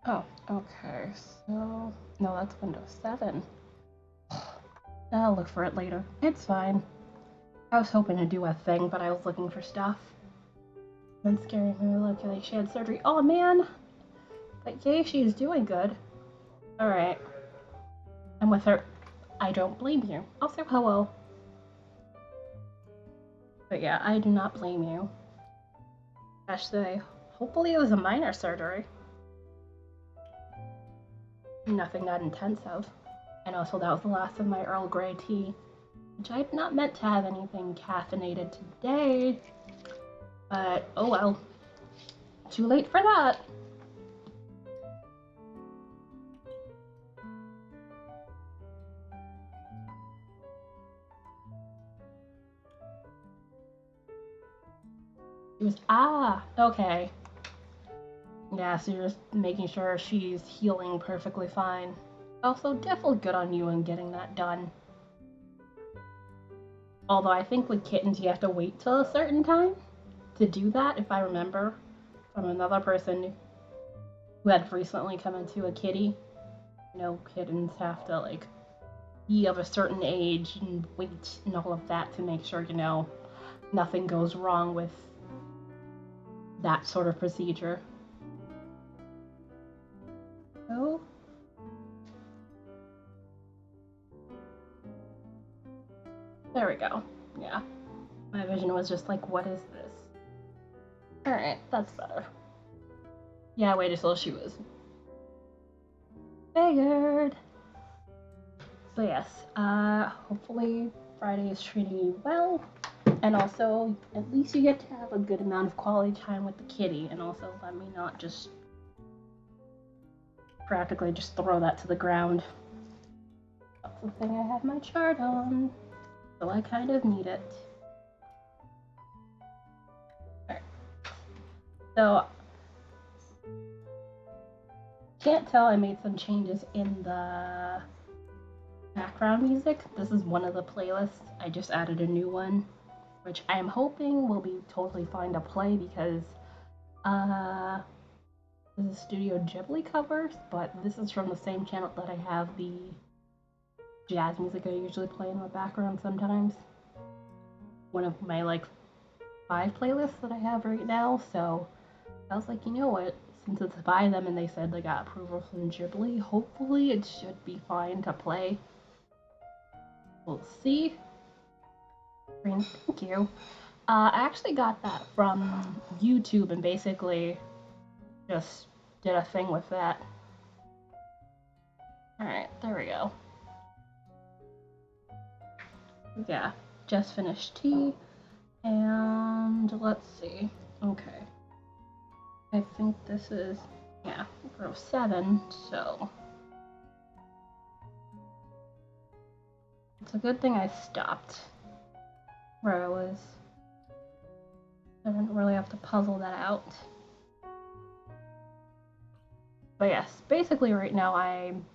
Oh, okay. So, no, that's Windows 7. I'll look for it later. It's fine. I was hoping to do a thing, but I was looking for stuff. Then scaring her, look, like she had surgery. Oh man! But yay, she is doing good. Alright. I'm with her. I don't blame you. Also, hello. But yeah, I do not blame you. Especially, hopefully it was a minor surgery. Nothing that intensive. And also, that was the last of my Earl Grey tea, which I had not meant to have anything caffeinated today. But oh well. Too late for that. It was okay. Yeah, so you're just making sure she's healing perfectly fine. Also, definitely good on you in getting that done. Although I think with kittens you have to wait till a certain time to do that, if I remember from another person who had recently come into a kitty. You know, kittens have to like be of a certain age and wait and all of that to make sure, nothing goes wrong with that sort of procedure. So, there we go. Yeah. My vision was just like, what is this? Alright, that's better. Yeah, I waited till she was figured. So yes, hopefully Friday is treating you well. And also, at least you get to have a good amount of quality time with the kitty. And also, let me not just practically just throw that to the ground. That's the thing I had my chart on. So I kind of need it. Alright. So, can't tell I made some changes in the background music. This is one of the playlists. I just added a new one, which I am hoping will be totally fine to play because this is Studio Ghibli covers, but this is from the same channel that I have the jazz music I usually play in the background sometimes. One of my like 5 playlists that I have right now, so I was like, you know what? Since it's by them and they said they got approval from Ghibli, hopefully it should be fine to play. We'll see. Green, thank you. I actually got that from YouTube and basically just did a thing with that. Alright, there we go. Yeah, just finished tea. And let's see. Okay. I think this is, yeah, row 7, so. It's a good thing I stopped where I was. I didn't really have to puzzle that out. But yes, basically right now I'm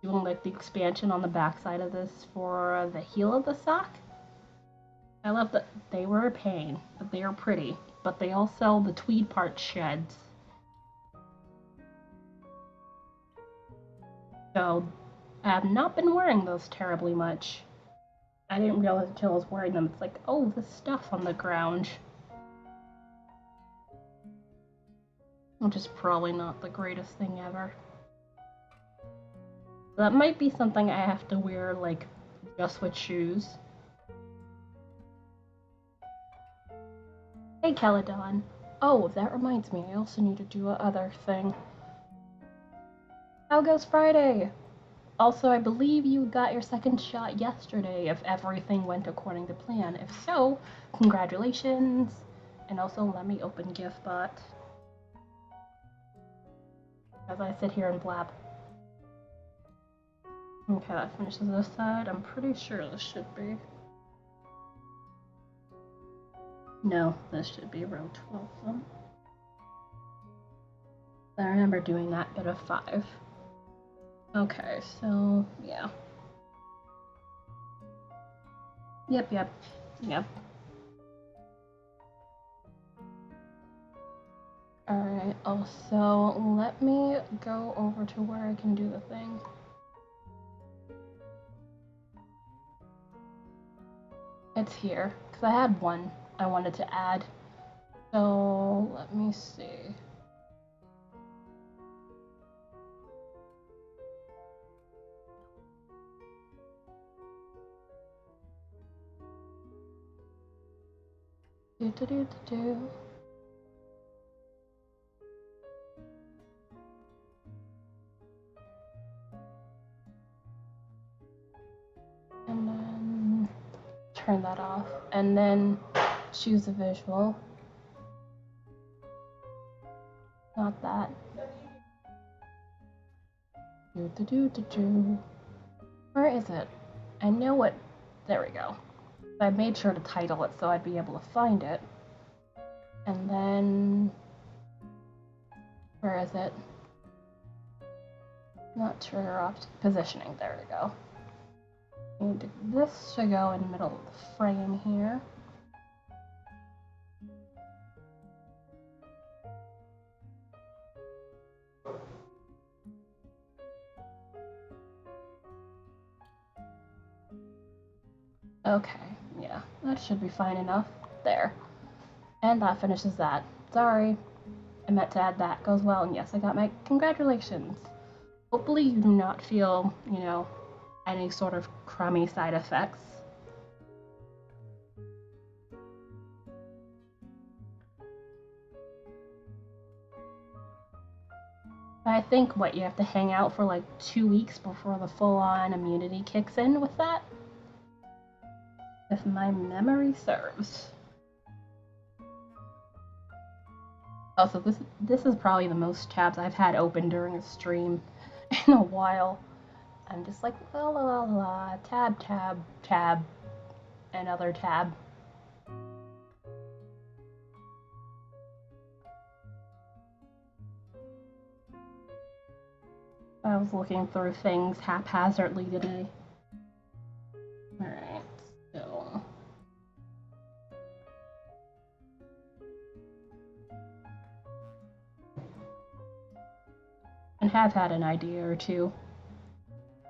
doing like the expansion on the backside of this for the heel of the sock. I love that they were a pain, but they are pretty. But they also, the tweed part sheds. So I have not been wearing those terribly much. I didn't realize until I was wearing them. It's like, oh, this stuff's on the ground. Which is probably not the greatest thing ever. That might be something I have to wear, like, just with shoes. Hey, Caledon. Oh, that reminds me, I also need to do a other thing. How goes Friday? Also, I believe you got your second shot yesterday if everything went according to plan. If so, congratulations. And also, let me open GIFBot as I sit here and blab. Okay, that finishes this side. I'm pretty sure this should be. No, this should be row 12 then. I remember doing that bit of 5. Okay, so yeah. Yep. Alright, also let me go over to where I can do the thing. It's here, because I had one I wanted to add. So let me see. Do. And then turn that off. And then choose a visual. Not that. Do. Where is it? I know it. There we go. I made sure to title it so I'd be able to find it. And then, where is it? Not trigger opt positioning. There we go. And this should go in the middle of the frame here. Okay, yeah, that should be fine enough. There. And that finishes that. Sorry, I meant to add that. Goes well, and yes, I got my congratulations. Hopefully you do not feel, you know, any sort of crummy side effects. I think, what, you have to hang out for like 2 weeks before the full-on immunity kicks in with that? If my memory serves. Also, this is probably the most tabs I've had open during a stream in a while. I'm just like, la la la la, tab, another tab. I was looking through things haphazardly today. Alright, so... and have had an idea or two.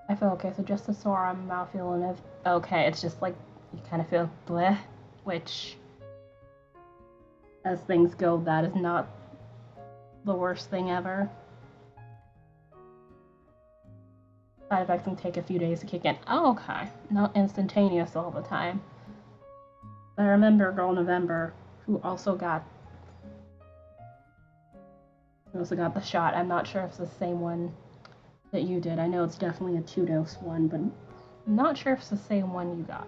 I feel okay, so just the sore on mouth feeling of okay, it's just like you kind of feel bleh, which, as things go, that is not the worst thing ever. Side effects can take a few days to kick in. Oh, okay. Not instantaneous all the time. I remember Girl November, who also got the shot. I'm not sure if it's the same one that you did. I know it's definitely a 2-dose one, but I'm not sure if it's the same one you got.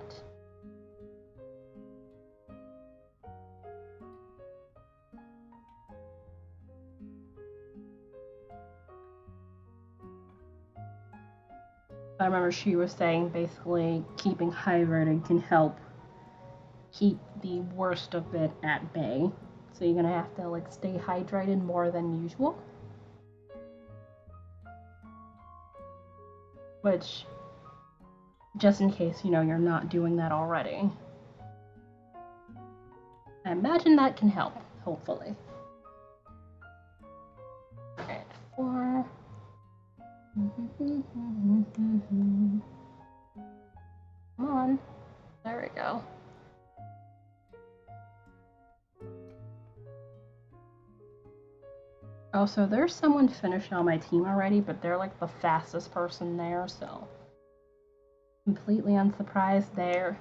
I remember she was saying basically keeping hydrated can help keep the worst of it at bay. So you're gonna have to like stay hydrated more than usual. Which, just in case, you know, you're not doing that already. I imagine that can help, hopefully. Alright, 4. Come on. There we go. Oh, so there's someone finished on my team already, but they're like the fastest person there, so completely unsurprised there.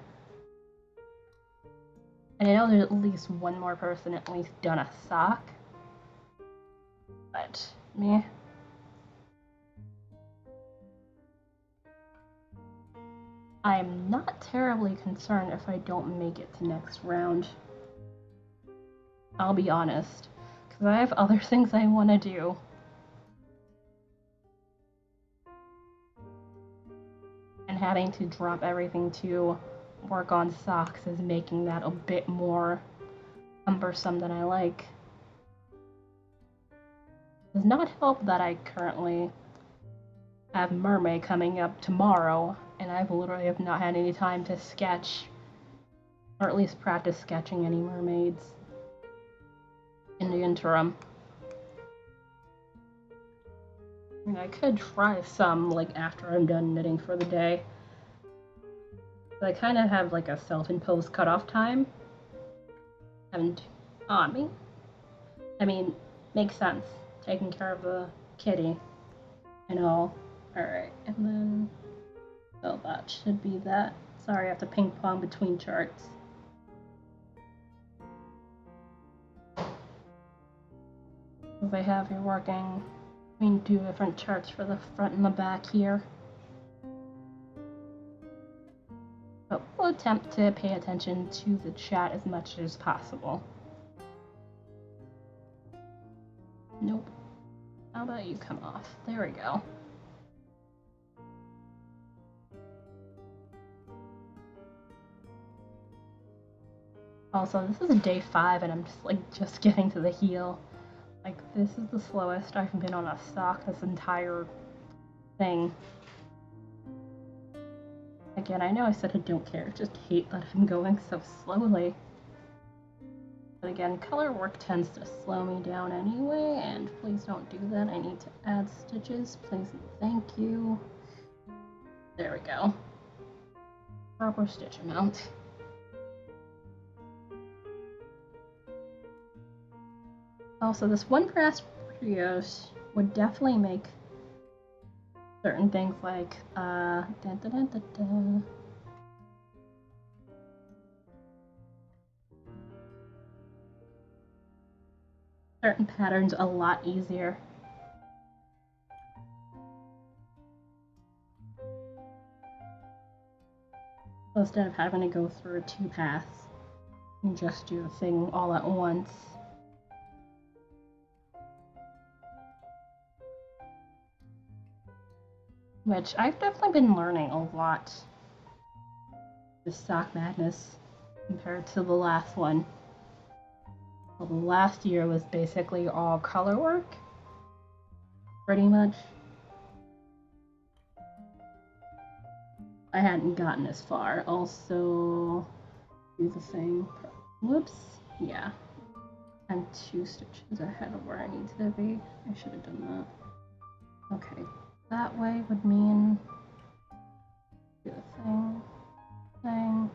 And I know there's at least one more person at least done a sock, but meh. I'm not terribly concerned if I don't make it to next round. I'll be honest, because I have other things I want to do. And having to drop everything to work on socks is making that a bit more cumbersome than I like. It does not help that I currently have Mermaid coming up tomorrow, and I literally have not had any time to sketch, or at least practice sketching any mermaids in the interim. I mean, I could try some, like, after I'm done knitting for the day. But I kind of have, like, a self-imposed cutoff time. And on me. I mean, makes sense. Taking care of the kitty and all. Alright, and then... Oh, that should be that. Sorry, I have to ping pong between charts. Because I have you working between 2 different charts for the front and the back here. But we'll attempt to pay attention to the chat as much as possible. Nope. How about you come off? There we go. Also, this is day 5 and I'm just getting to the heel. Like, this is the slowest I've been on a stock this entire thing. Again, I know I said I don't care, just hate that I'm going so slowly. But again, color work tends to slow me down anyway, and please don't do that. I need to add stitches, please and thank you. There we go. Proper stitch amount. Also, this one press brioche would definitely make certain things like certain patterns a lot easier. So instead of having to go through 2 paths, you just do the thing all at once. Which I've definitely been learning a lot. This Sock Madness compared to the last one. Well, the last year was basically all color work, pretty much. I hadn't gotten as far. Also, do the thing. Whoops. Yeah. I'm 2 stitches ahead of where I need to be. I should have done that. Okay. That way would mean do the thing.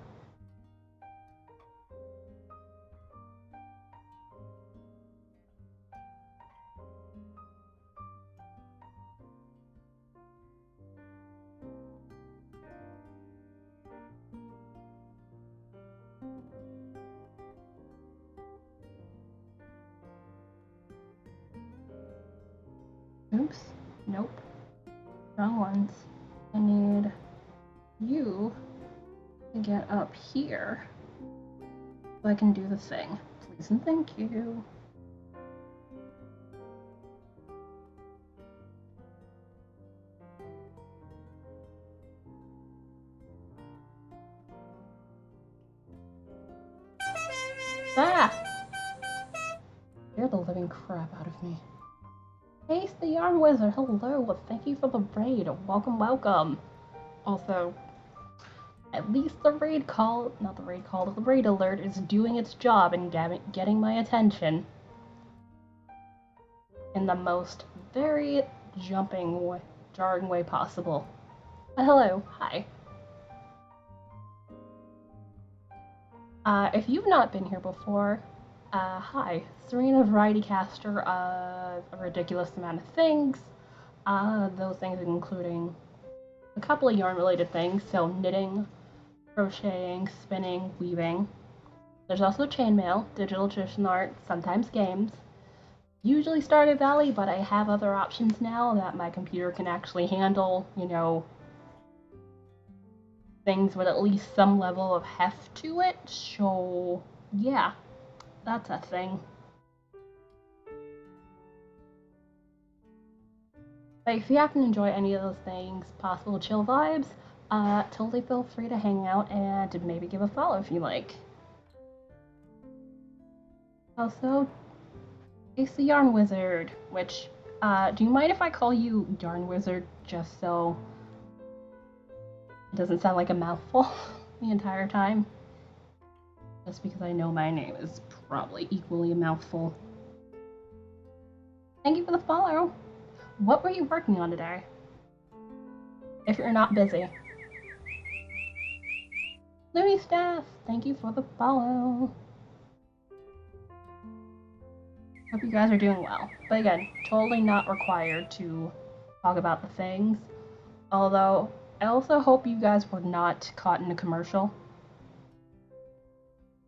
Oops. Nope. Wrong ones. I need you to get up here so I can do the thing. Please and thank you. Ah! You're the living crap out of me. Ace the Yarn Wizard, hello, thank you for the raid, welcome, welcome. Also, at least the raid call, not the raid call, the raid alert is doing its job and getting my attention. In the most very jumping, jarring way possible. Hello, hi. If you've not been here before, hi. Serena Variety Caster of a ridiculous amount of things. Those things including a couple of yarn-related things, so knitting, crocheting, spinning, weaving. There's also chainmail, digital tradition art, sometimes games. Usually Stardew Valley, but I have other options now that my computer can actually handle, you know, things with at least some level of heft to it, so yeah, that's a thing. But if you happen to enjoy any of those things, possible chill vibes, totally feel free to hang out and maybe give a follow if you like. Also, Ace the Yarn Wizard, which, do you mind if I call you Yarn Wizard just so it doesn't sound like a mouthful the entire time? Just because I know my name is probably equally a mouthful. Thank you for the follow! what were you working on today? If you're not busy. Louis Staff, thank you for the follow. Hope you guys are doing well. But again, totally not required to talk about the things. Although, I also hope you guys were not caught in a commercial.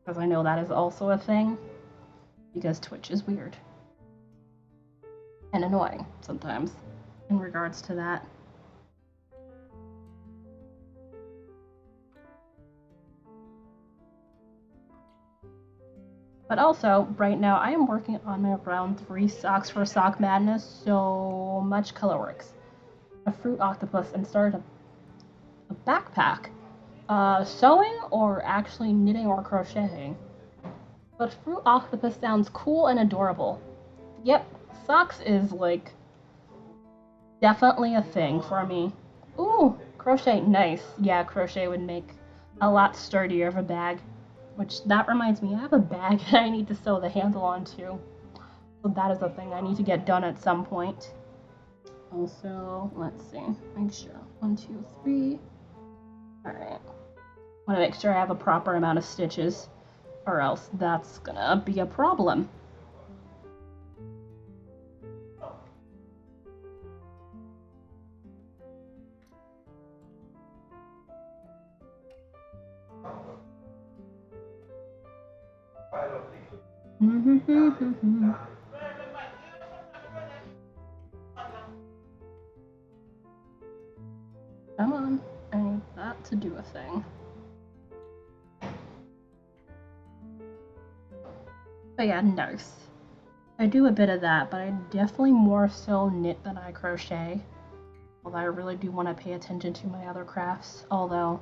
Because I know that is also a thing. Because Twitch is weird. And annoying, sometimes, in regards to that. But also, right now, I am working on my round 3 socks for Sock Madness, so much colorworks. A fruit octopus and started a backpack. Sewing or actually knitting or crocheting. But fruit octopus sounds cool and adorable. Yep, socks is like definitely a thing for me. Ooh, crochet, nice. Yeah, crochet would make a lot sturdier of a bag. Which, that reminds me, I have a bag that I need to sew the handle onto. So that is a thing I need to get done at some point. Also, let's see, make sure. 1, 2, 3. Alright. Want to make sure I have a proper amount of stitches, or else that's gonna be a problem. Come on, I need that to do a thing. But yeah, nurse. I do a bit of that, but I definitely more so knit than I crochet. Although I really do want to pay attention to my other crafts, although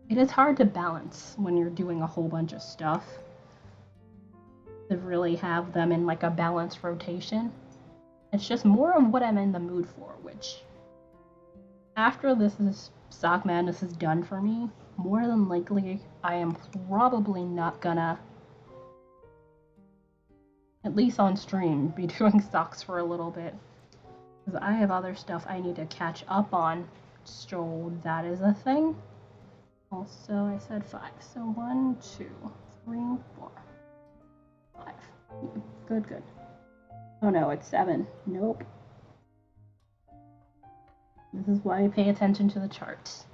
it is hard to balance when you're doing a whole bunch of stuff. To really have them in like a balanced rotation. It's just more of what I'm in the mood for, which after Sock Madness is done for me, more than likely I am probably not gonna, at least on stream, be doing socks for a little bit. Because I have other stuff I need to catch up on, so that is a thing. Also, I said 5, so 1, 2, 3, 4, 5. Good, good. Oh no, it's 7. Nope. This is why I pay attention to the charts.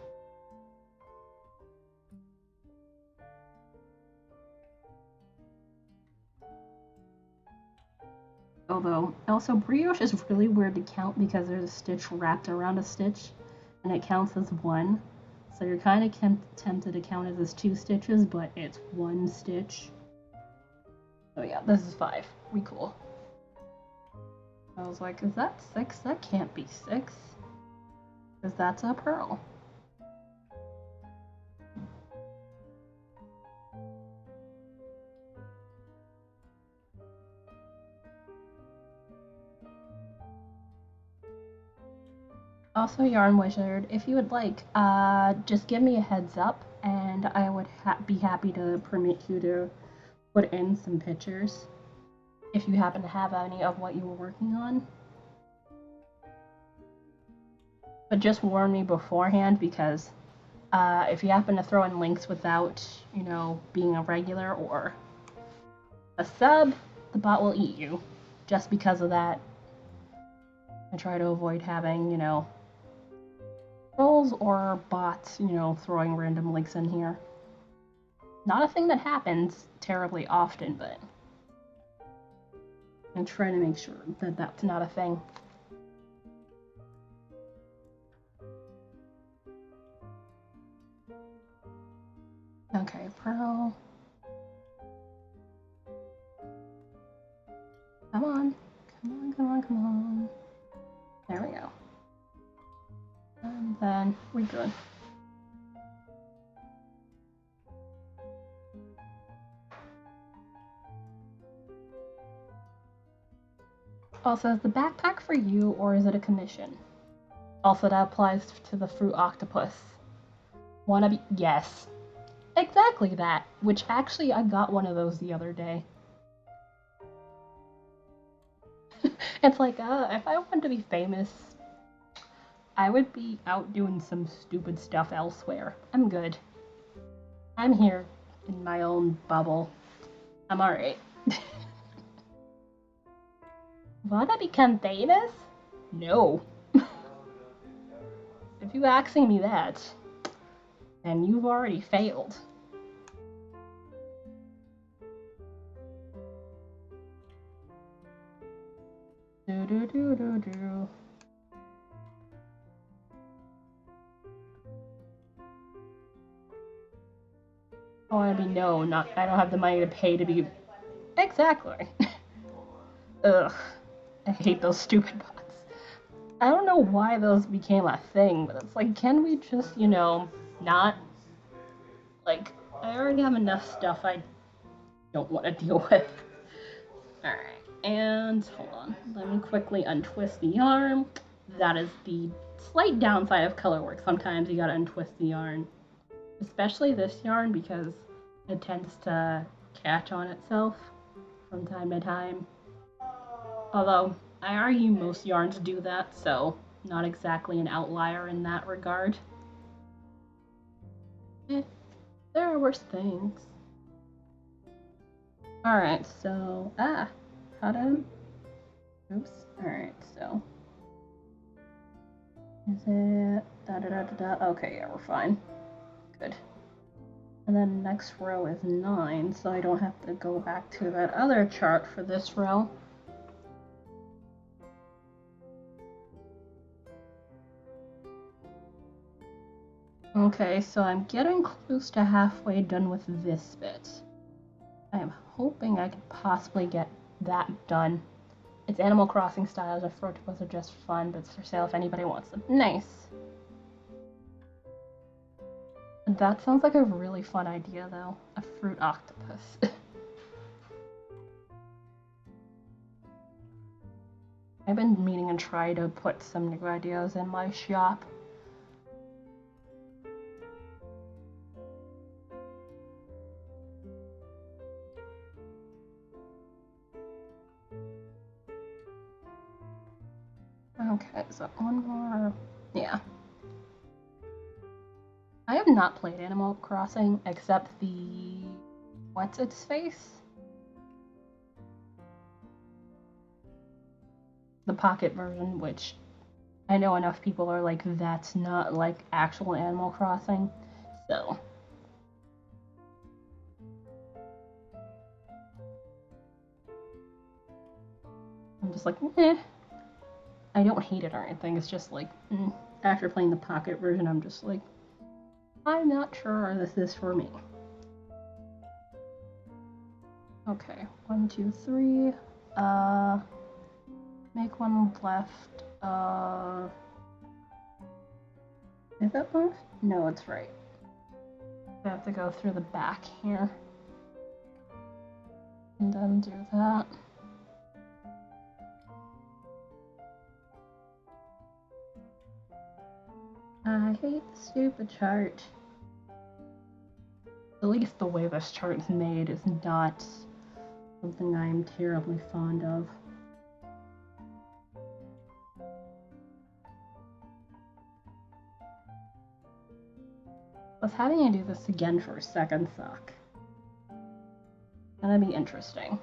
Although, also, brioche is really weird to count because there's a stitch wrapped around a stitch, and it counts as 1. So you're kind of tempted to count it as 2 stitches, but it's 1 stitch. So yeah, this is 5. We cool. I was like, is that 6? That can't be 6. Because that's a pearl. Also, Yarn Wizard, if you would like, just give me a heads up, and I would be happy to permit you to put in some pictures, if you happen to have any of what you were working on. But just warn me beforehand, because if you happen to throw in links without, you know, being a regular or a sub, the bot will eat you. Just because of that, I try to avoid having, you know, trolls or bots, you know, throwing random links in here. Not a thing that happens terribly often, but I'm trying to make sure that that's not a thing. Okay, pearl. Come on. Come on, come on, come on. There we go. And then we're good. Also, is the backpack for you or is it a commission? Also, that applies to the fruit octopus. Wanna be? Yes. Exactly that. Which actually, I got one of those the other day. And It's like, if I wanted to be famous, I would be out doing some stupid stuff elsewhere. I'm good. I'm here in my own bubble. I'm alright. Wanna become famous? No. If you asking me that, then you've already failed. Do do do do do. I want to be known. Not. I don't have the money to pay to be. Exactly. Ugh. I hate those stupid bots. I don't know why those became a thing, but it's like, can we just, not? Like, I already have enough stuff I don't want to deal with. Alright, and hold on. Let me quickly untwist the yarn. That is the slight downside of color work. Sometimes you gotta untwist the yarn. Especially this yarn because it tends to catch on itself from time to time. Although, I argue most yarns do that, so not exactly an outlier in that regard. There are worse things. Alright, so, how to, oops, alright, so, is it, okay, yeah, we're fine, good. And then next row is 9, so I don't have to go back to that other chart for this row. Okay, so I'm getting close to halfway done with this bit. I am hoping I could possibly get that done. It's Animal Crossing style, the fruit was just fun, but it's for sale if anybody wants them. Nice! That sounds like a really fun idea, though. A fruit octopus. I've been meaning to try to put some new ideas in my shop. Okay, so one more. Yeah. I have not played Animal Crossing except the what's its face? The pocket version, which I know enough people are like, that's not like actual Animal Crossing, so. I'm just like, I don't hate it or anything, it's just like, after playing the pocket version, I'm just like, I'm not sure this is for me. Okay, 1, 2, 3, make one left, is that left? No, it's right. I have to go through the back here. And then do that. I hate the stupid chart. At least the way this chart is made is not something I'm terribly fond of. I was having to do this again for a second sock. That'd be interesting.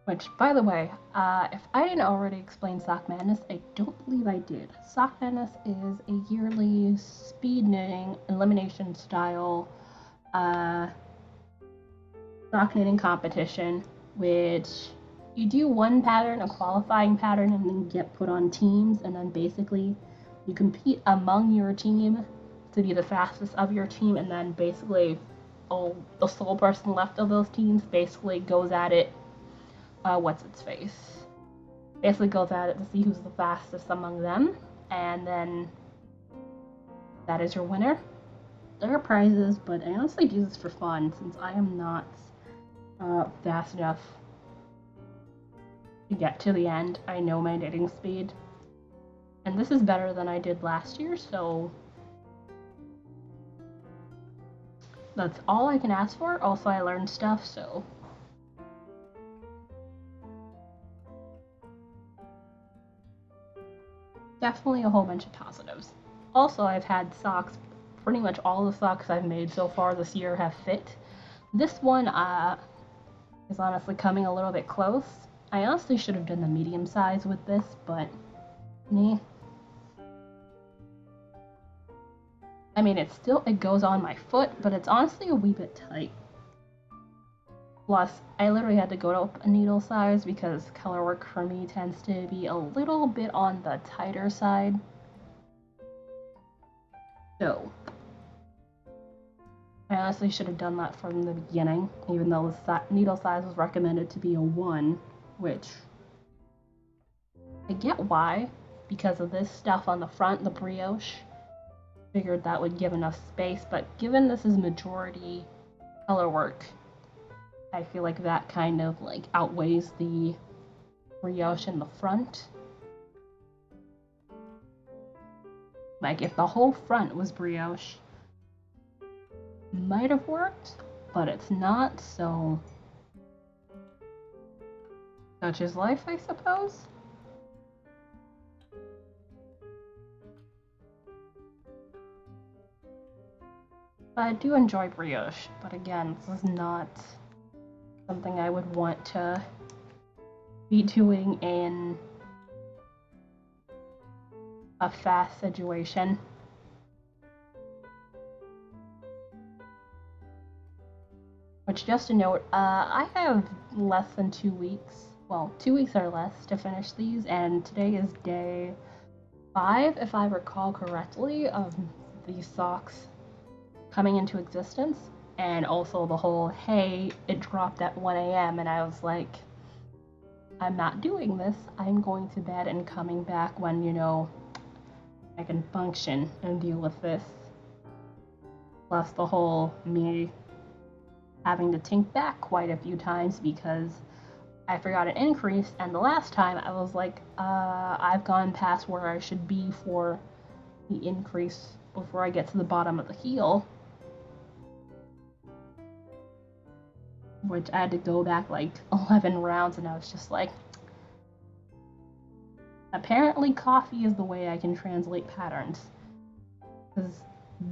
Which, by the way, if I didn't already explain Sock Madness, I don't believe I did. Sock Madness is a yearly speed knitting elimination style sock knitting competition, which you do one pattern, a qualifying pattern, and then get put on teams, and then basically you compete among your team to be the fastest of your team, and then basically the sole person left of those teams basically goes at it. What's its face? Basically goes at it to see who's the fastest among them, and then that is your winner. There are prizes, but I honestly do this for fun since I am not fast enough to get to the end. I know my knitting speed, and this is better than I did last year, so that's all I can ask for. Also, I learned stuff, so definitely a whole bunch of positives. Also, I've had socks, pretty much all the socks I've made so far this year have fit. This one is honestly coming a little bit close. I honestly should have done the medium size with this, but me. I mean, it goes on my foot, but it's honestly a wee bit tight. Plus, I literally had to go up a needle size because color work for me tends to be a little bit on the tighter side. So, I honestly should have done that from the beginning, even though the needle size was recommended to be a 1, which I get why, because of this stuff on the front, the brioche. Figured that would give enough space, but given this is majority color work, I feel like that kind of like outweighs the brioche in the front. Like if the whole front was brioche, might have worked, but it's not, so such is life, I suppose. But I do enjoy brioche, but again, this is not something I would want to be doing in a fast situation. Which, just a note, I have less than 2 weeks, well, 2 weeks or less to finish these, and today is day 5, if I recall correctly, of these socks coming into existence. And also the whole, hey, it dropped at 1 a.m. and I was like, I'm not doing this. I'm going to bed and coming back when, you know, I can function and deal with this. Plus the whole me having to think back quite a few times because I forgot an increase, and the last time I was like, I've gone past where I should be for the increase before I get to the bottom of the heel. Which I had to go back like 11 rounds, and I was just like, apparently coffee is the way I can translate patterns. Because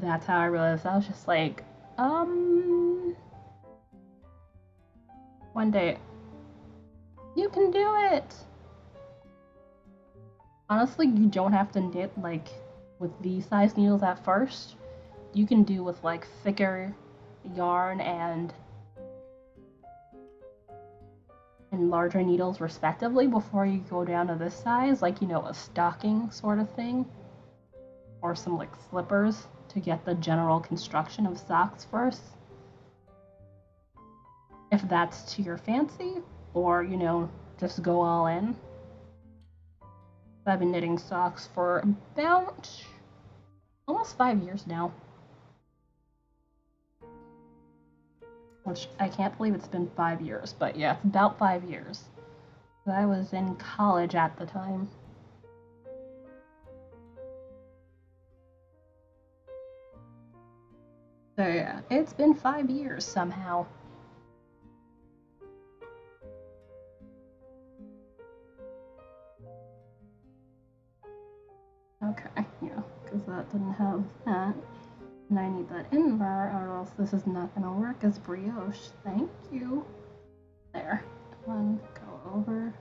that's how I realized. I was just like, one day, you can do it! Honestly, you don't have to knit like with these size needles at first. You can do with like thicker yarn and larger needles respectively before you go down to this size, like, you know, a stocking sort of thing, or some like slippers to get the general construction of socks first, if that's to your fancy, or, you know, just go all in. I've been knitting socks for about almost 5 years now. Which I can't believe it's been 5 years, but yeah, it's about 5 years. I was in college at the time. So yeah, it's been 5 years somehow. Okay, yeah, because that didn't have that. And I need that in there, or else this is not gonna work as brioche. Thank you. There. One, go over.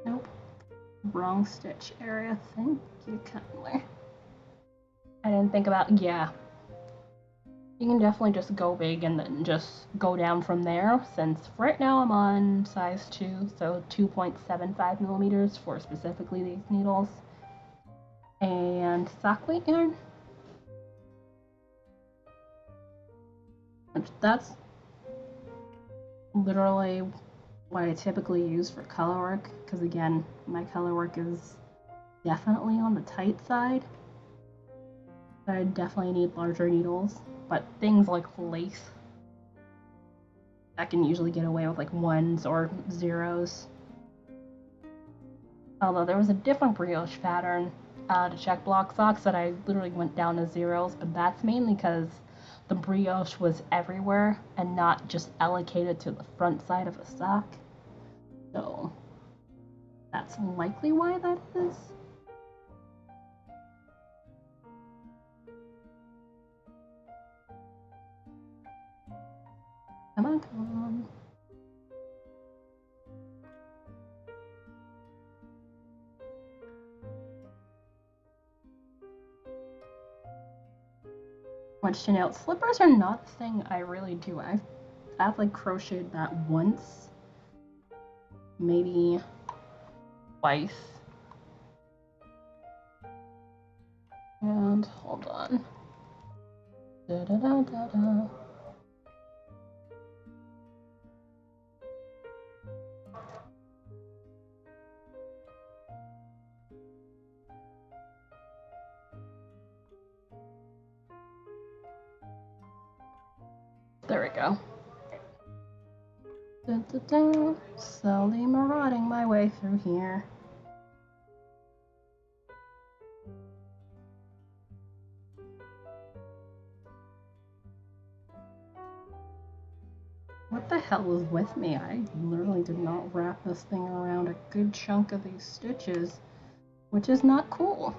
Nope. Wrong stitch area. Thank you kindly. I didn't think about, yeah. You can definitely just go big and then just go down from there, since right now I'm on size 2, so 2.75 millimeters for specifically these needles. And sock weight yarn. That's literally what I typically use for color work, because again, my color work is definitely on the tight side. But I definitely need larger needles. But things like lace, I can usually get away with like 1s or 0s. Although there was a different brioche pattern to check block socks that I literally went down to 0s, but that's mainly because the brioche was everywhere and not just allocated to the front side of a sock. So that's likely why that is. Come on, come on. Which, you know, slippers are not the thing I really do. I've like crocheted that once, maybe twice. And hold on. Da da da da da. There we go. Da, da, da. Slowly marauding my way through here. What the hell is with me? I literally did not wrap this thing around a good chunk of these stitches, which is not cool.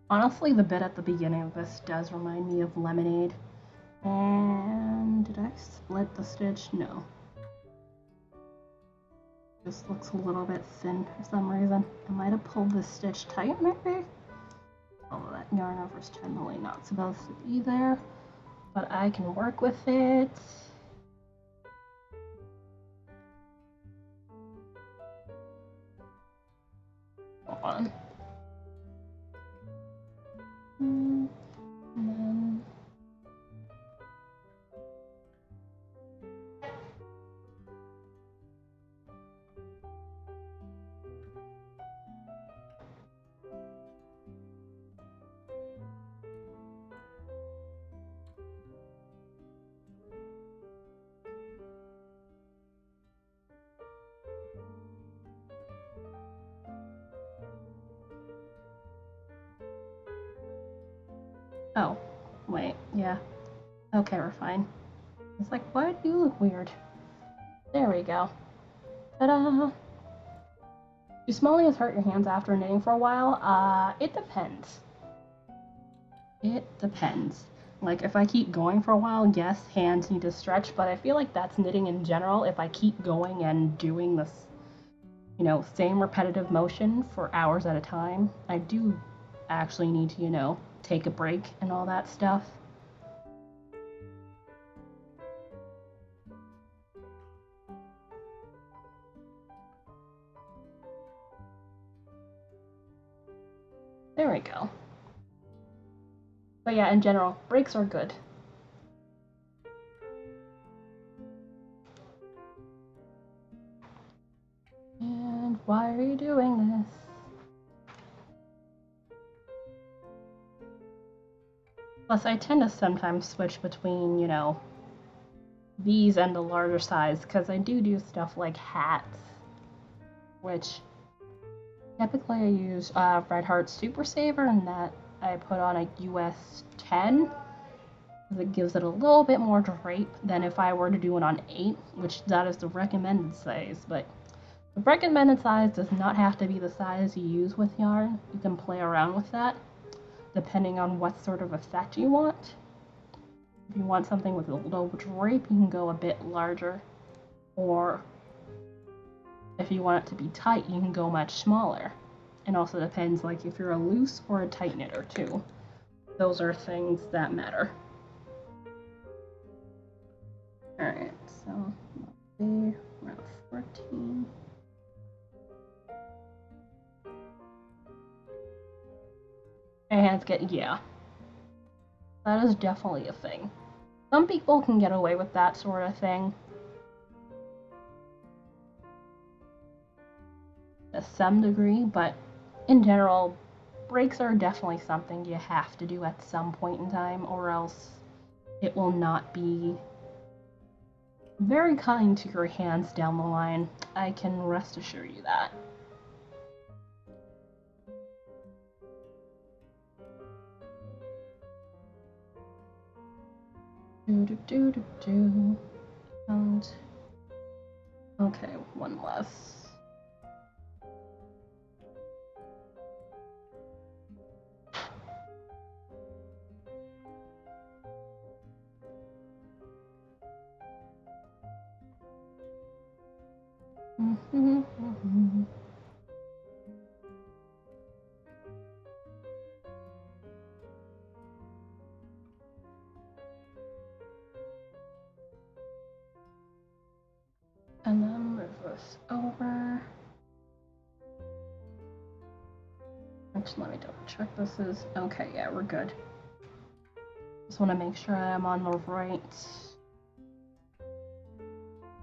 Honestly, the bit at the beginning of this does remind me of Lemonade. And did I split the stitch? No. This looks a little bit thin for some reason. I might have pulled this stitch tight, maybe? Although that yarn over is generally not supposed to be there. But I can work with it. Hold on. And then oh, wait, yeah. Okay, we're fine. It's like, why do you look weird? There we go. Ta-da! Do smallies hurt your hands after knitting for a while? It depends. It depends. Like, if I keep going for a while, yes, hands need to stretch, but I feel like that's knitting in general. If I keep going and doing this, you know, same repetitive motion for hours at a time, I do actually need to, you know, take a break and all that stuff. There we go. But yeah, in general, breaks are good. And why are you doing this? Plus, I tend to sometimes switch between, you know, these and the larger size, because I do stuff like hats, which typically I use Red Heart Super Saver, and that I put on a US 10, because it gives it a little bit more drape than if I were to do it on 8, which that is the recommended size, but the recommended size does not have to be the size you use with yarn. You can play around with that, depending on what sort of effect you want. If you want something with a low drape, you can go a bit larger, or if you want it to be tight, you can go much smaller. It also depends, like, if you're a loose or a tight knitter too. Those are things that matter. Alright, so we're at 14. guys get, yeah. That is definitely a thing. Some people can get away with that sort of thing. To some degree, but in general, breaks are definitely something you have to do at some point in time, or else it will not be very kind to your hands down the line. I can rest assure you that. And okay, one less. And then move this over. Actually, let me double check this is okay. Yeah, we're good. Just want to make sure I'm on the right.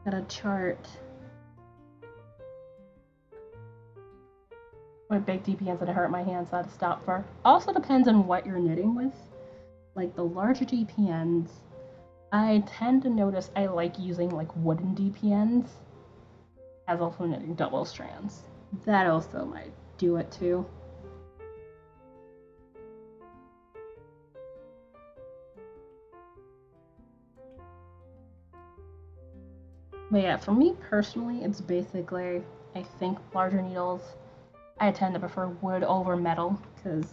Got a chart. With big DPNs that hurt my hands, so I had to stop for. Also depends on what you're knitting with. Like the larger DPNs, I tend to notice I like using like wooden DPNs as also knitting double strands. That also might do it too. But yeah, for me personally, it's basically, I think larger needles, I tend to prefer wood over metal because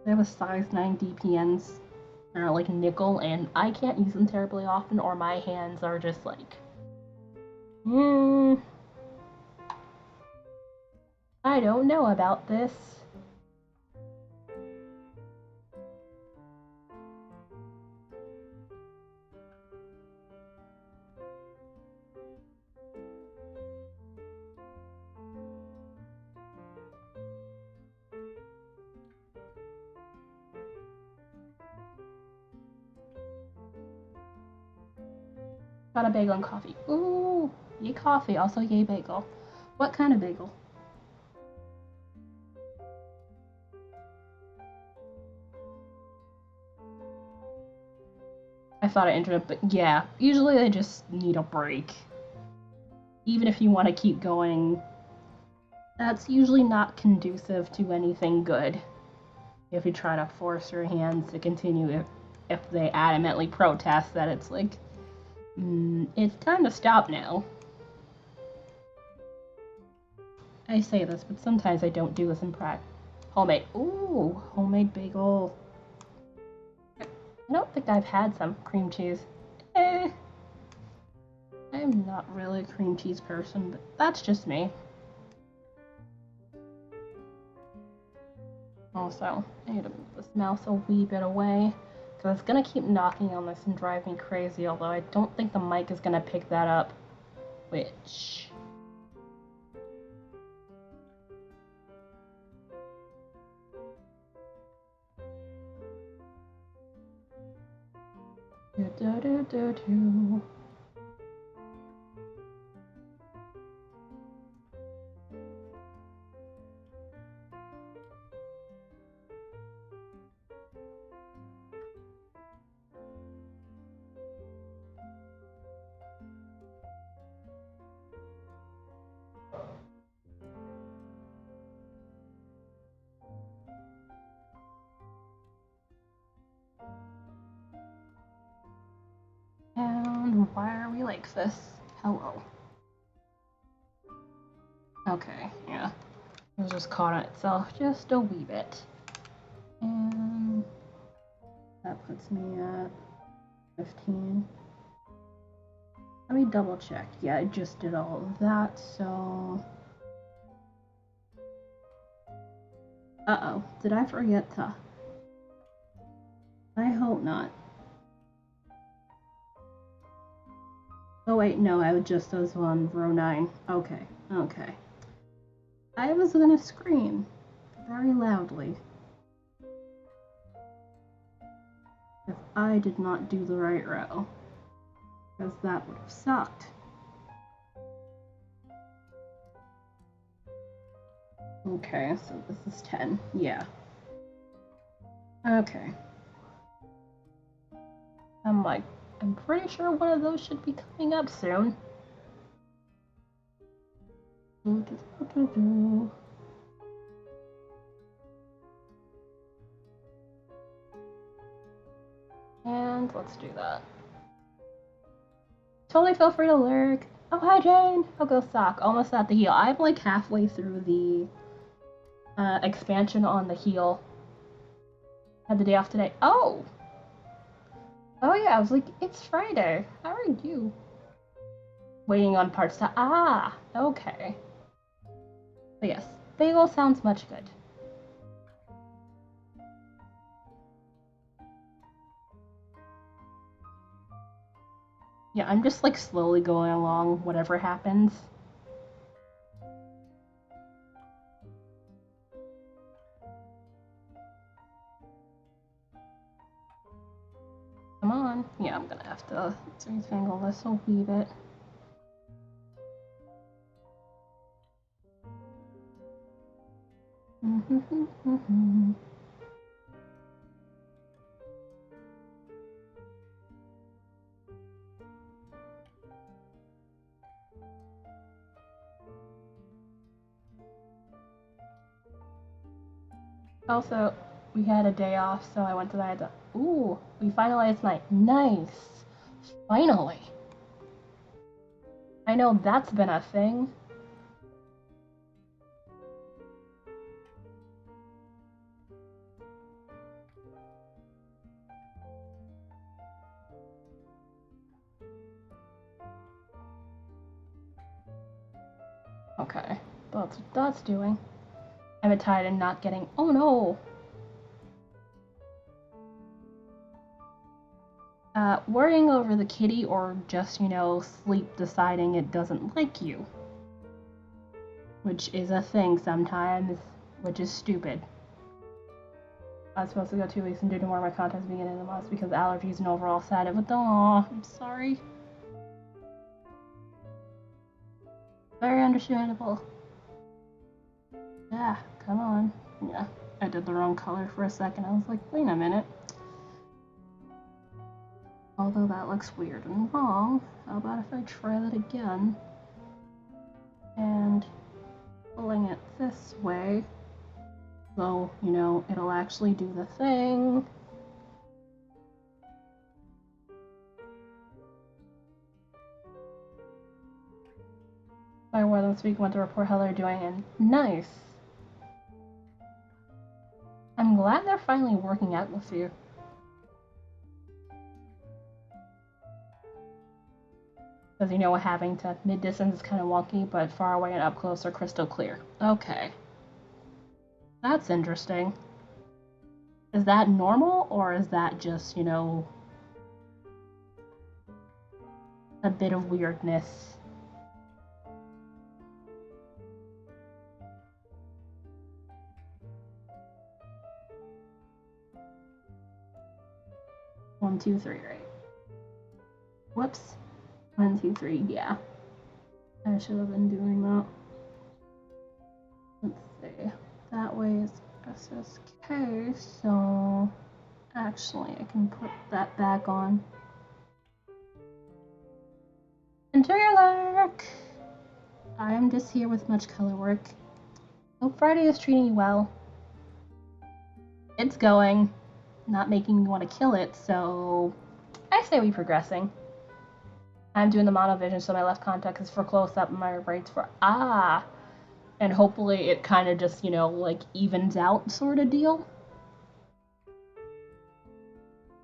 they have a size 9 DPNs. They're like nickel, and I can't use them terribly often, or my hands are just like, I don't know about this. Got a bagel and coffee. Ooh, yay coffee, also yay bagel. What kind of bagel? I thought I entered it, but yeah, usually they just need a break. Even if you want to keep going, that's usually not conducive to anything good. If you try to force your hands to continue, if they adamantly protest that it's like, it's time to stop now. I say this, but sometimes I don't do this in practice. Homemade. Ooh, homemade bagel. I don't think I've had some cream cheese. I'm not really a cream cheese person, but that's just me. Also, I need to move this mouse a wee bit away, because it's going to keep knocking on this and drive me crazy, although I don't think the mic is going to pick that up, which... And why are we like this? Hello. Okay, yeah. It was just caught on itself just a wee bit. And that puts me at 15. Let me double check. Yeah, I just did all of that, so... Uh-oh, did I forget to... I hope not. Oh wait, no, I just was on row 9. Okay, okay. I was gonna scream very loudly. if I did not do the right row, because that would have sucked. Okay, so this is 10. Yeah. Okay. I'm pretty sure one of those should be coming up soon. And let's do that. Totally feel free to lurk. Oh, hi, Jane. I'll go sock. Almost at the heel. I'm like halfway through the expansion on the heel. Had the day off today. Oh! Oh, yeah. I was like, it's Friday. How are you? Waiting on parts to. Ah! Okay. But yes, bagel sounds much good. Yeah, I'm just like slowly going along, whatever happens. Come on. Yeah, I'm gonna have to detangle this a wee bit. Also, we had a day off, so I went to the. Ooh, we finalized night. Nice. Finally. I know that's been a thing. Okay, that's what that's doing. I'm tired and not getting. Oh no! Worrying over the kitty or just, sleep deciding it doesn't like you. Which is a thing sometimes, which is stupid. I was supposed to go 2 weeks and do more of my contest beginning of the month because allergies and overall side of it. Aw, I'm sorry. Very understandable. Yeah, come on. Yeah, I did the wrong color for a second. I was like, wait a minute. Although that looks weird and wrong, how about if I try that again? And pulling it this way, so, it'll actually do the thing. I wore them this week, went to report how they're doing, and nice! I'm glad they're finally working out with you. Because having to mid-distance is kind of wonky, but far away and up close are crystal clear. Okay. That's interesting. Is that normal, or is that just, a bit of weirdness? One, two, three, right? Whoops. 1, 2, 3, yeah. I should have been doing that. Let's see. That way is SSK, so actually I can put that back on. Enjoy your lurk! I am just here with much color work. Hope Friday is treating you well. It's going. Not making me want to kill it, so I say we progressing. I'm doing the monovision, so my left contact is for close up and my right's for and hopefully it kind of just, evens out sort of deal.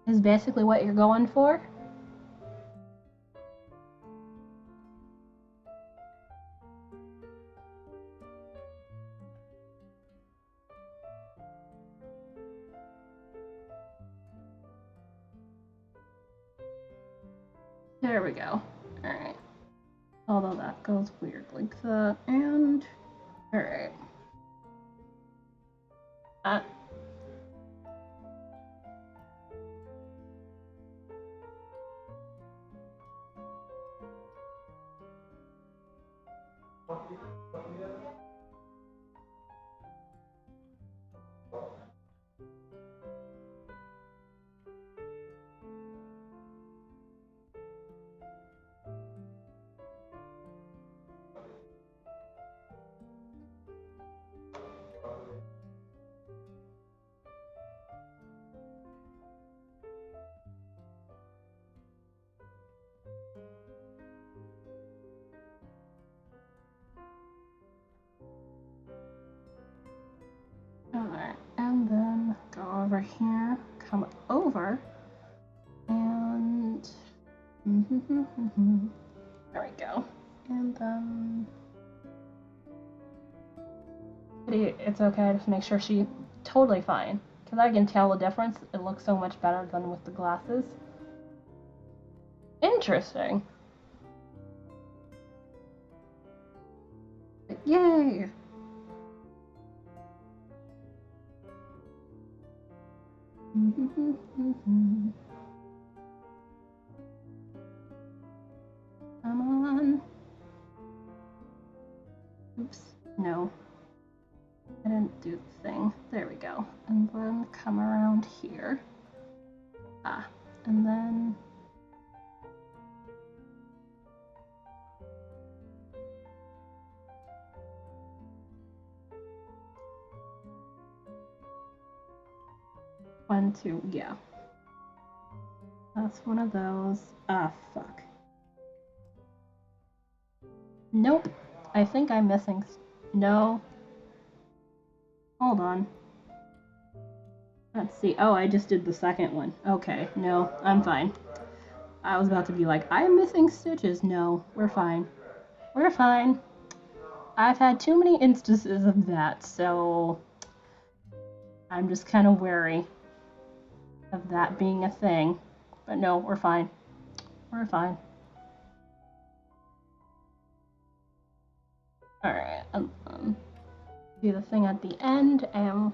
Is basically what you're going for. There we go. Alright. Although that goes weird like that, and alright. There we go. And it's okay, just make sure she's totally fine. Because I can tell the difference. It looks so much better than with the glasses. Interesting. Yay! Come on. Oops. No. I didn't do the thing. There we go. And then come around here. Ah. And then... One, two, yeah. That's one of those. Ah, fuck. Nope. I think I'm missing... No. Hold on. Let's see. Oh, I just did the second one. Okay, no, I'm fine. I was about to be like, I'm missing stitches. No, we're fine. We're fine. I've had too many instances of that, so I'm just kind of wary of that being a thing. But no, we're fine. We're fine. Alright, do the thing at the end, and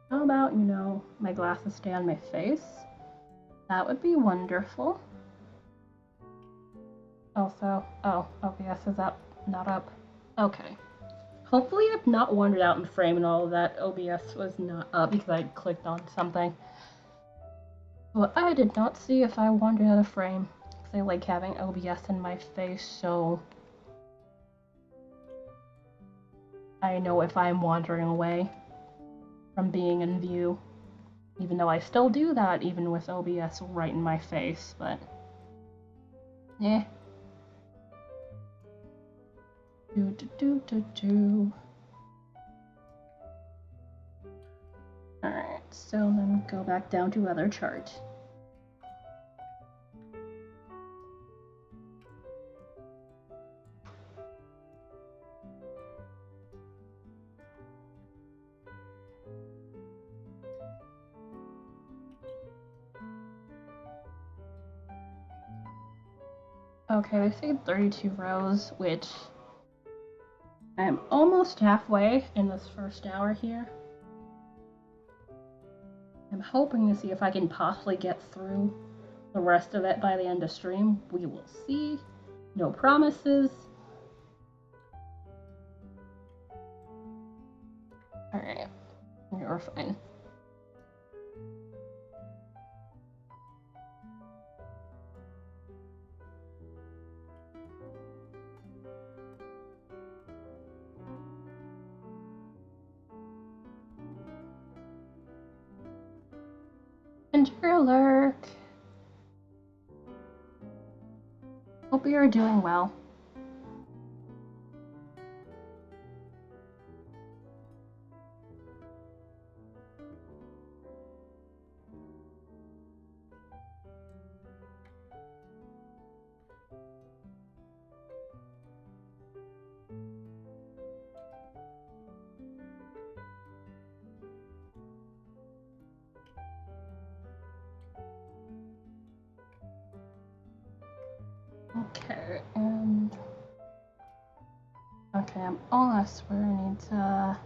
how about, you know, my glasses stay on my face? That would be wonderful. Also, oh, OBS is up, not up. Okay. Hopefully I've not wandered out in frame and all of that. OBS was not up because I clicked on something. Well, I did not see if I wandered out of frame. Because I like having OBS in my face, so I know if I'm wandering away from being in view. Even though I still do that, even with OBS right in my face, but... eh. Alright, so then go back down to other chart. Okay, they say 32 rows, which I'm almost halfway in this first hour here. I'm hoping to see if I can possibly get through the rest of it by the end of stream. We will see. No promises. Alright, we're fine. Enter alert. Hope you are doing well. Okay, and okay, I'm almost where I need to.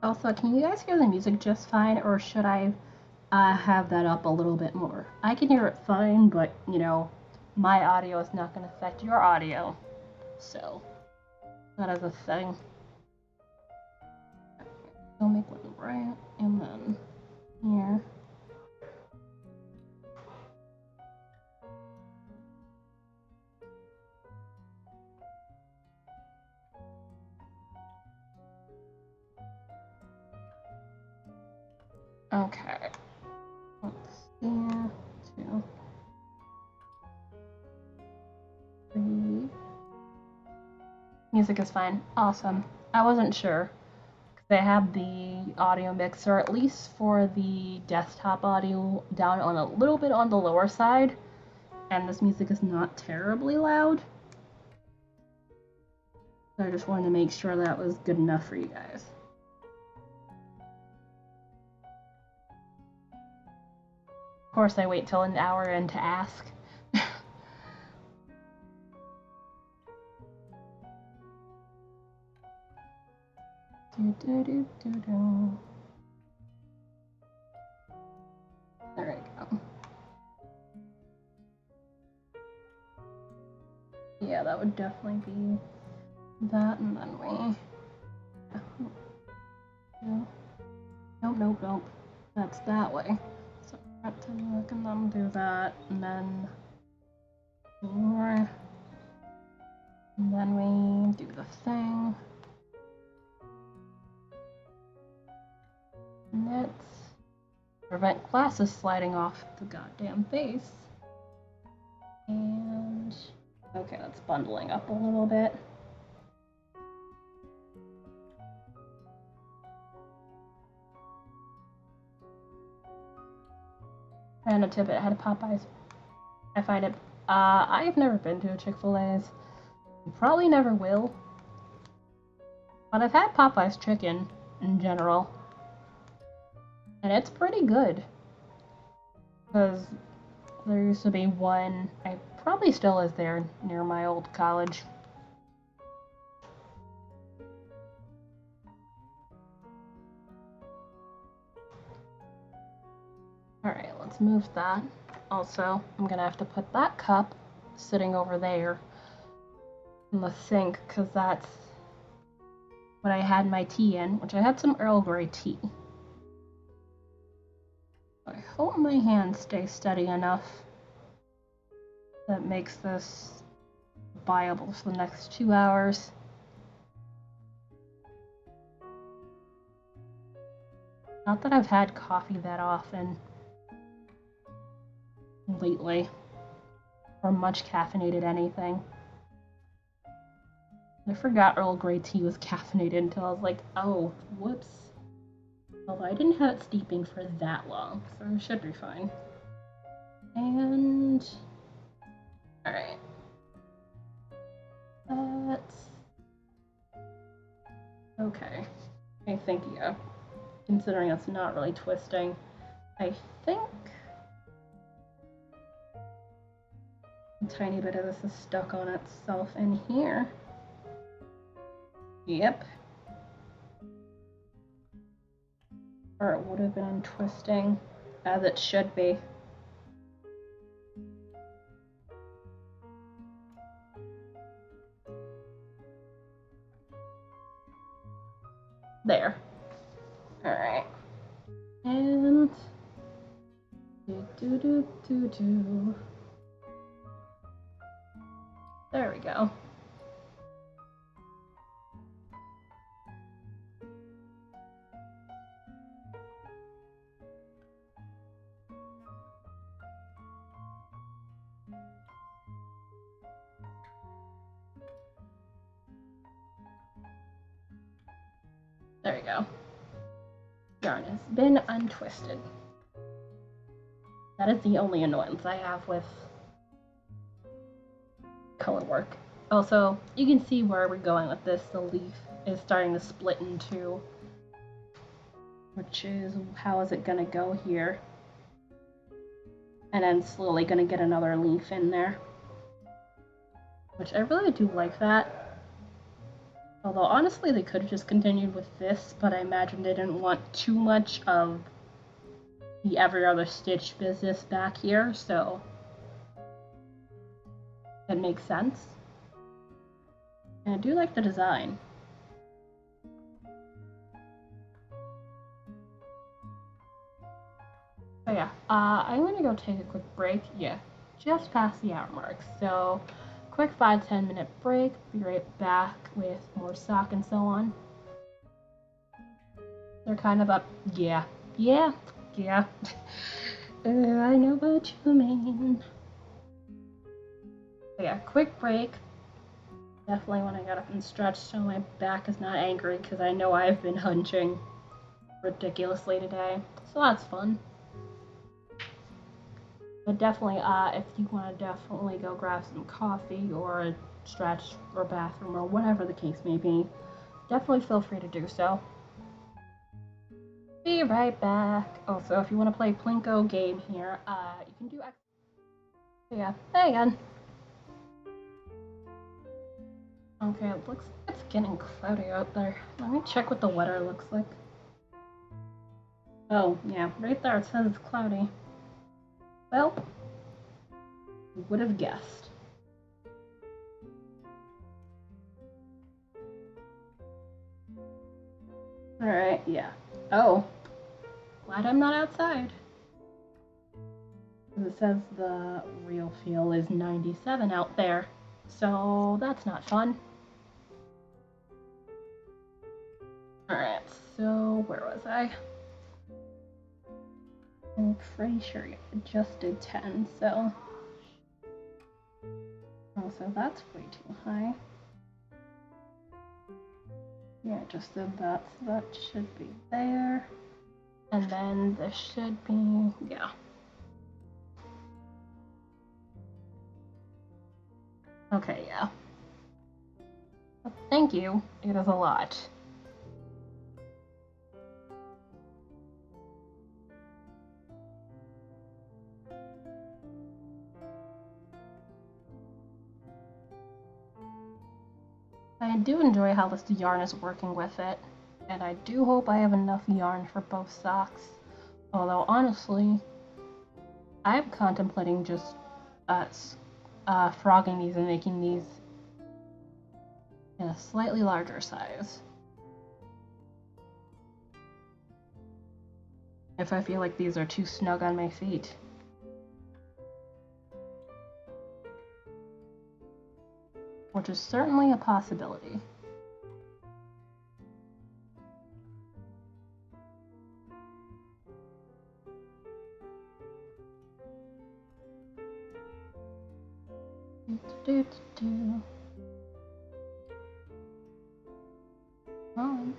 Also, can you guys hear the music just fine, or should I have that up a little bit more? I can hear it fine, but, you know, my audio is not going to affect your audio. So, that is a thing. I'll make one right, and then here. Okay. Let's see. 2, 3. Music is fine. Awesome. I wasn't sure. They have the audio mixer, at least for the desktop audio, down on a little bit on the lower side. And this music is not terribly loud. So I just wanted to make sure that was good enough for you guys. Of course, I wait till an hour in to ask. There we go. Yeah, that would definitely be that, and then we... Nope. That's that way. So front to look and then do that, and then more. And then we do the thing. And let's prevent glasses sliding off the goddamn face. And okay, that's bundling up a little bit. And a tidbit ahead of Popeyes. I find it. I've never been to a Chick-fil-A's. Probably never will. But I've had Popeye's chicken in general. And it's pretty good. Because there used to be one, I probably still is there, near my old college. Alright, let's move that. Also, I'm gonna have to put that cup sitting over there in the sink, because that's what I had my tea in, which I had some Earl Grey tea. I hope my hands stay steady enough that makes this viable for the next 2 hours. Not that I've had coffee that often lately, or much caffeinated anything. I forgot Earl Grey tea was caffeinated until I was like, oh, whoops. Although I didn't have it steeping for that long, so it should be fine. And... alright. That's... okay. I think, yeah. Considering it's not really twisting, I think a tiny bit of this is stuck on itself in here. Yep. Or it would have been untwisting, as it should be. There. Alright. And... there we go. There we go. Yarn has been untwisted. That is the only annoyance I have with color work. Also, you can see where we're going with this. The leaf is starting to split in two, which is how is it gonna go here? And then slowly gonna get another leaf in there, which I really do like that. Although honestly they could have just continued with this, but I imagine they didn't want too much of the every other stitch business back here, so it makes sense. And I do like the design. So yeah, I'm gonna go take a quick break. Yeah, just past the hour mark. So quick 5-10 minute break. Be right back with more sock and so on. They're kind of up. Yeah. Yeah. I know what you mean. But yeah, quick break. Definitely when I got up and stretched so my back is not angry because I know I've been hunching ridiculously today. So that's fun. But definitely, if you want to definitely go grab some coffee or a stretch or bathroom or whatever the case may be, definitely feel free to do so. Be right back. Also, if you want to play Plinko game here, you can do. Yeah, there again. Okay, it looks like it's getting cloudy out there. Let me check what the weather looks like. Oh, yeah, right there it says it's cloudy. Well, who would have guessed? Alright, yeah. Oh, glad I'm not outside. It says the real feel is 97 out there, so that's not fun. Alright, so where was I? I'm pretty sure you adjusted 10, so. Oh, so that's way too high. Yeah, just did that, so that should be there. And then this should be, yeah. Okay, yeah. But thank you, it is a lot. I do enjoy how this yarn is working with it, and I do hope I have enough yarn for both socks. Although, honestly, I'm contemplating just frogging these and making these in a slightly larger size. If I feel like these are too snug on my feet. Which is certainly a possibility. On.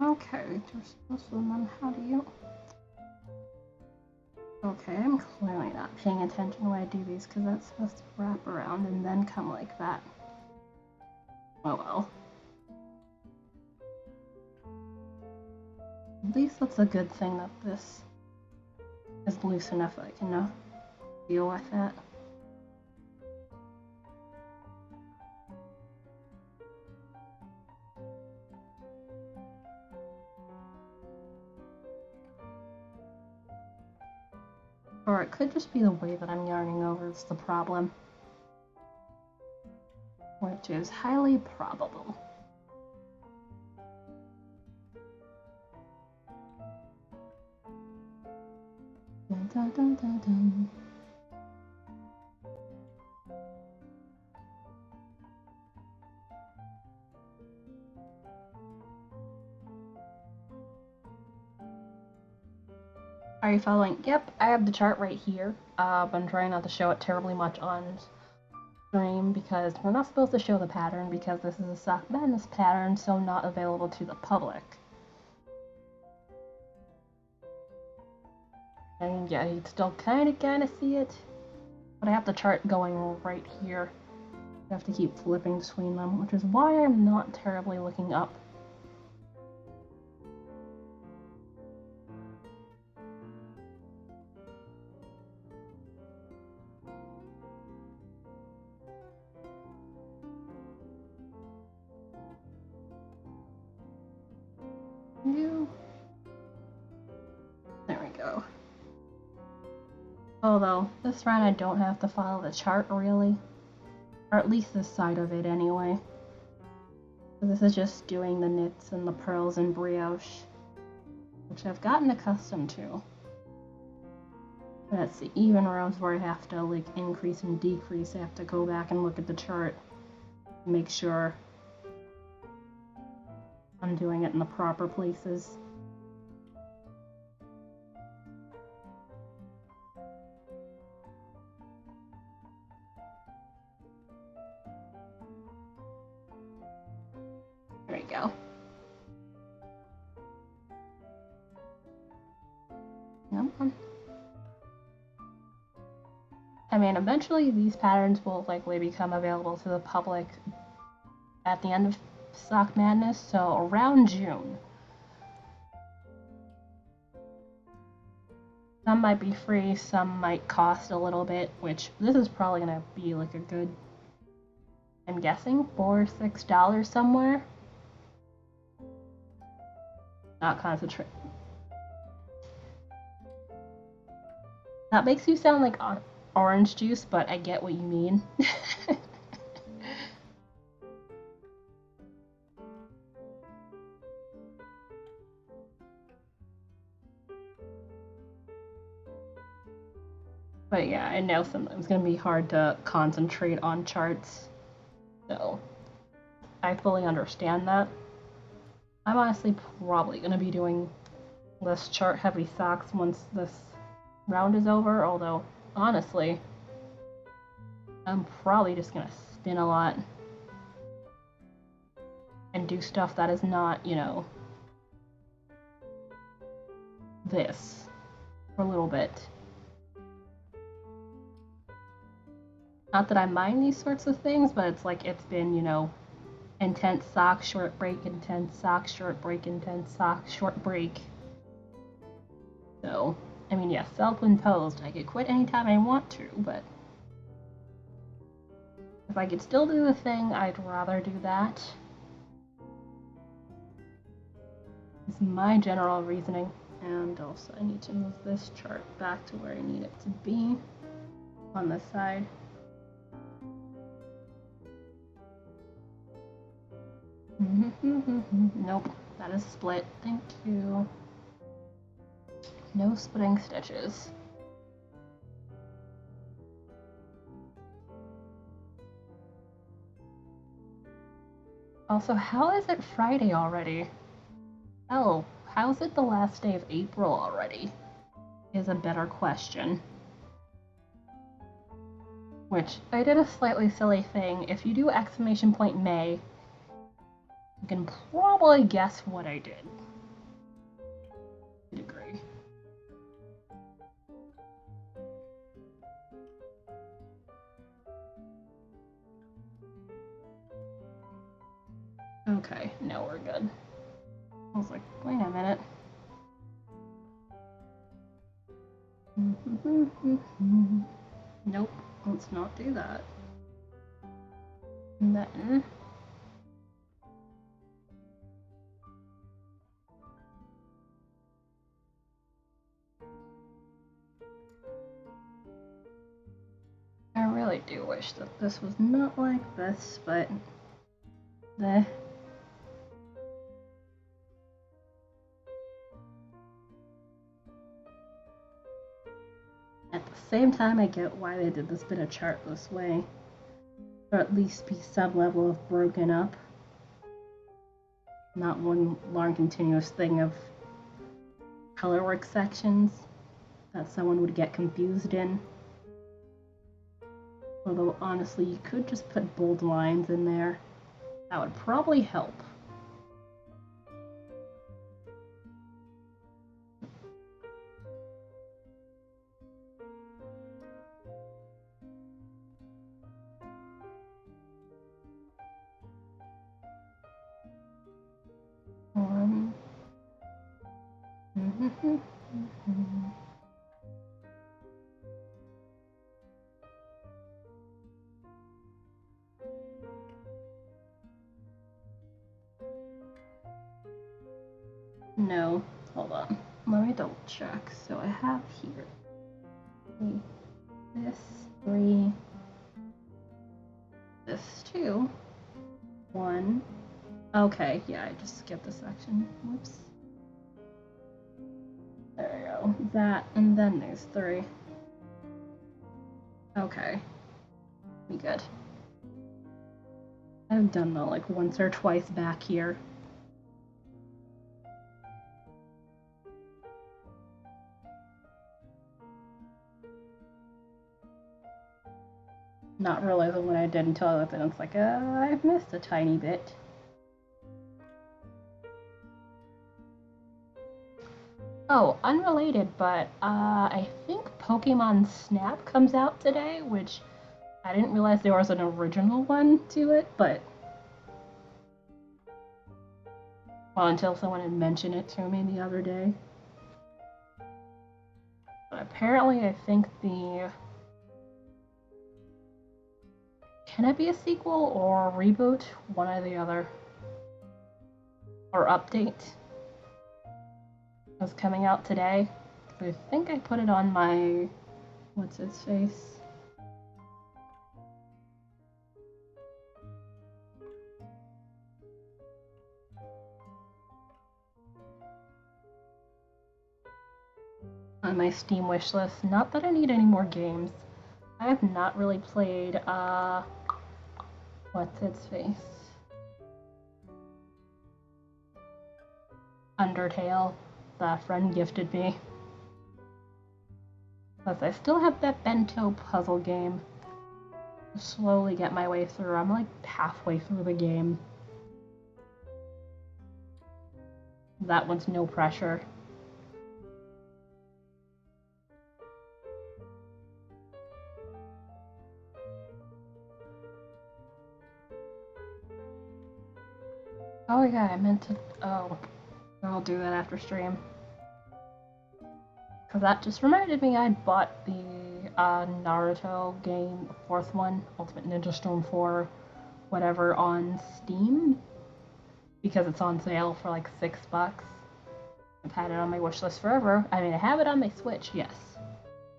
Okay, just listen, then how do you... Okay, I'm clearly not paying attention when I do these because that's supposed to wrap around and then come like that. Oh well. At least that's a good thing that this is loose enough that I can deal with it. Or it could just be the way that I'm yarning over is the problem. Which is highly probable. Dun, dun, dun, dun, dun. Are you following? Yep, I have the chart right here. I'm trying not to show it terribly much on stream because we're not supposed to show the pattern because this is a Sock Madness pattern, so not available to the public. And yeah, you still kind of see it, but I have the chart going right here. I have to keep flipping between them, which is why I'm not terribly looking up. There we go. Although, this round I don't have to follow the chart, really. Or at least this side of it anyway. So this is just doing the knits and the pearls and brioche, which I've gotten accustomed to. But it's the even rows where I have to like increase and decrease. I have to go back and look at the chart to make sure I'm doing it in the proper places. There we go. Yep. I mean, eventually these patterns will likely become available to the public at the end of Sock Madness, so around June. Some might be free, some might cost a little bit, which this is probably going to be like a good, I'm guessing, $4 or $6 somewhere. Not concentrate. That makes you sound like orange juice, but I get what you mean. But yeah, I know sometimes it's going to be hard to concentrate on charts. So I fully understand that. I'm honestly probably going to be doing less chart heavy socks once this round is over, although honestly, I'm probably just going to spin a lot and do stuff that is not, you know, this for a little bit. Not that I mind these sorts of things, but it's like it's been, you know, intense sock, short break, intense sock, short break, intense sock, short break. So, I mean, yes, self-imposed. I could quit anytime I want to, but if I could still do the thing, I'd rather do that. Is my general reasoning. And also, I need to move this chart back to where I need it to be on this side. Nope, that is split. Thank you. No splitting stitches. Also, how is it Friday already? Oh, how is it the last day of April already? Is a better question. Which, I did a slightly silly thing. If you do exclamation point May, you can probably guess what I did. To a degree. Okay, now we're good. I was like, wait a minute. Nope, let's not do that. And then I really do wish that this was not like this, but at the same time, I get why they did this bit of chart this way. Or at least be some level of broken up. Not one long continuous thing of colorwork sections that someone would get confused in. Although honestly, you could just put bold lines in there. That would probably help. No, hold on. Let me double check. So I have here this 3. 2, 1. Okay, yeah, I just skipped a section. Whoops. There we go. That, and then there's 3. Okay. Be good. I've done that like once or twice back here. Not realizing what I did until I looked at it, it's like, I've missed a tiny bit. Oh, unrelated, but I think Pokemon Snap comes out today, which I didn't realize there was an original one to it, but well, until someone had mentioned it to me the other day. But apparently, I think can it be a sequel or a reboot? One or the other. Or update. Was coming out today. I think I put it on my, what's its face? On my Steam wish list. Not that I need any more games. I have not really played, what's its face? Undertale. The friend gifted me. Plus, I still have that bento puzzle game. Slowly get my way through. I'm like halfway through the game. That one's no pressure. Oh yeah, I meant to. Oh, I'll do that after stream. Because that just reminded me I bought the Naruto game, the 4th one, Ultimate Ninja Storm 4, whatever, on Steam. Because it's on sale for like $6. I've had it on my wish list forever. I mean, I have it on my Switch, yes.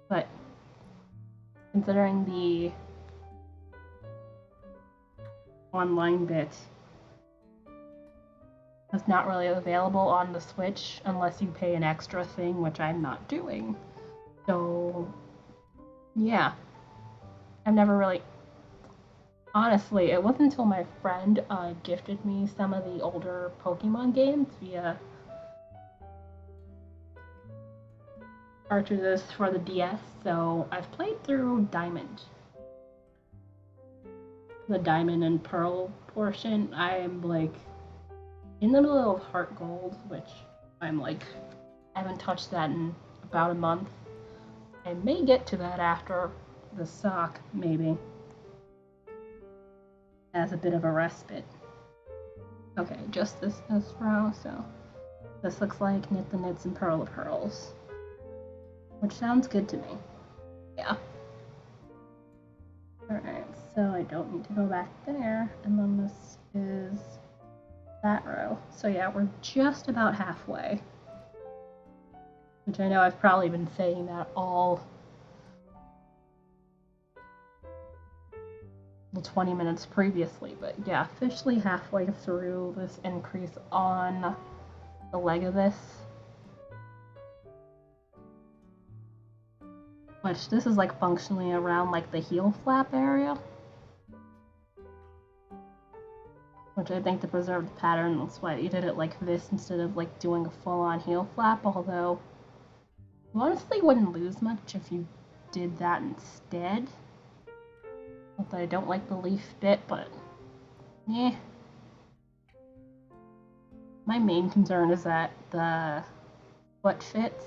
But considering the online bit, it's not really available on the Switch unless you pay an extra thing, which I'm not doing. So, yeah. I've never really... Honestly, it wasn't until my friend gifted me some of the older Pokemon games via cartridges for the DS, so I've played through Diamond. The Diamond and Pearl portion, I'm like in the middle of Heart Gold, which I'm like, I haven't touched that in about a month. I may get to that after the sock, maybe. As a bit of a respite. Okay, just this row, so this looks like Knit the Knits and Pearl the Pearls. Which sounds good to me. Yeah. Alright, so I don't need to go back there, and then this is that row. So yeah, we're just about halfway. Which I know I've probably been saying that all the 20 minutes previously, but yeah, officially halfway through this increase on the leg of this. Which this is like functionally around like the heel flap area. Which I think to preserve the pattern, that's why you did it like this instead of like doing a full-on heel flap, although you honestly wouldn't lose much if you did that instead. Not that I don't like the leaf bit, but yeah. My main concern is that the foot fits.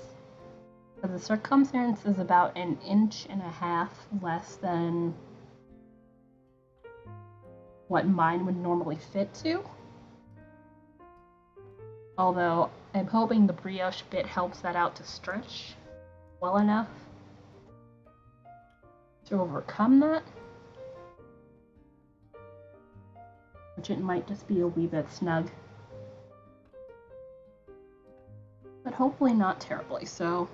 The circumference is about 1.5 inches less than what mine would normally fit to. Although I'm hoping the brioche bit helps that out to stretch well enough to overcome that. Which it might just be a wee bit snug. But hopefully not terribly, so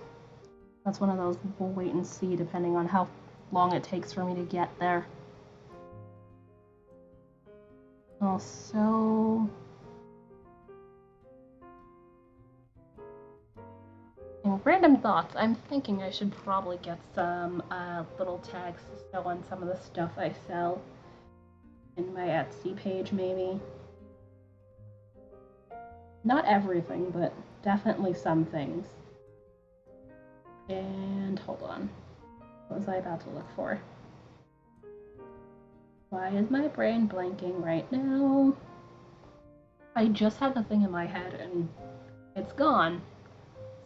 that's one of those we'll wait and see depending on how long it takes for me to get there. Also, in random thoughts, I'm thinking I should probably get some little tags to sew on some of the stuff I sell in my Etsy page, maybe. Not everything, but definitely some things. And hold on. What was I about to look for? Why is my brain blanking right now? I just had the thing in my head and it's gone.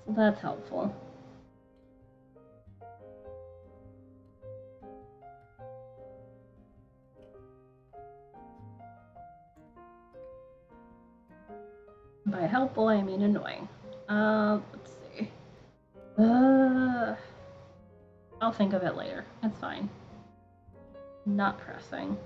So that's helpful. By helpful, I mean annoying. Let's see. I'll think of it later. It's fine. Not pressing.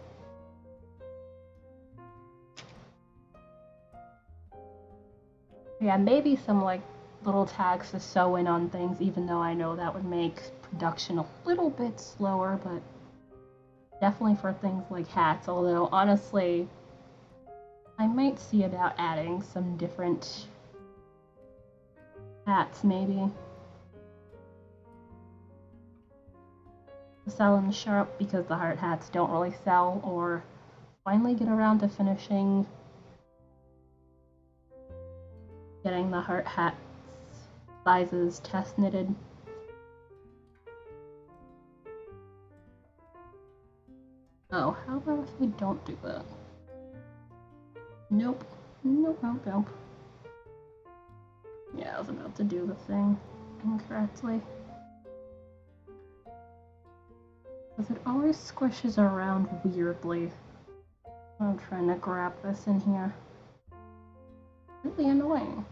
Yeah, maybe some like little tags to sew in on things, even though I know that would make production a little bit slower, but definitely for things like hats, although honestly, I might see about adding some different hats maybe. Sell in the shop because the heart hats don't really sell, or finally get around to finishing getting the heart hats sizes test knitted. Oh, how about if we don't do that? Nope. Nope, nope, nope. Yeah, I was about to do the thing incorrectly. Because it always squishes around weirdly. I'm trying to grab this in here. Really annoying.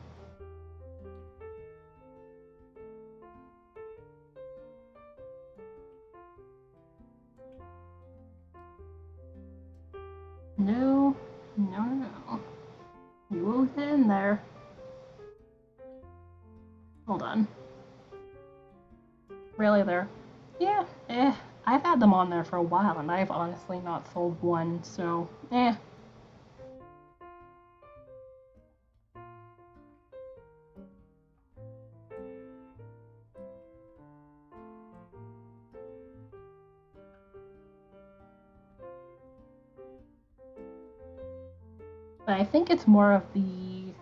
No, no, no. You will get in there. Hold on. Really there? Yeah, I've had them on there for a while and I've honestly not sold one, so But I think it's more of the,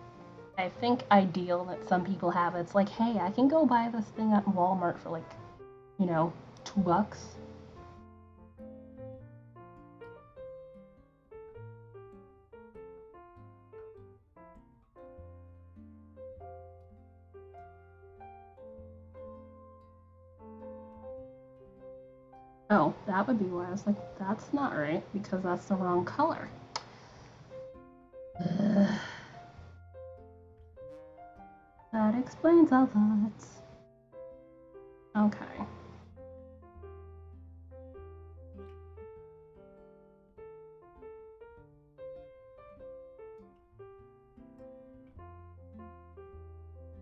I think, ideal that some people have. It's like, hey, I can go buy this thing at Walmart for like, you know, $2. Oh, that would be why I was like, that's not right because that's the wrong color. That explains a lot. Okay.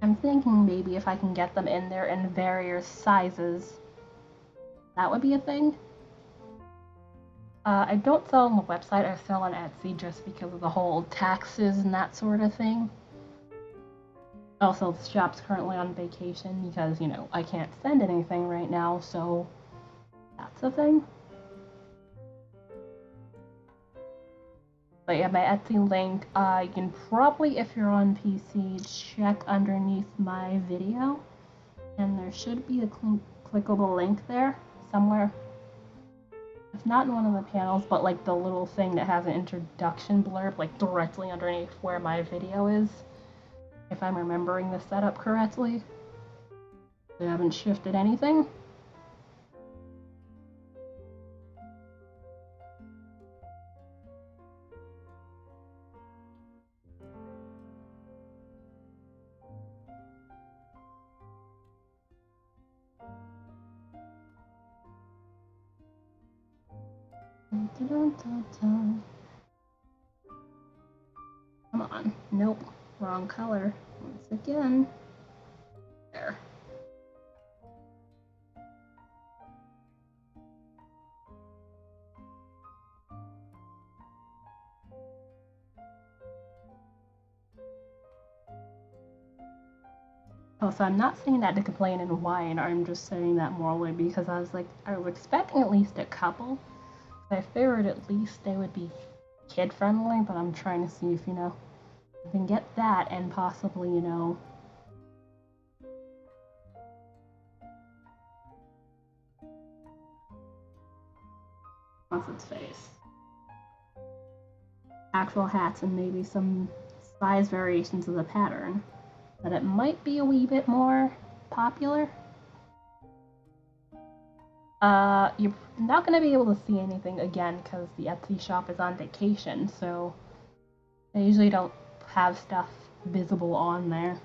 I'm thinking maybe if I can get them in there in various sizes, that would be a thing. I don't sell on the website, I sell on Etsy just because of the whole taxes and that sort of thing. Also, the shop's currently on vacation because, you know, I can't send anything right now, so that's a thing. But yeah, my Etsy link, you can probably, if you're on PC, check underneath my video, and there should be a clickable link there somewhere. It's not in one of the panels, but like the little thing that has an introduction blurb, like directly underneath where my video is, if I'm remembering the setup correctly. They haven't shifted anything. Come on. Nope. Wrong color. Once again. There. Oh, so I'm not saying that to complain and whine. I'm just saying that morally because I was like, I was expecting at least a couple. I figured at least they would be kid friendly, but I'm trying to see if, you know, I can get that and possibly, you know, what's its face? Actual hats and maybe some size variations of the pattern. That it might be a wee bit more popular. You're not going to be able to see anything again because the Etsy shop is on vacation, so they usually don't have stuff visible on there.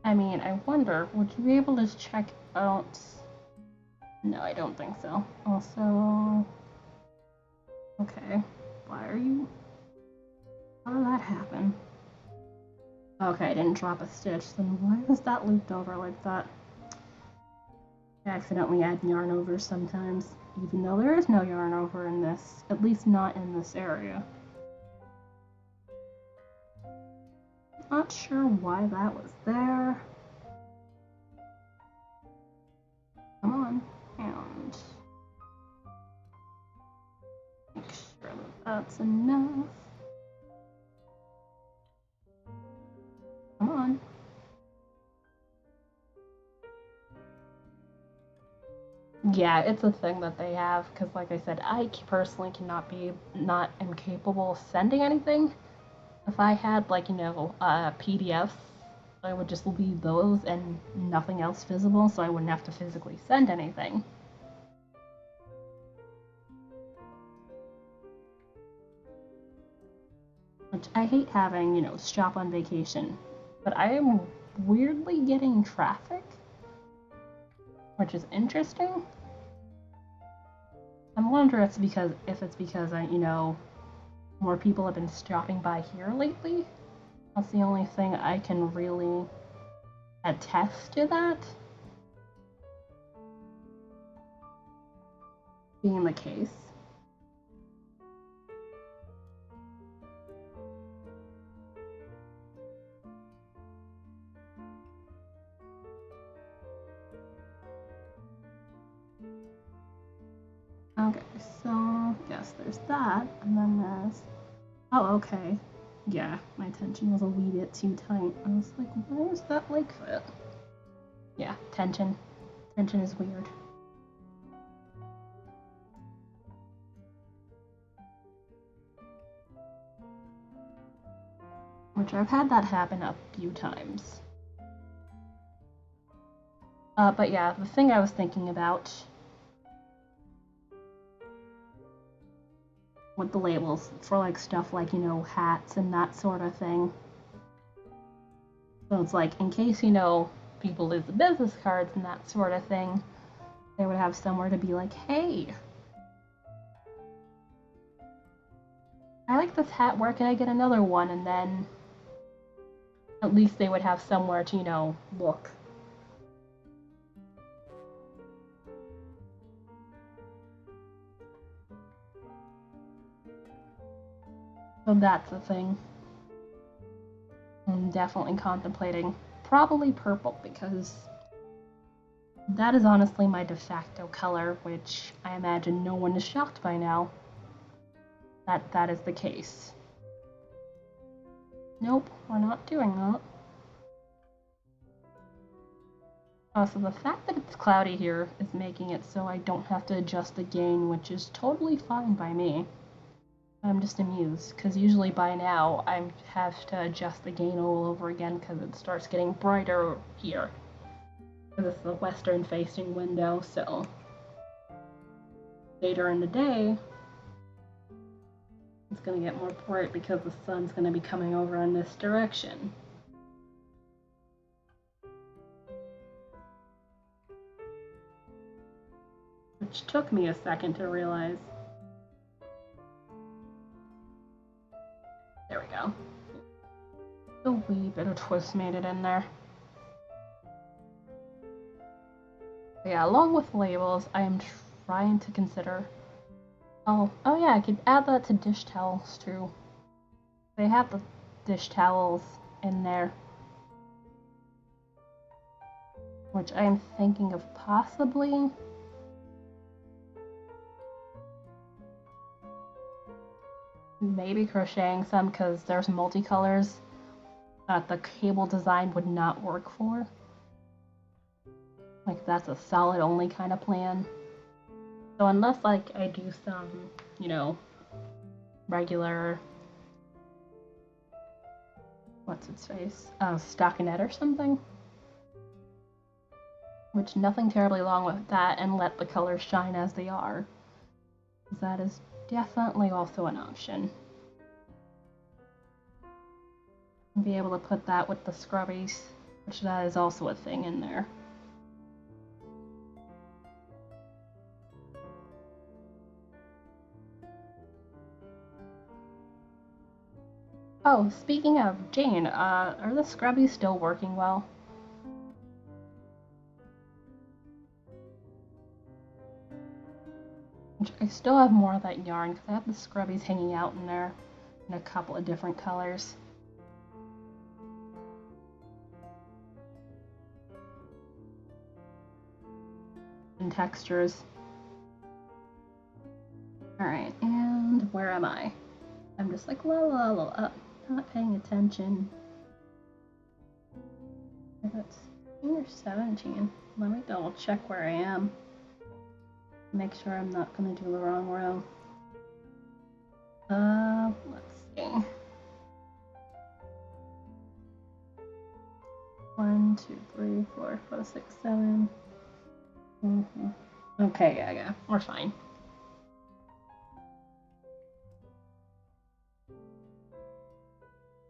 I mean, I wonder, would you be able to check out... No, I don't think so. Also... Okay, why are you... How did that happen? Okay, I didn't drop a stitch, then why was that looped over like that? I accidentally add yarn over sometimes, even though there is no yarn over in this, at least not in this area. Not sure why that was there. Come on, and make sure that that's enough. Come on. Yeah, it's a thing that they have, because like I said, I personally cannot be, not am capable of sending anything. If I had, like, you know, PDFs, I would just leave those and nothing else visible, so I wouldn't have to physically send anything. Which I hate having, you know, shop on vacation. But I am weirdly getting traffic, which is interesting. I'm wondering if it's because I, you know, more people have been stopping by here lately. That's the only thing I can really attest to that being the case. Okay, so yes, there's that, and then there's... Oh, okay. Yeah, my tension was a wee bit too tight. I was like, why is that like that? Yeah, tension. Tension is weird. Which I've had that happen a few times. But yeah, the thing I was thinking about with the labels for like stuff like, you know, hats and that sort of thing. So it's like, in case, you know, people lose the business cards and that sort of thing, they would have somewhere to be like, hey, I like this hat, where can I get another one? And then at least they would have somewhere to, you know, look. So that's the thing. I'm definitely contemplating probably purple because that is honestly my de facto color, which I imagine no one is shocked by now that that is the case. Nope, we're not doing that. So the fact that it's cloudy here is making it so I don't have to adjust the gain, which is totally fine by me. I'm just amused, because usually by now I have to adjust the gain all over again because it starts getting brighter here. Because it's the western facing window, so later in the day it's going to get more bright because the sun's going to be coming over in this direction. Which took me a second to realize. There we go. A wee bit of twist made it in there. Yeah, along with labels, I am trying to consider. Oh yeah, I could add that to dish towels too. They have the dish towels in there, which I am thinking of possibly. Maybe crocheting some because there's multicolors that the cable design would not work for. Like that's a solid only kind of plan. So unless like I do some, you know, regular, what's its face, stockinette or something, which nothing terribly wrong with that, and let the colors shine as they are. That is definitely also an option. Be able to put that with the scrubbies, which that is also a thing in there. Oh, speaking of, Jane, are the scrubbies still working well? I still have more of that yarn because I have the scrubbies hanging out in there in a couple of different colors. And textures. Alright, and where am I? I'm just like, la la la, not paying attention. That's 16 or 17. Let me double check where I am. Make sure I'm not going to do the wrong row. Let's see. 1, 2, 3, 4, 5, 6, 7. Okay, yeah, we're fine.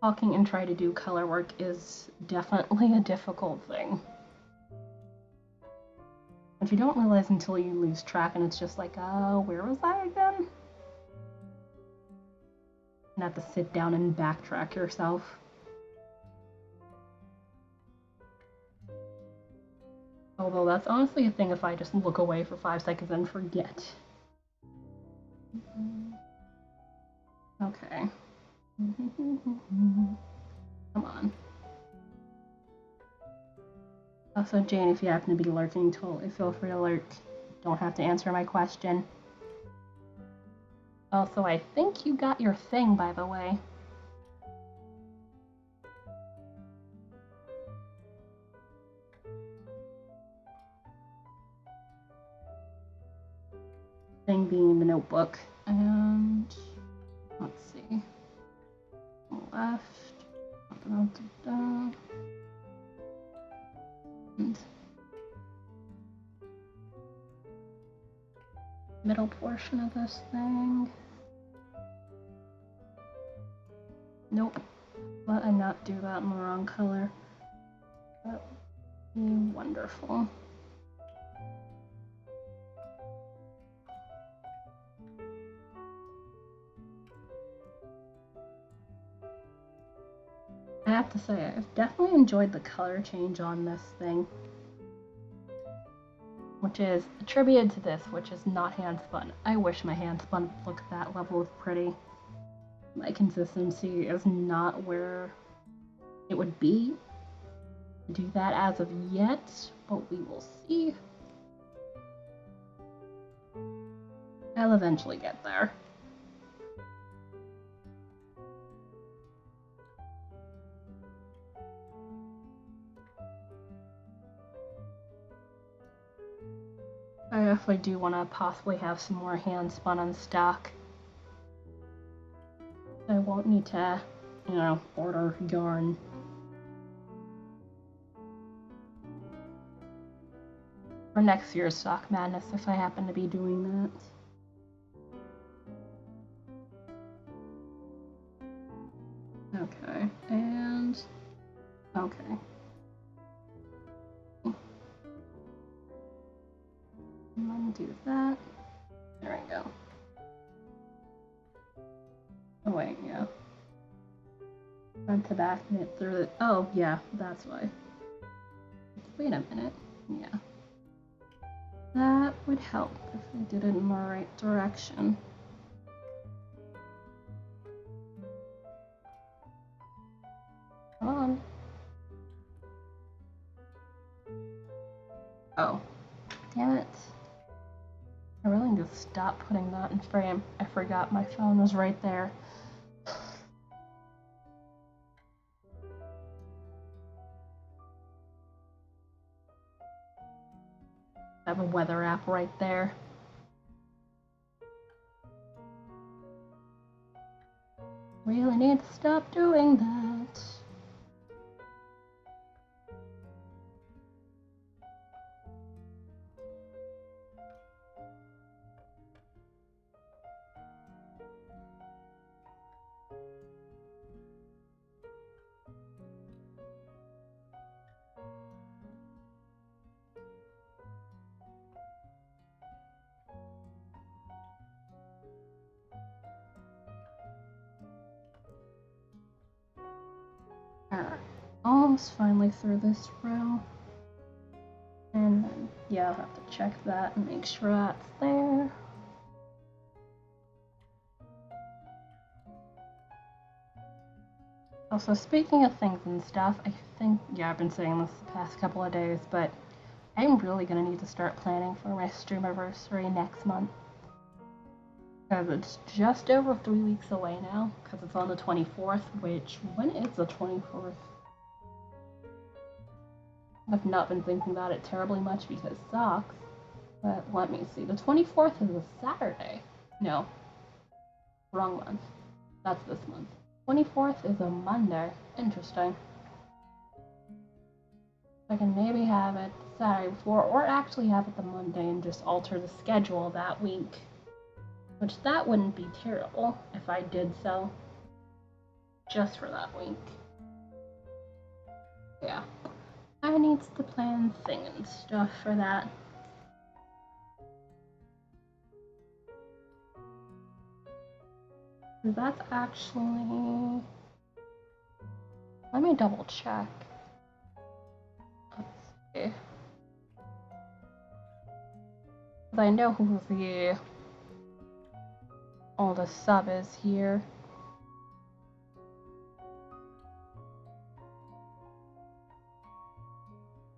Talking and try to do color work is definitely a difficult thing. But you don't realize until you lose track and it's just like, oh, where was I again? And have to sit down and backtrack yourself. Although that's honestly a thing if I just look away for 5 seconds and forget. Okay. Come on. Also, Jane, if you happen to be lurking, totally feel free to lurk. Don't have to answer my question. Also, I think you got your thing, by the way. Thing being the notebook. And let's see. Left. And middle portion of this thing. Nope. Let I not do that in the wrong color. That would be wonderful. I have to say, I've definitely enjoyed the color change on this thing, which is attributed to this, which is not hand spun. I wish my hand spun looked that level of pretty. My consistency is not where it would be to do that as of yet, but we will see. I'll eventually get there. I definitely do want to possibly have some more hand spun on stock. I won't need to, you know, order yarn. For next year's Stock Madness if I happen to be doing that. Okay, and okay. And then do that. There we go. Oh wait, yeah. Front to back knit through the. Oh yeah, that's why. Wait a minute. Yeah. That would help if we did it in the right direction. Come on. Oh, damn it. I really need to stop putting that in frame. I forgot my phone was right there. I have a weather app right there. Really need to stop doing that. Alright, almost finally through this row. And then, yeah, I'll have to check that and make sure that's there. Also, speaking of things and stuff, I think, yeah, I've been saying this the past couple of days, but I'm really gonna need to start planning for my streamiversary next month. Because it's just over 3 weeks away now, because it's on the 24th, which, when is the 24th? I've not been thinking about it terribly much because it sucks. But let me see. The 24th is a Saturday. No. Wrong month. That's this month. 24th is a Monday. Interesting. I can maybe have it Saturday before, or actually have it the Monday and just alter the schedule that week. Which that wouldn't be terrible if I did so. Just for that week. Yeah. I need to plan thing and stuff for that. That's actually... Let me double check. Let's see. Because I know who the oldest sub is here.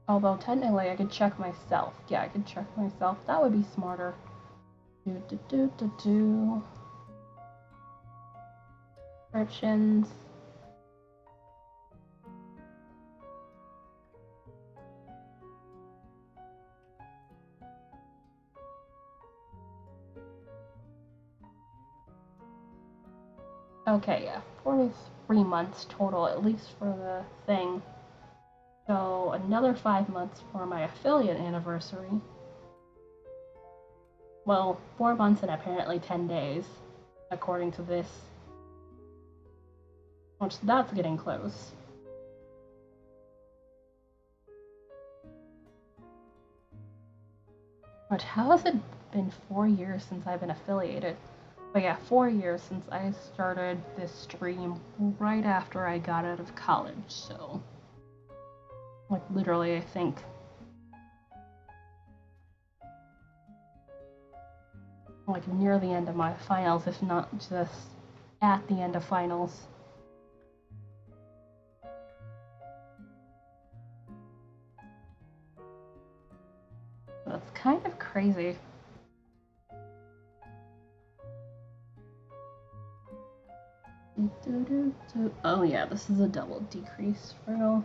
Although technically I could check myself. Yeah, I could check myself. That would be smarter. Descriptions. Okay, yeah, 43 months total, at least for the thing. So another 5 months for my affiliate anniversary. Well, 4 months and apparently 10 days, according to this. Which, that's getting close. But how has it been 4 years since I've been affiliated? But yeah, 4 years since I started this stream right after I got out of college, so... Like, literally, I think... like, near the end of my finals, if not just at the end of finals. That's kind of crazy. Oh yeah, this is a double decrease for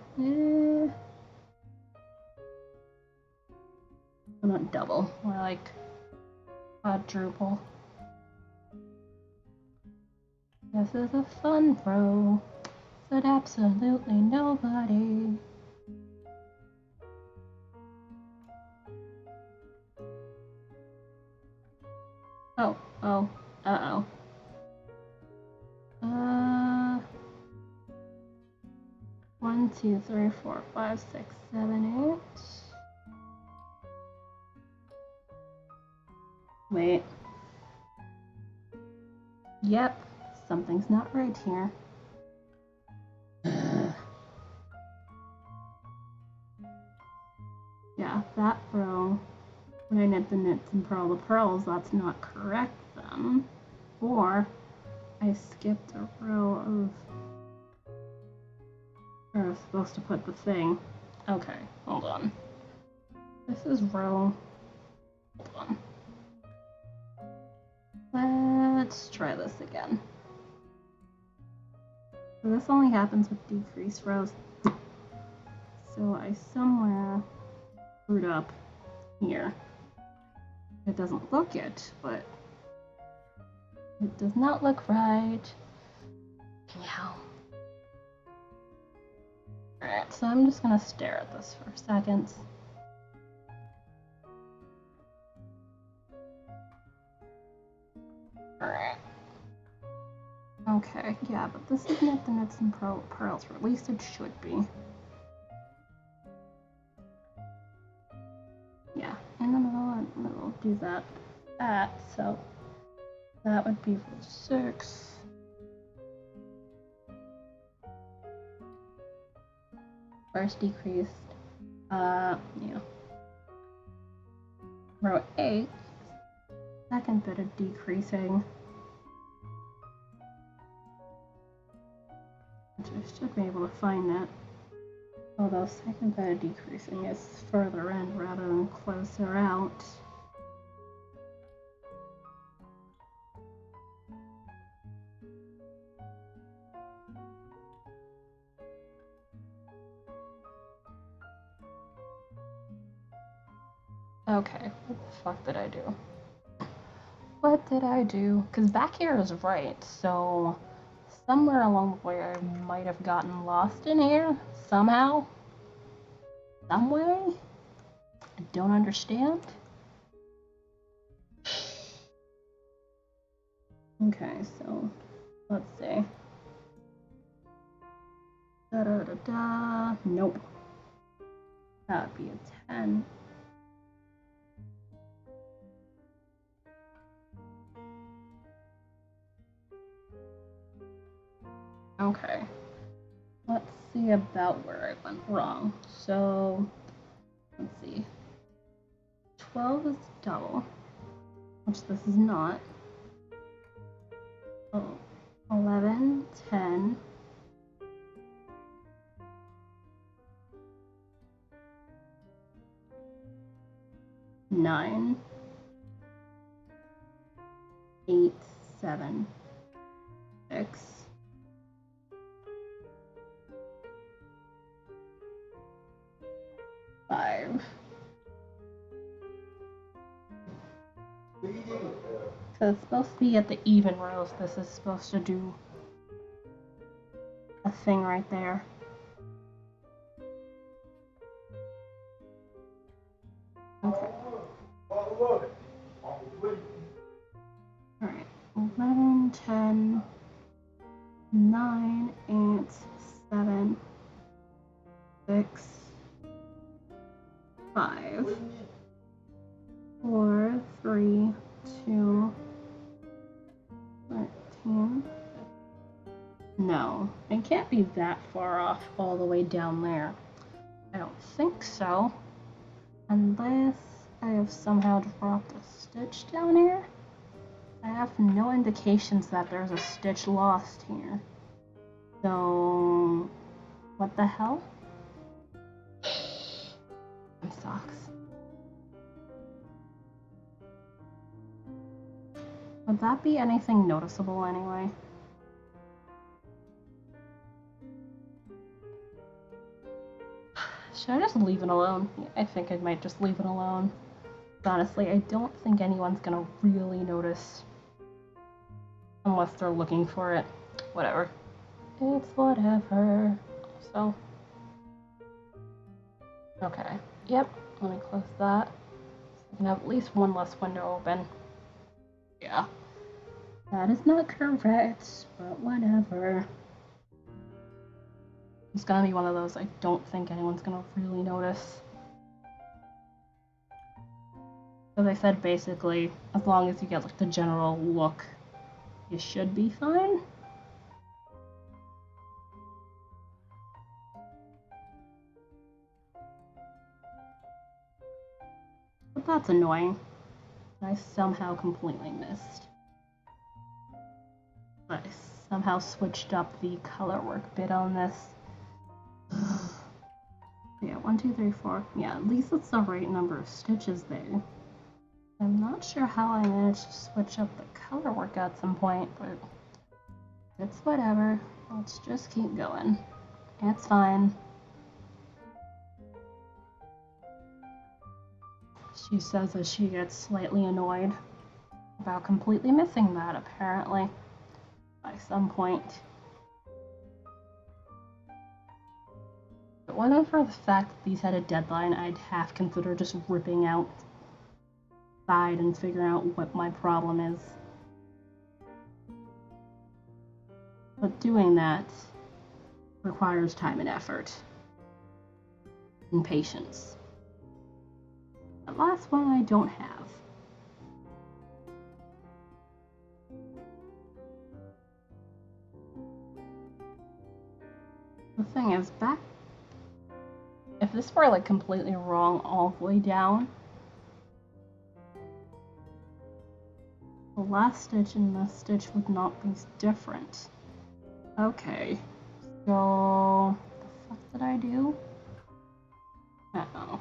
not double, more like quadruple. This is a fun row, but absolutely nobody. Oh, uh-oh. 1, 2, 3, 4, 5, 6, 7, 8. Wait. Yep, something's not right here. Yeah, that row. I know knit the knits and purl the pearls, that's not correct then. Or I skipped a row of where I was supposed to put the thing. Okay, hold on. This is row. Hold on. Let's try this again. So this only happens with decreased rows. So I somewhere screwed up here. It doesn't look it, but it does not look right. Yeah. Alright, so I'm just gonna stare at this for seconds. Alright. Okay, yeah, but this is not the knits and pearls, or at least it should be. Yeah, in the middle, and we'll do that. So that would be row 6. First decreased. Yeah. Row 8. Second bit of decreasing. Which I should be able to find that. Although second bit of decreasing is further in rather than closer out. Okay, what the fuck did I do? What did I do? Because back here is right, so somewhere along the way I might have gotten lost in here, somehow. Some way? I don't understand. Okay, so let's see. Da-da-da-da. Nope. That would be a 10. Okay. Let's see about where I went wrong. So, let's see. 12 is double, which this is not. Oh, 11, 10. 9, 8, 7, 6, 5. So it's supposed to be at the even rows. This is supposed to do a thing right there. Okay. Alright. 11, 10, 9, 8, 7, 6, 5, 4, 3, 2, 13. No, it can't be that far off all the way down there. I don't think so. Unless I have somehow dropped a stitch down here. I have no indications that there's a stitch lost here. So, what the hell? My socks. Would that be anything noticeable anyway? Should I just leave it alone? Yeah, I think I might just leave it alone. But honestly, I don't think anyone's gonna really notice. Unless they're looking for it. Whatever. It's whatever. So. Okay. Yep. Let me close that. So I can have at least one less window open. Yeah. That is not correct, but whatever. It's gonna be one of those I don't think anyone's gonna really notice. As I said, basically, as long as you get like the general look, you should be fine. But that's annoying. I somehow completely missed. But I somehow switched up the color work bit on this. Yeah, 1, 2, 3, 4. Yeah, at least it's the right number of stitches there. I'm not sure how I managed to switch up the color work at some point, but it's whatever. Let's just keep going. It's fine. She says as she gets slightly annoyed about completely missing that, apparently, by some point. If it wasn't for the fact that these had a deadline, I'd half consider just ripping out side and figuring out what my problem is. But doing that requires time and effort and patience. The last one I don't have. The thing is, if this were like completely wrong all the way down, the last stitch and this stitch would not be different. Okay, so what the fuck did I do? Uh-oh.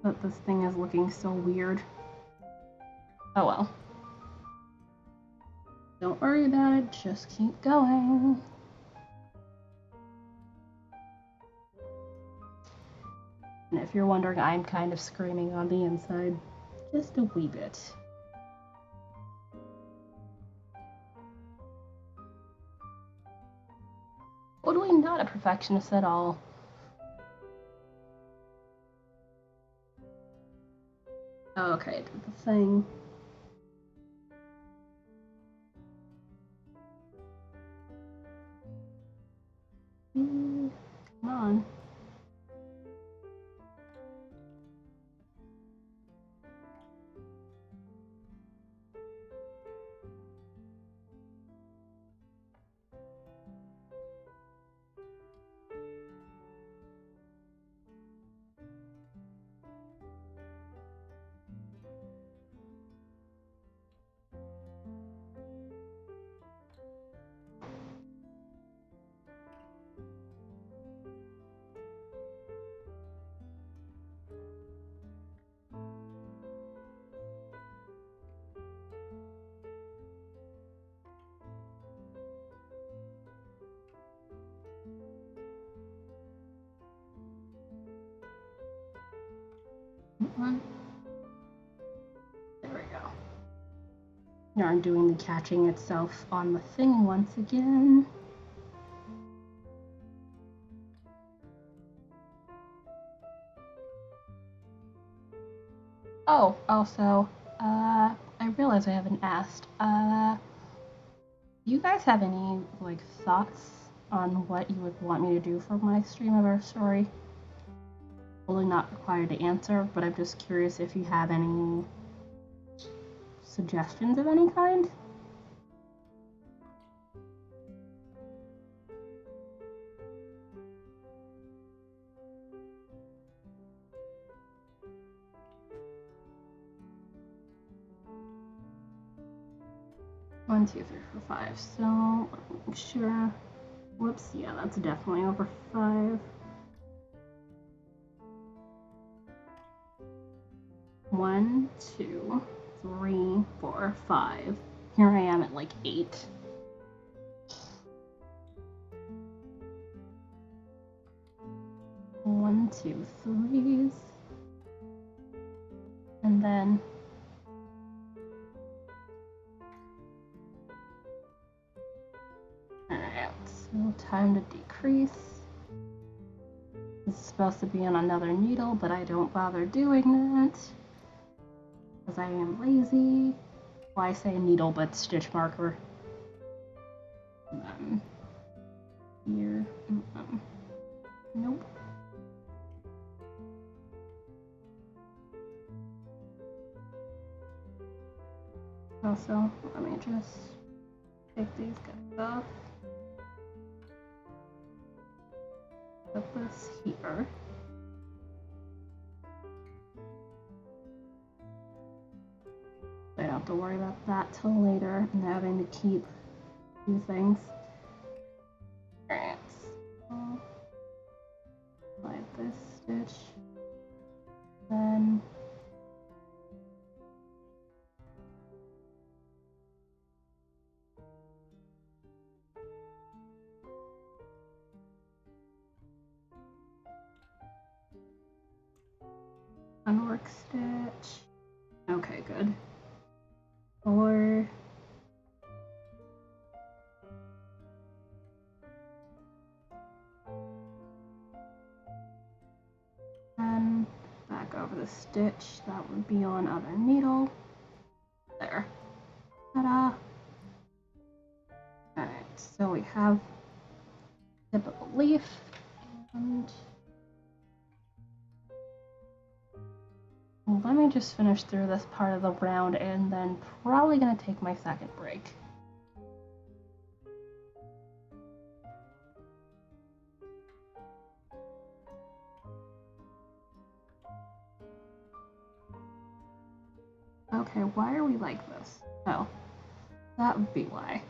But this thing is looking so weird. Oh well. Don't worry about it, just keep going. And if you're wondering, I'm kind of screaming on the inside. Just a wee bit. Totally not a perfectionist at all. Okay, did the thing. Come on. There we go. Now I'm doing the catching itself on the thing once again. Oh, also, I realize I haven't asked. Do you guys have any, like, thoughts on what you would want me to do for my Streamiversary? Totally not required to answer, but I'm just curious if you have any suggestions of any kind? One, two, three, four, five. So, make sure. Whoops, yeah, that's definitely over 5. 1, 2, 3, 4, 5. Here I am at like 8. One, two, threes. And then alright, so time to decrease. This is supposed to be on another needle, but I don't bother doing that because I am lazy. Well, I say needle, but stitch marker. Here. Nope. Also, let me just take these guys off. Put this here. to worry about that till later and having to keep two things. Alright, so like this stitch, then unwork stitch. Okay, good. 4, and back over the stitch. That would be on other needle. There. Ta-da! Alright, so we have tip of the leaf, and let me just finish through this part of the round and then probably gonna take my second break. Okay, why are we like this? Oh, that would be why.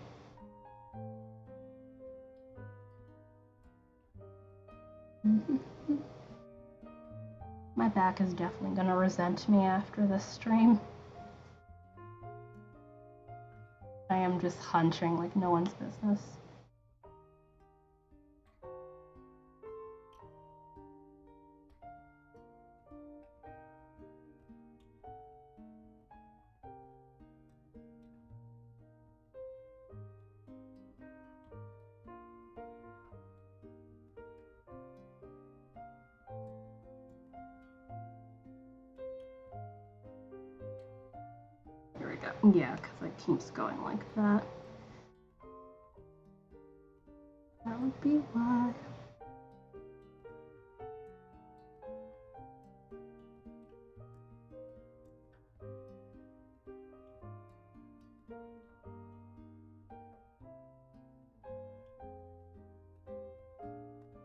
My back is definitely gonna resent me after this stream. I am just hunching like no one's business. There we go. Yeah, because it keeps going like that. That would be why.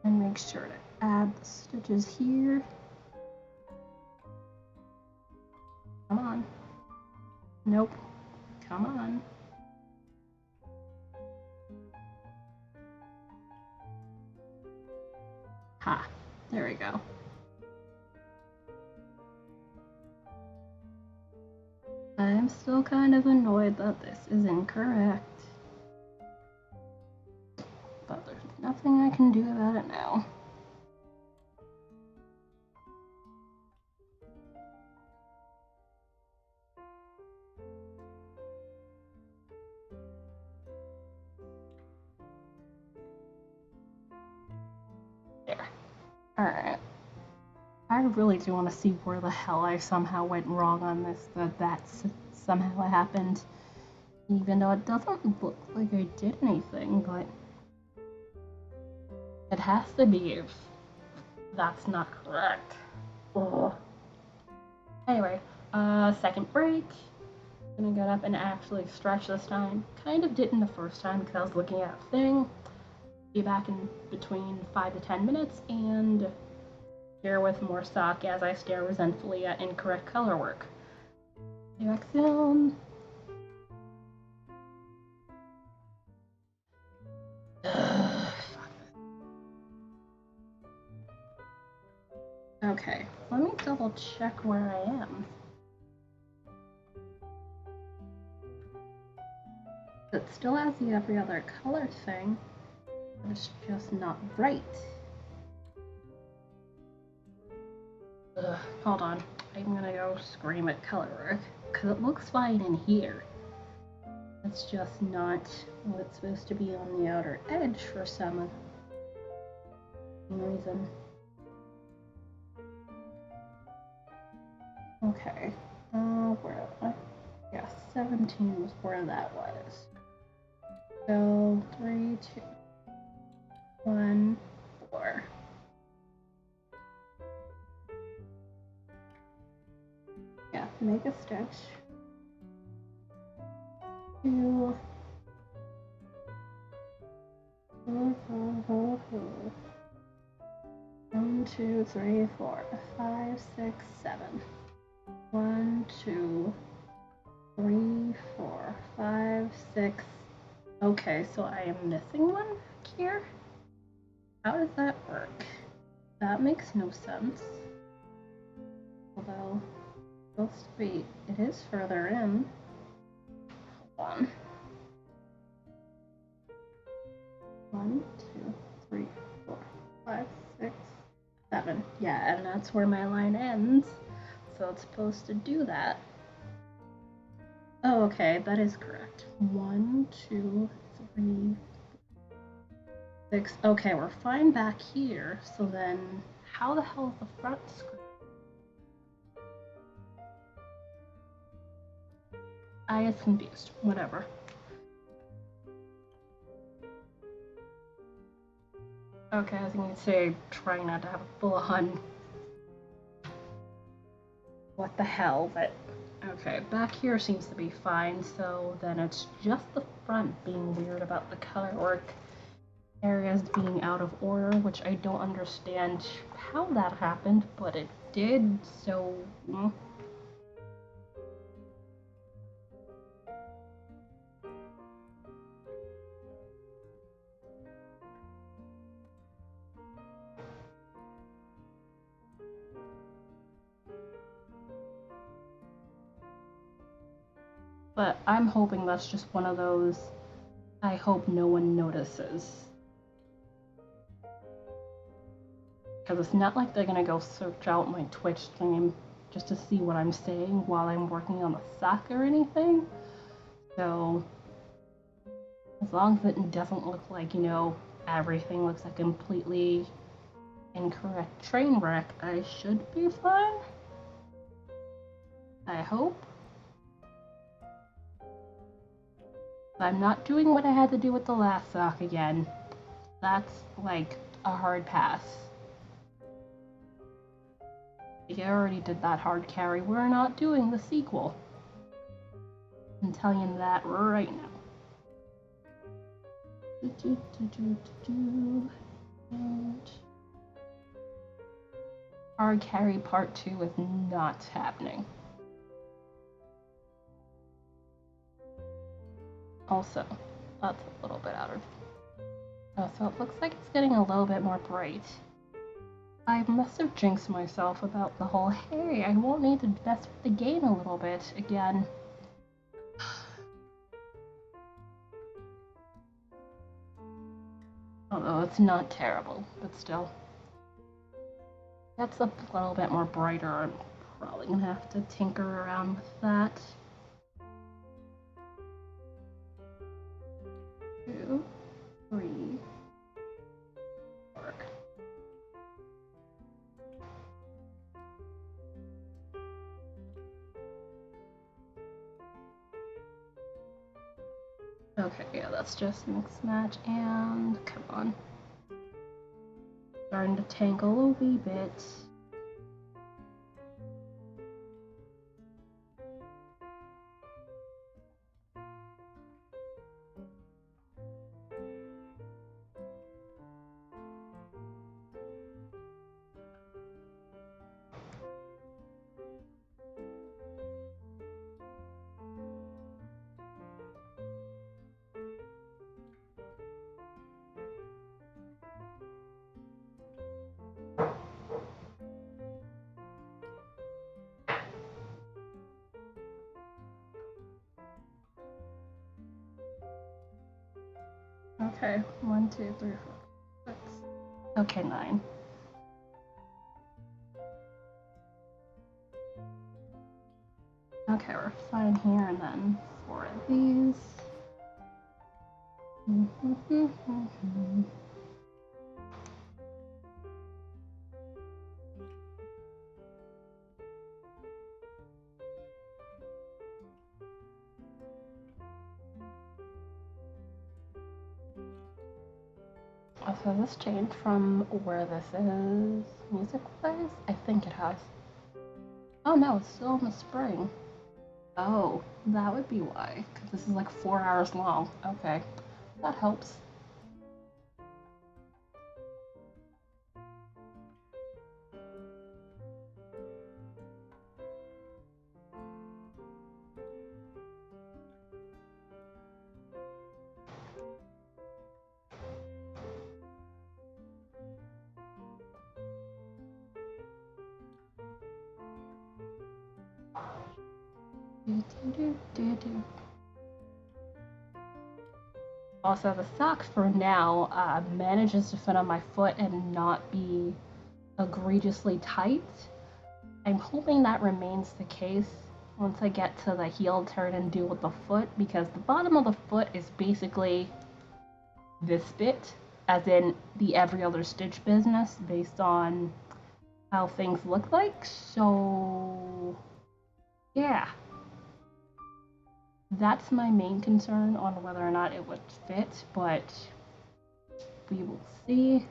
And make sure to add the stitches here. Come on. Nope. Come on. Ha. There we go. I'm still kind of annoyed that this is incorrect. But there's nothing I can do about it now. There. Alright. I really do want to see where the hell I somehow went wrong on this, that somehow happened. Even though it doesn't look like I did anything, but it has to be if that's not correct. Ugh. Anyway, second break. Gonna get up and actually stretch this time. Kind of didn't the first time because I was looking at a thing. Be back in between 5 to 10 minutes and here with more stock as I stare resentfully at incorrect color work. Be back soon. Okay, let me double check where I am. It still has the every other color thing, but it's just not right. Ugh, hold on, I'm gonna go scream at color work, because it looks fine in here. It's just not what it's supposed to be on the outer edge for some reason. Okay, where am I? Yeah, 17 was where that was. So 3, 2, 1, 4. Yeah, make a stitch. 2, 1, 2, 3, 4, 5, 6, 7. 1, 2, 3, 4, 5, 6. Okay, so I am missing one here? How does that work? That makes no sense. Although, it's supposed to be, it is further in. Hold on. 1, 2, 3, 4, 5, 6, 7. Yeah, and that's where my line ends. So it's supposed to do that. Oh, okay, that is correct. 1, 2, 3, 6. Okay, we're fine back here. So then, how the hell is the front screen? I is confused. Whatever. Okay, I was going to say, trying not to have a full on. What the hell, but okay, back here seems to be fine, so then it's just the front being weird about the color work areas being out of order, which I don't understand how that happened, but it did, so. But I'm hoping that's just one of those, I hope no one notices. Because it's not like they're gonna go search out my Twitch stream just to see what I'm saying while I'm working on the sock or anything. So, as long as it doesn't look like, everything looks like a completely incorrect train wreck, I should be fine. I hope. I'm not doing what I had to do with the last sock again. That's like a hard pass. I already did that hard carry. We're not doing the sequel. I'm telling you that right now. And hard carry part 2 is not happening. Also, that's a little bit out of. Oh, so it looks like it's getting a little bit more bright. I must have jinxed myself about the whole, hey, I won't need to mess with the gain a little bit again. Although it's not terrible, but still. That's a little bit more brighter. I'm probably gonna have to tinker around with that. 2, 3, 4. Okay, yeah, that's just mix match and come on. Starting to tangle a wee bit. Okay, 1, 2, 3, 4, 6. Okay, 9. Okay, we're fine here, and then 4 of these. So this changed from where this is music-wise? I think it has. Oh no, it's still in the spring. Oh, that would be why, because this is like 4 hours long. Okay, that helps. Also, the sock for now manages to fit on my foot and not be egregiously tight. I'm hoping that remains the case once I get to the heel turn and do with the foot, because the bottom of the foot is basically this bit, as in the every other stitch business based on how things look like. So yeah, that's my main concern on whether or not it would fit, but we will see.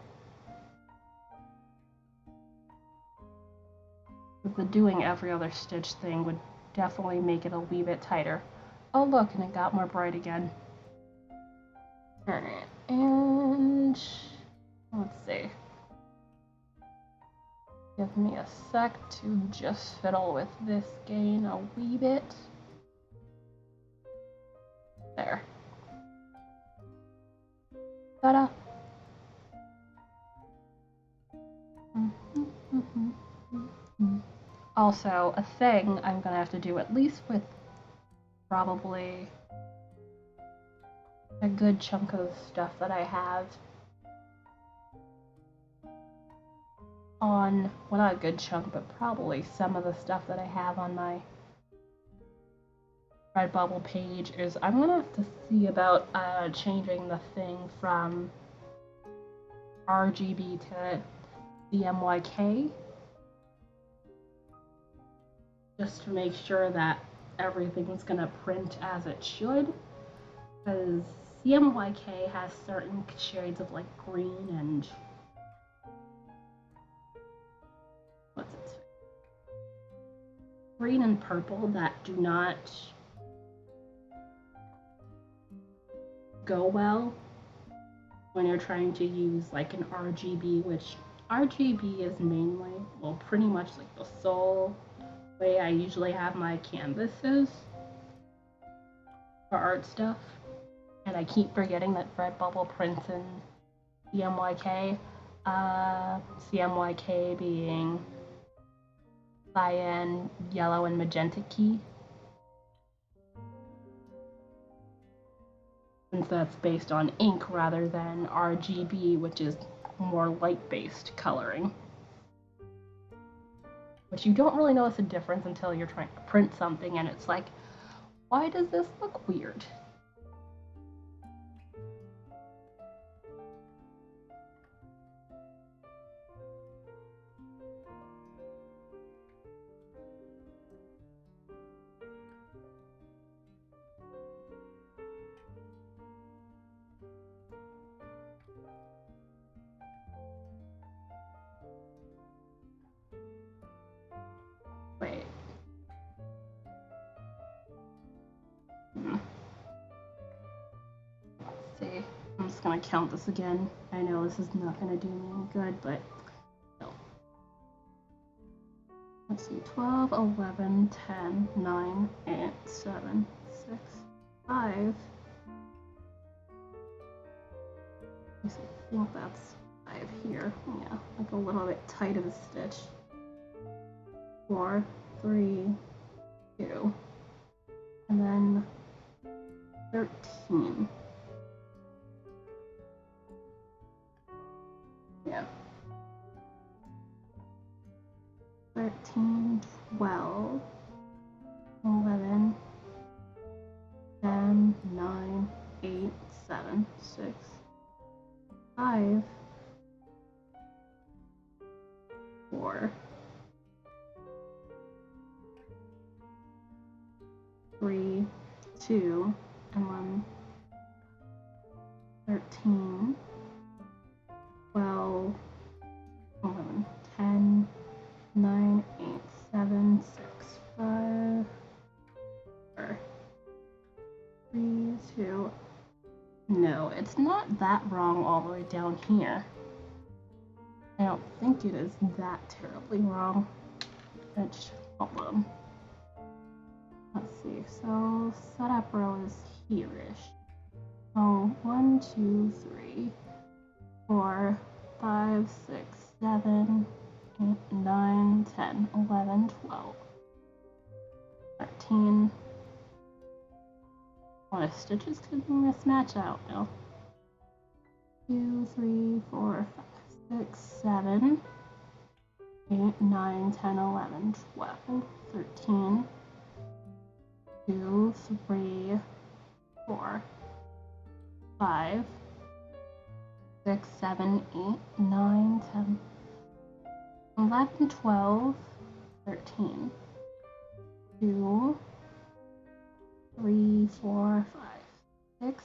The doing every other stitch thing would definitely make it a wee bit tighter. Oh look, and it got more bright again. Alright, and let's see. Give me a sec to just fiddle with this gain a wee bit. There. Ta-da! Also, a thing I'm gonna have to do, at least with probably a good chunk of stuff that I have on, well, not a good chunk, but probably some of the stuff that I have on my Redbubble page, is I'm gonna have to see about changing the thing from RGB to CMYK, just to make sure that everything's gonna print as it should, because CMYK has certain shades of like green and what's it? Green and purple that do not go well when you're trying to use like an RGB, which RGB is mainly, well, pretty much like the sole way I usually have my canvases for art stuff. And I keep forgetting that Redbubble prints in CMYK. CMYK being cyan, yellow, and magenta key. Since that's based on ink rather than RGB, which is more light-based coloring. Which you don't really notice a difference until you're trying to print something and it's like, why does this look weird? Wait. Let's see. I'm just gonna count this again. I know this is not gonna do me any good, but no. Let's see. 12, 11, 10, 9, 8, 7, 6, 5. I think that's 5 here. Yeah, like a little bit tight of a stitch. 4, 3, 2, and then 13. Yeah. 13, 12, 11, 10, 9, 8, 7, 6, 5, 4, 3, 2, and 1, 13, 12, 11, 10, 9, 8, 7, 6, 5, 4, 3, 2. No, it's not that wrong all the way down here. I don't think it is that terribly wrong. Which, hold on. Let's see, so setup row is here-ish. So 1, 2, 3, 4, 5, 6, 7, 8, 9, 10, 11, 12, 13, My stitches could mismatch out now. 2, 3, 4, 5, 6, 7, 8, 9, 10, 11, 12, 13, 2, 3, 4, 5, 6, 7, 8, 9, 10, 11, 12, 13, 2, 3, 4, 5, 6,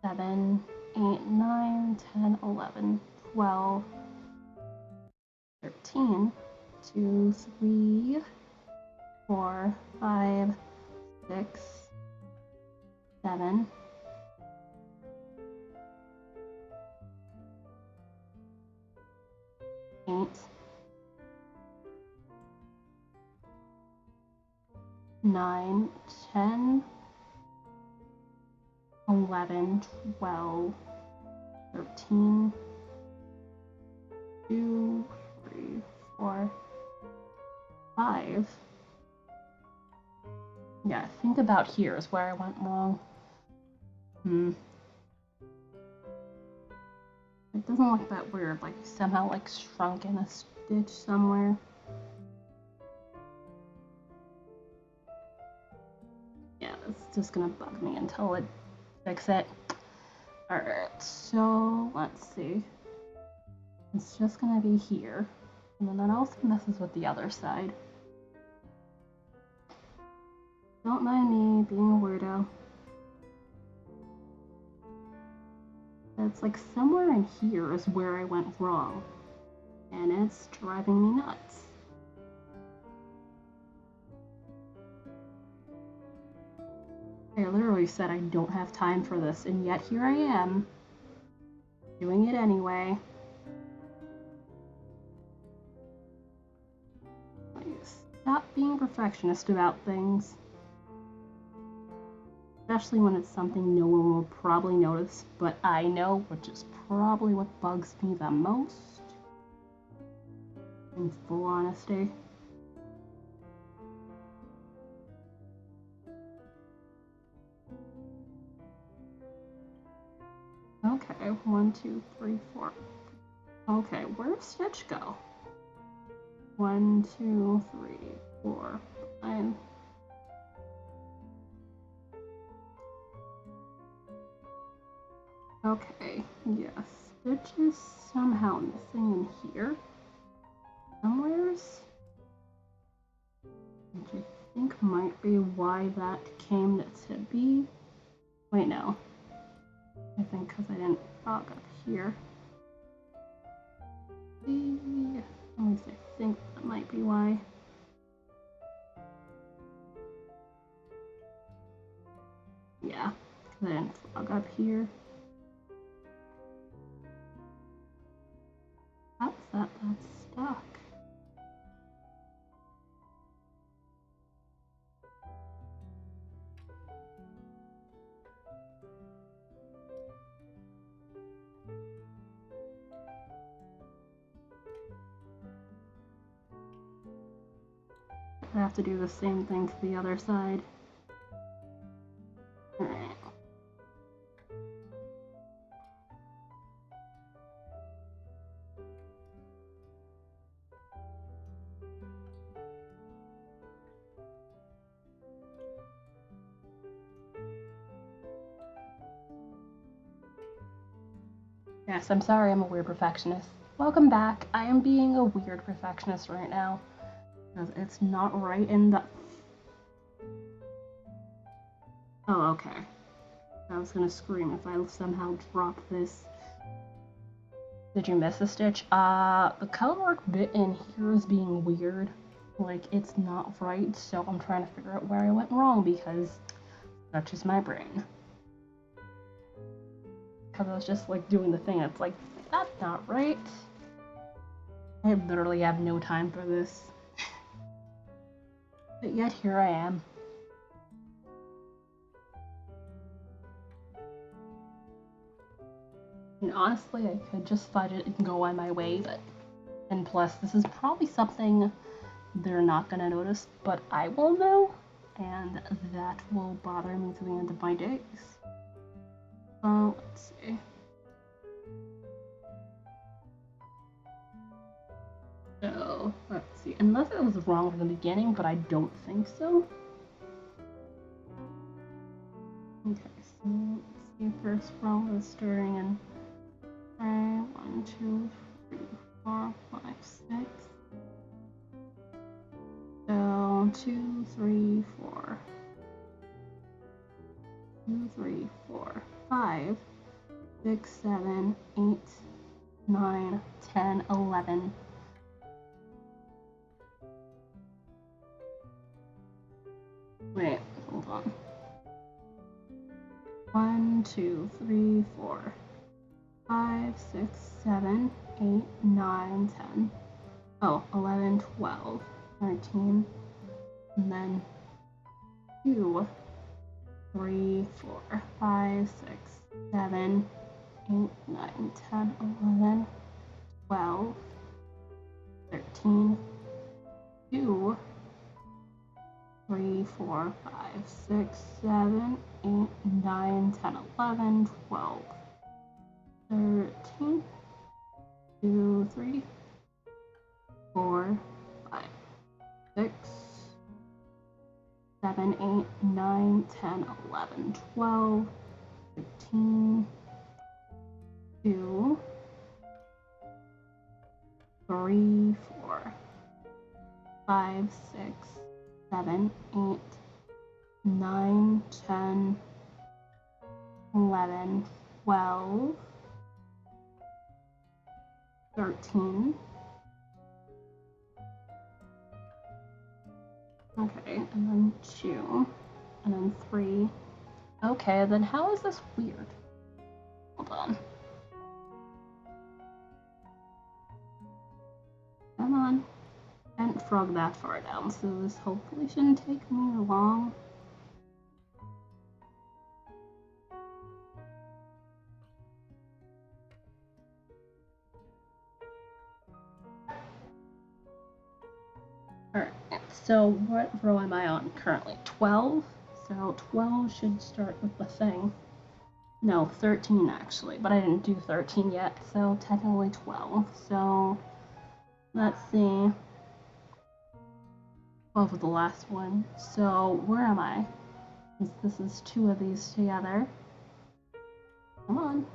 7, 8, 9, 10, 11, 12, 13, 2, 3, 4, 5, 6, 7, 8, 9, 10, 11, 12, 13, 2, 3, 4, 5. Yeah, I think about here is where I went wrong. It doesn't look that weird, like somehow like shrunk in a stitch somewhere. Yeah, it's just gonna bug me until it fix it. Alright, so let's see. It's just gonna be here. And then that also messes with the other side. Don't mind me being a weirdo. It's like somewhere in here is where I went wrong. And it's driving me nuts. I literally said I don't have time for this, and yet here I am, doing it anyway. Stop being perfectionist about things. Especially when it's something no one will probably notice, but I know, which is probably what bugs me the most. In full honesty. Okay, 1, 2, 3, 4. Okay, where'd Stitch go? 1, 2, 3, 4, 5. Okay, yes, Stitch is somehow missing in here. Somewheres. Which I think might be why that came to be. Wait, no. I think because I didn't frog up here. At least I think that might be why. Yeah, because I didn't frog up here. How's that? That's stuck. I have to do the same thing to the other side. Alright. Yes, I'm sorry I'm a weird perfectionist. Welcome back. I am being a weird perfectionist right now. Because it's not right in the... Oh, okay. I was gonna scream if I somehow drop this. Did you miss a stitch? The color work bit in here is being weird. Like, it's not right, so I'm trying to figure out where I went wrong because that's just my brain. Because I was just, like, doing the thing, it's like, that's not right. I literally have no time for this. But yet, here I am. And honestly, I could just fudge it and go on my way, but... And plus, this is probably something they're not gonna notice, but I will know. and that will bother me to the end of my days. Let's see. So, let's see. Unless it was wrong from the beginning, but I don't think so. Okay, so let's see. First row is starting in 1, 2, 3, 4, 5, 6. So 2, 3, 4. 2, 3, 4, 5, 6, 7, 8, 9, 10, 11. Wait, hold on. 1, 2, 3, 4, 5, 6, 7, 8, 9, 10. Oh, 11, 12, 13, and then 2, 3, 4, 5, 6, 7, 8, 9, 10, 11, 12, 13, 2, 3, 4, 5, 6, 7, 8, 9, 10, 11, 12, 13, 2, 3, 4, 5, 6, 7, 8, 9, 10, 11, 12, 13, 2, 3, 4, 5, 6, 7, 8, 9, 10, 11, 12, 13. Okay, and then 2, and then 3. Okay, then how is this weird? Hold on. Come on. I didn't frog that far down, so this hopefully shouldn't take me long. Alright, so what row am I on currently? 12? So 12 should start with the thing. No, 13 actually, but I didn't do 13 yet, so technically 12. So let's see. 12 was the last one. So where am I? This is 2 of these together. Come on.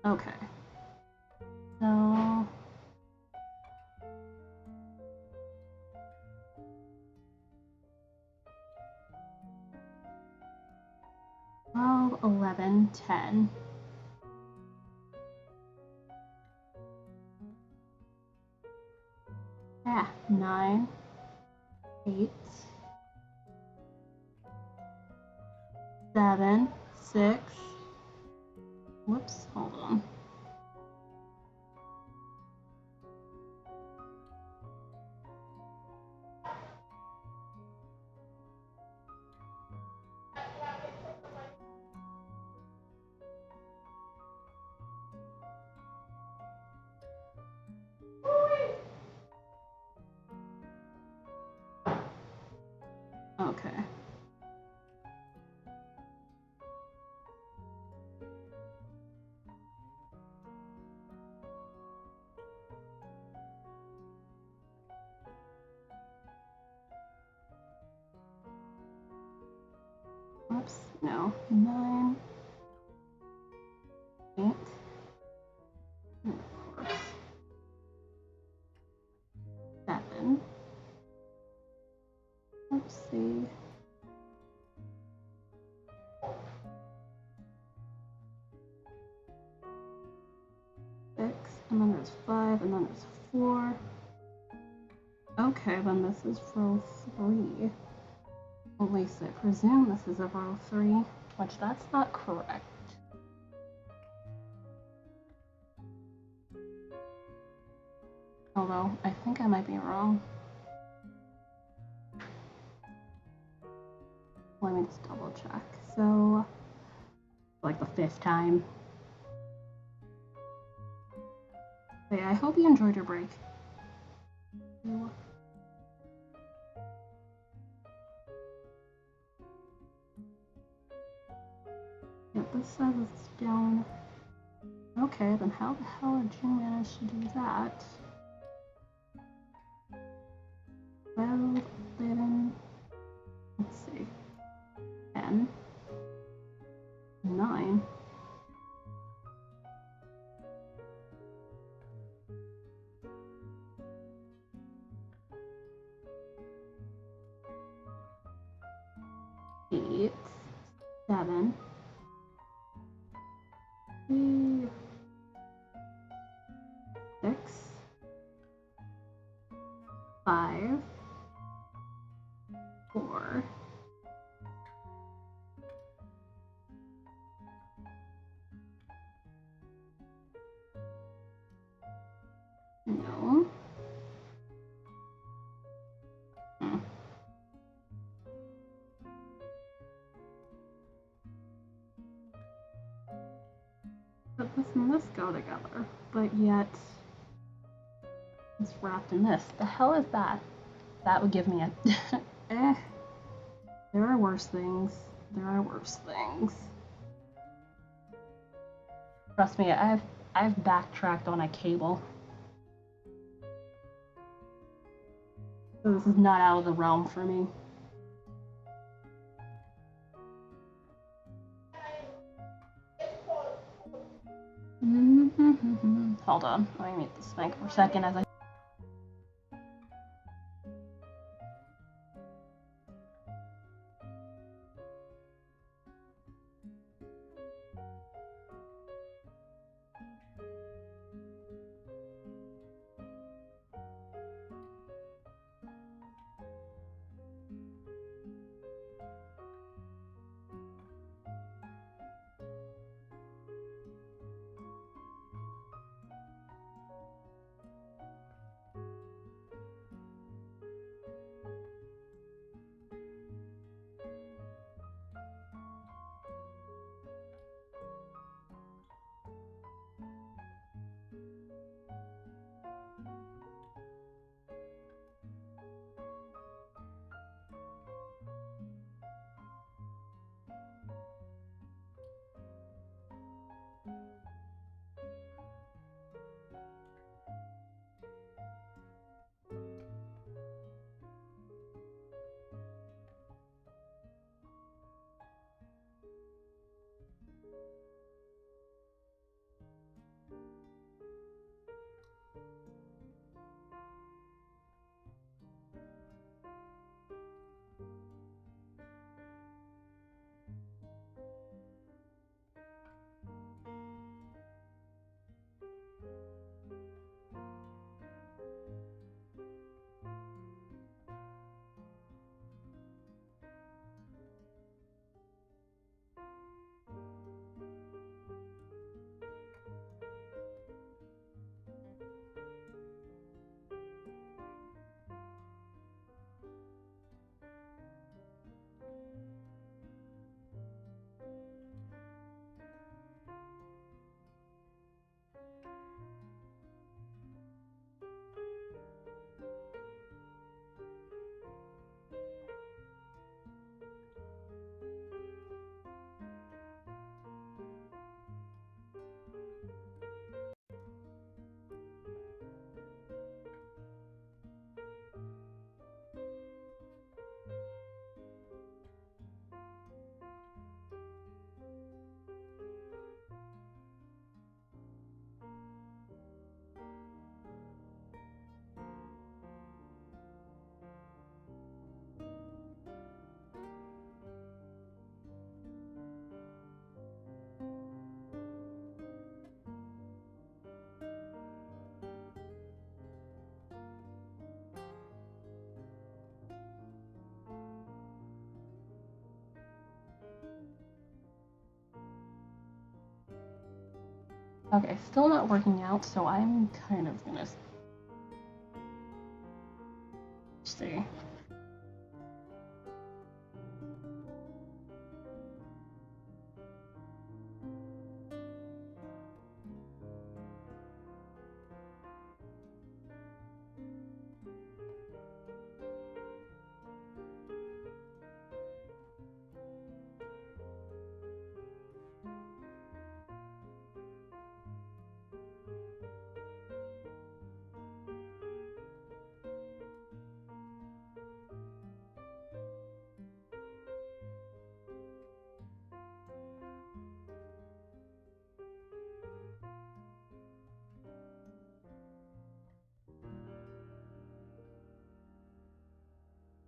Okay. So 12, 11, 10. Yeah, 9, 8, 7, 6. Whoops, hold on. Okay. Oops, no. 9, 8, and of course 7. Let's see. 6, and then there's 5, and then there's 4. Okay, then this is row 3. At least I presume this is a row 3, which that's not correct. Although, I think I might be wrong. Let me just double check. So, like the 5th time. But yeah, I hope you enjoyed your break. 2. Yep, this says it's down. Okay, then how the hell did you manage to do that? 12, 11, let's see, 10, 9. Eight, 7, 3, 6, 5, 4. No. But this and this go together, but yet it's wrapped in this. The hell is that? That would give me a eh. There are worse things. There are worse things. Trust me, I've backtracked on a cable. So this is not out of the realm for me. Hold on, let me mute this mic for a second as I Okay, still not working out, so I'm kind of gonna see.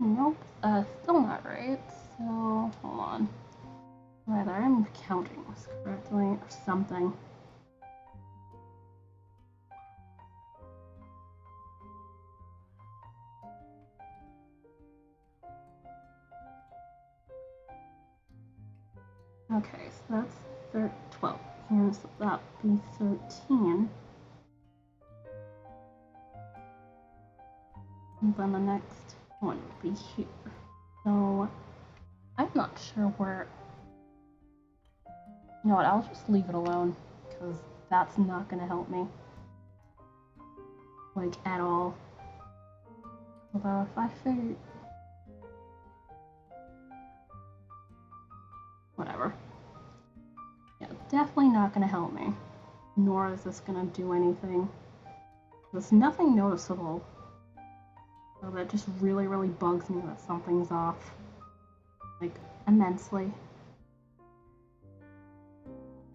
Nope, still not right. So, hold on. Rather, I'm counting this correctly or something. Okay, so that's 12 here, so that would be 13. And then the next one would be here. So, I'm not sure where... You know what, I'll just leave it alone, because that's not going to help me. Like, at all. Although, if I figure... Whatever. Yeah, definitely not going to help me. Nor is this going to do anything. There's nothing noticeable. So that just really, really bugs me that something's off. Like, immensely.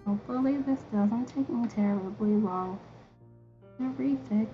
Hopefully this doesn't take me terribly long to refix.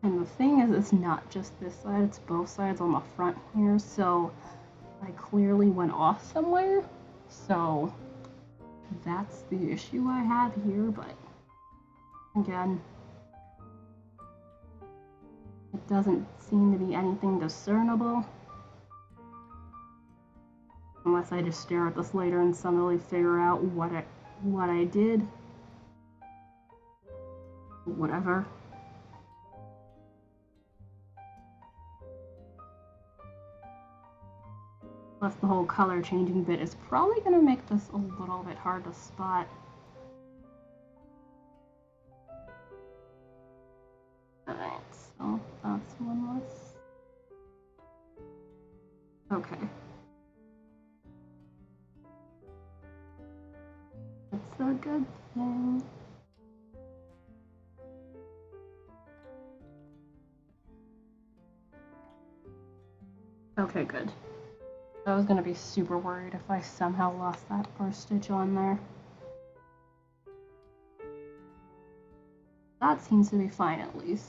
And the thing is, it's not just this side, it's both sides on the front here, so I clearly went off somewhere. So that's the issue I have here, but again, it doesn't seem to be anything discernible. Unless I just stare at this later and suddenly figure out what I did. Whatever. Plus the whole color changing bit is probably going to make this a little bit hard to spot. Alright, so that's one less. Okay. That's a good thing. Okay, good. I was gonna be super worried if I somehow lost that first stitch on there. That seems to be fine at least.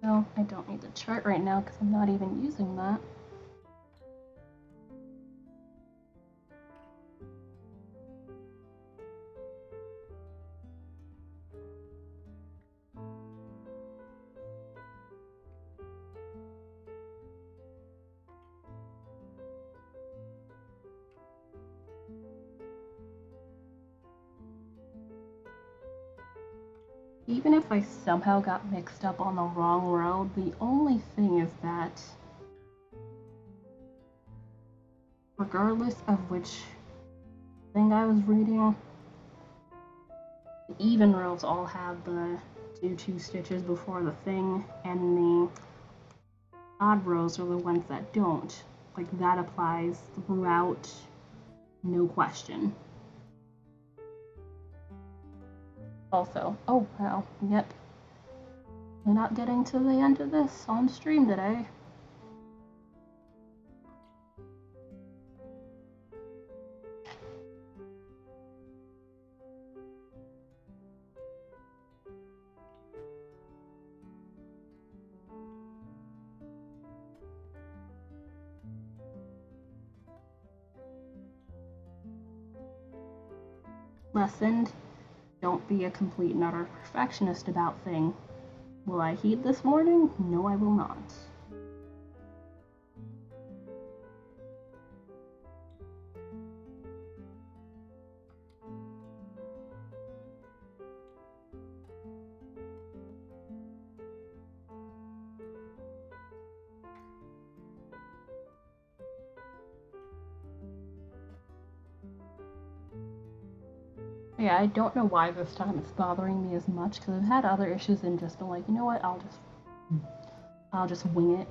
No, I don't need the chart right now because I'm not even using that. Even if I somehow got mixed up on the wrong row, the only thing is that regardless of which thing I was reading, the even rows all have the do 2 stitches before the thing, and the odd rows are the ones that don't. Like, that applies throughout, no question. Also, oh wow, yep. We're not getting to the end of this on stream today. Lessened. Don't be a complete and utter perfectionist about things. Will I heat this morning? No, I will not. Yeah, I don't know why this time it's bothering me as much, because I've had other issues and just been like, you know what, I'll just wing it.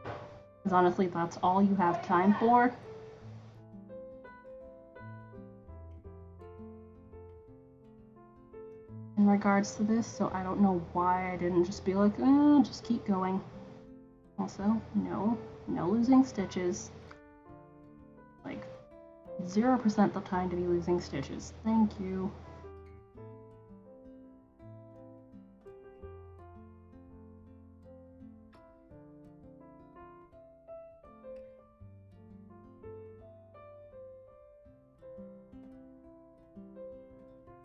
Because honestly, that's all you have time for. in regards to this, so I don't know why I didn't just be like, just keep going. Also, no losing stitches. Like, 0% the time to be losing stitches. Thank you.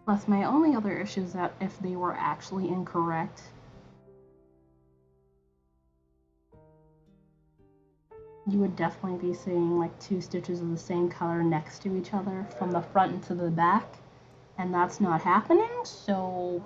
Plus, my only other issue is that if they were actually incorrect, you would definitely be seeing like 2 stitches of the same color next to each other from the front into the back, and that's not happening, so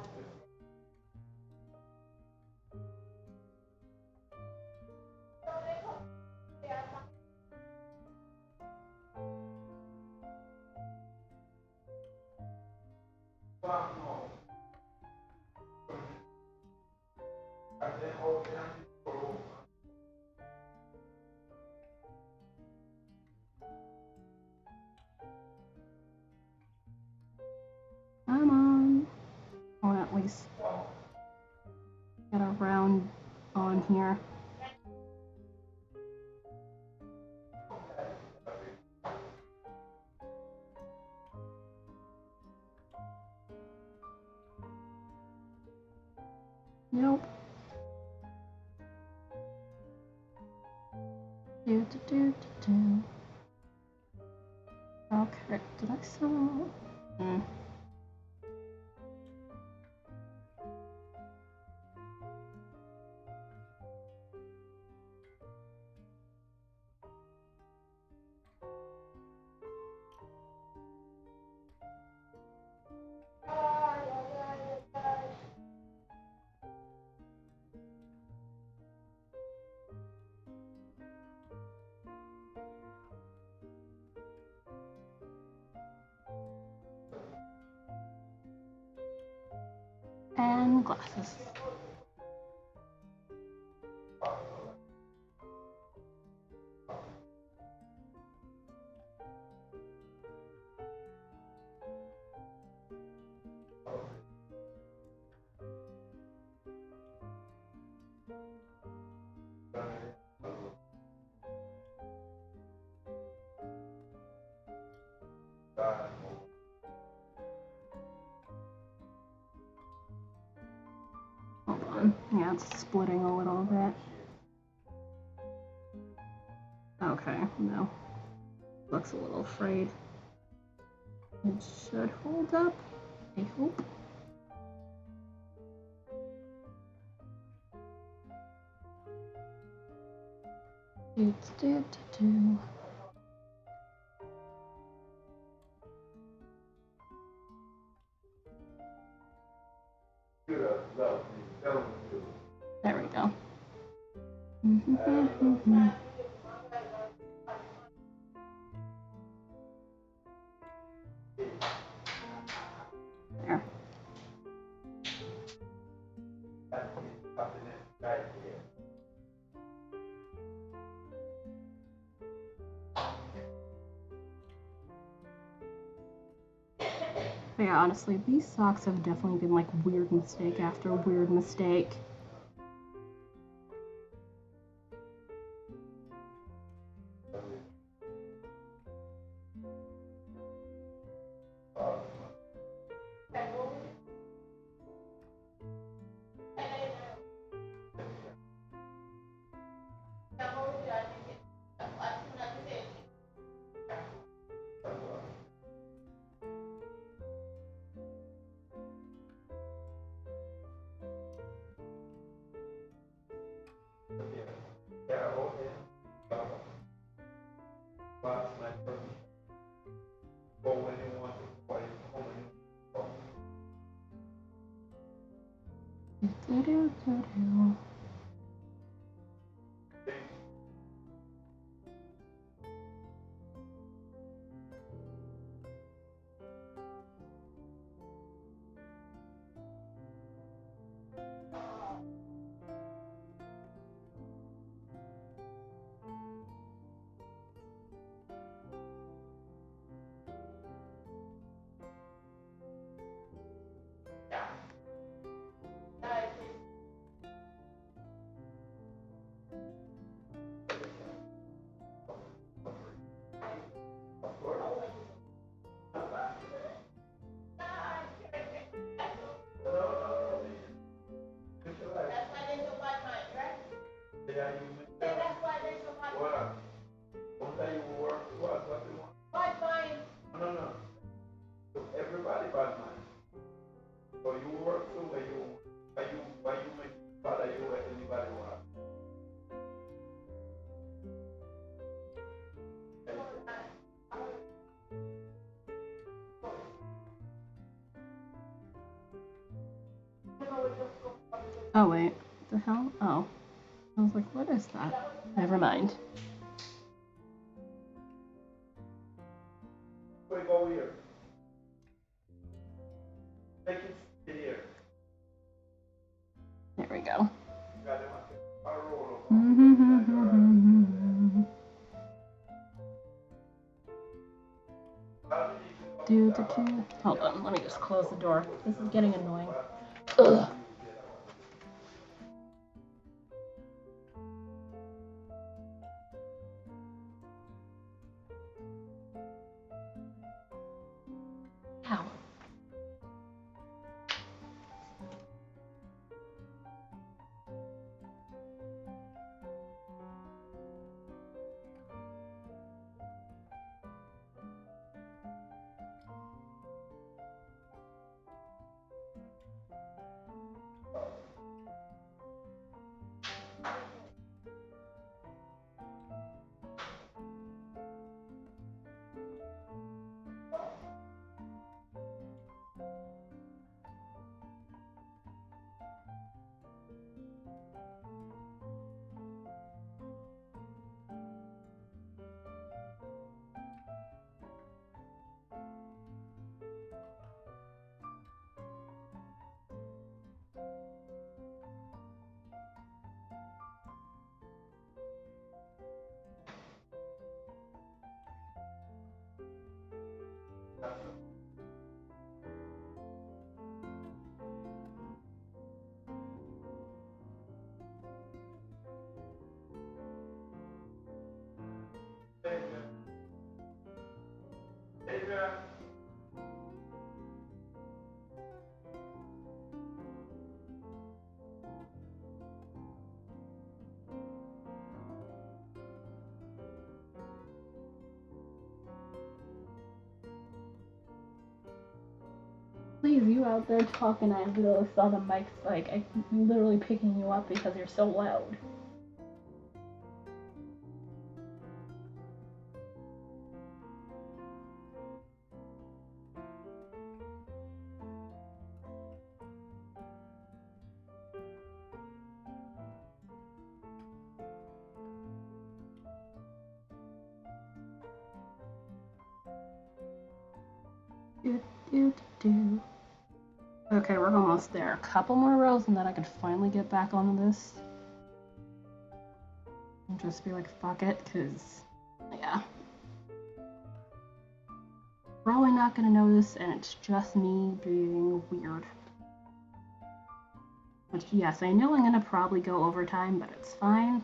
come on. I want to at least get a round on here. Nope. Do. Okay, did I sell? And glasses. Hold on. Yeah, it's splitting a little bit. Okay, no. Looks a little frayed. It should hold up, I hope. Do. There we go. There. But yeah, honestly, these socks have definitely been like weird mistake after weird mistake. Do. Oh wait, what the hell? Oh. I was like, what is that? Never mind. Wait, go here. Make it sit here. There we go. Hold on, let me just close the door. This is getting annoying. Ugh. Ow. Please, you out there talking, I literally saw the mic like I'm literally picking you up because you're so loud. Okay, we're almost there. A couple more rows and then I can finally get back onto this. And just be like, fuck it, because, yeah. Probably not gonna notice, and it's just me being weird. Which, yes, I know I'm gonna probably go overtime, but it's fine.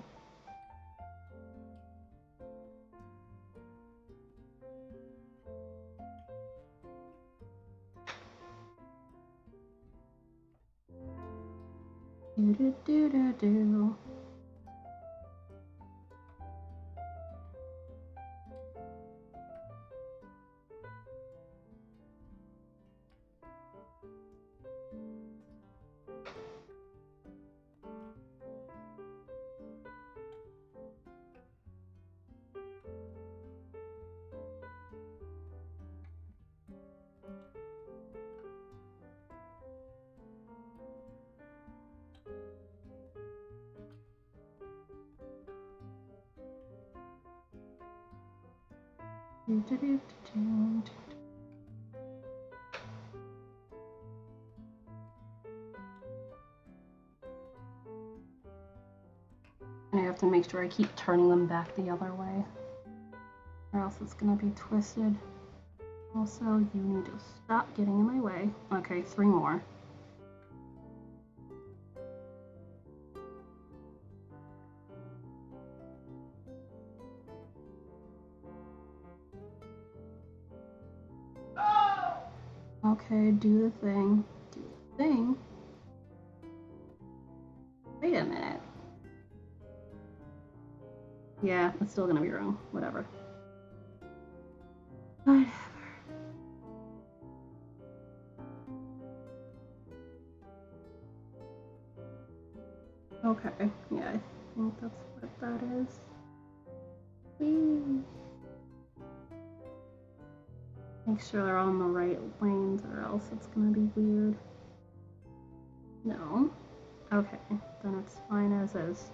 Do. I have to make sure I keep turning them back the other way, or else it's gonna be twisted. Also, you need to stop getting in my way. Okay, 3 more. Okay, do the thing. Do the thing. Wait a minute. Yeah, it's still gonna be wrong. Whatever. Whatever. Okay, yeah, I think that's what that is. Whee. Make sure they're all in the right lanes or else it's gonna be weird. No. Okay, then it's fine as is.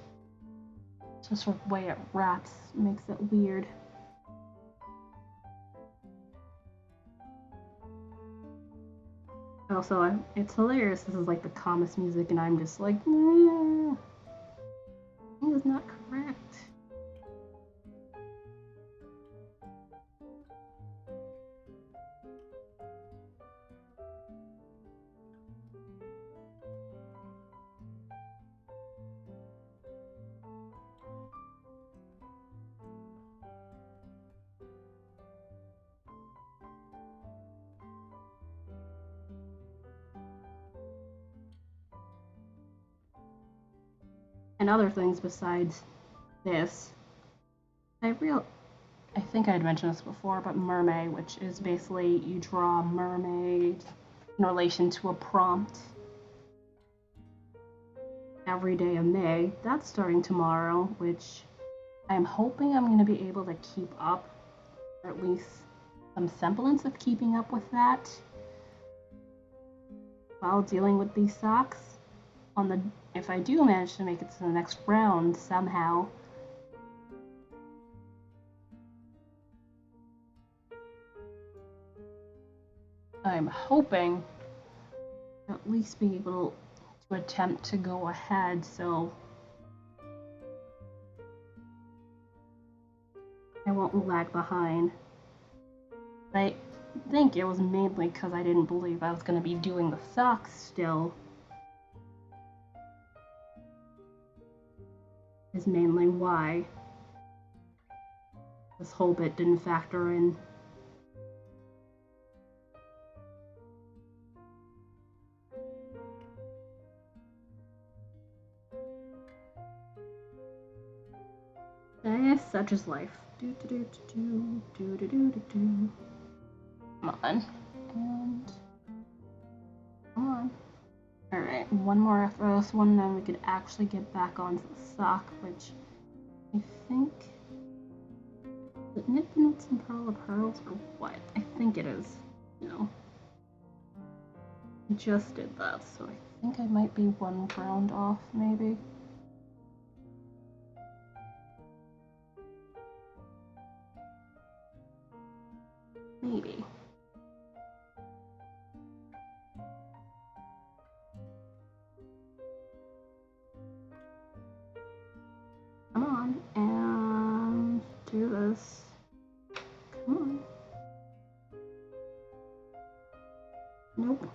Just the way it wraps makes it weird. Also, it's hilarious. This is like the calmest music, and I'm just like, it is not correct. And other things besides this, I think I had mentioned this before, but Mermaid, which is basically you draw a mermaid in relation to a prompt every day of May. That's starting tomorrow, which I'm hoping I'm going to be able to keep up, or at least some semblance of keeping up with that while dealing with these socks. If I do manage to make it to the next round somehow, I'm hoping to at least be able to attempt to go ahead, so I won't lag behind. I think it was mainly because I didn't believe I was going to be doing the socks still. Is mainly why this whole bit didn't factor in. Such is life. Come on. And come on. Alright, one more after this one, then we could actually get back onto the sock, which I think... Is it Nip Notes and Pearl of Pearls, or what? I think it is. No. I just did that, so I think I might be one round off, maybe. Maybe. Come on, and do this. Come on. Nope.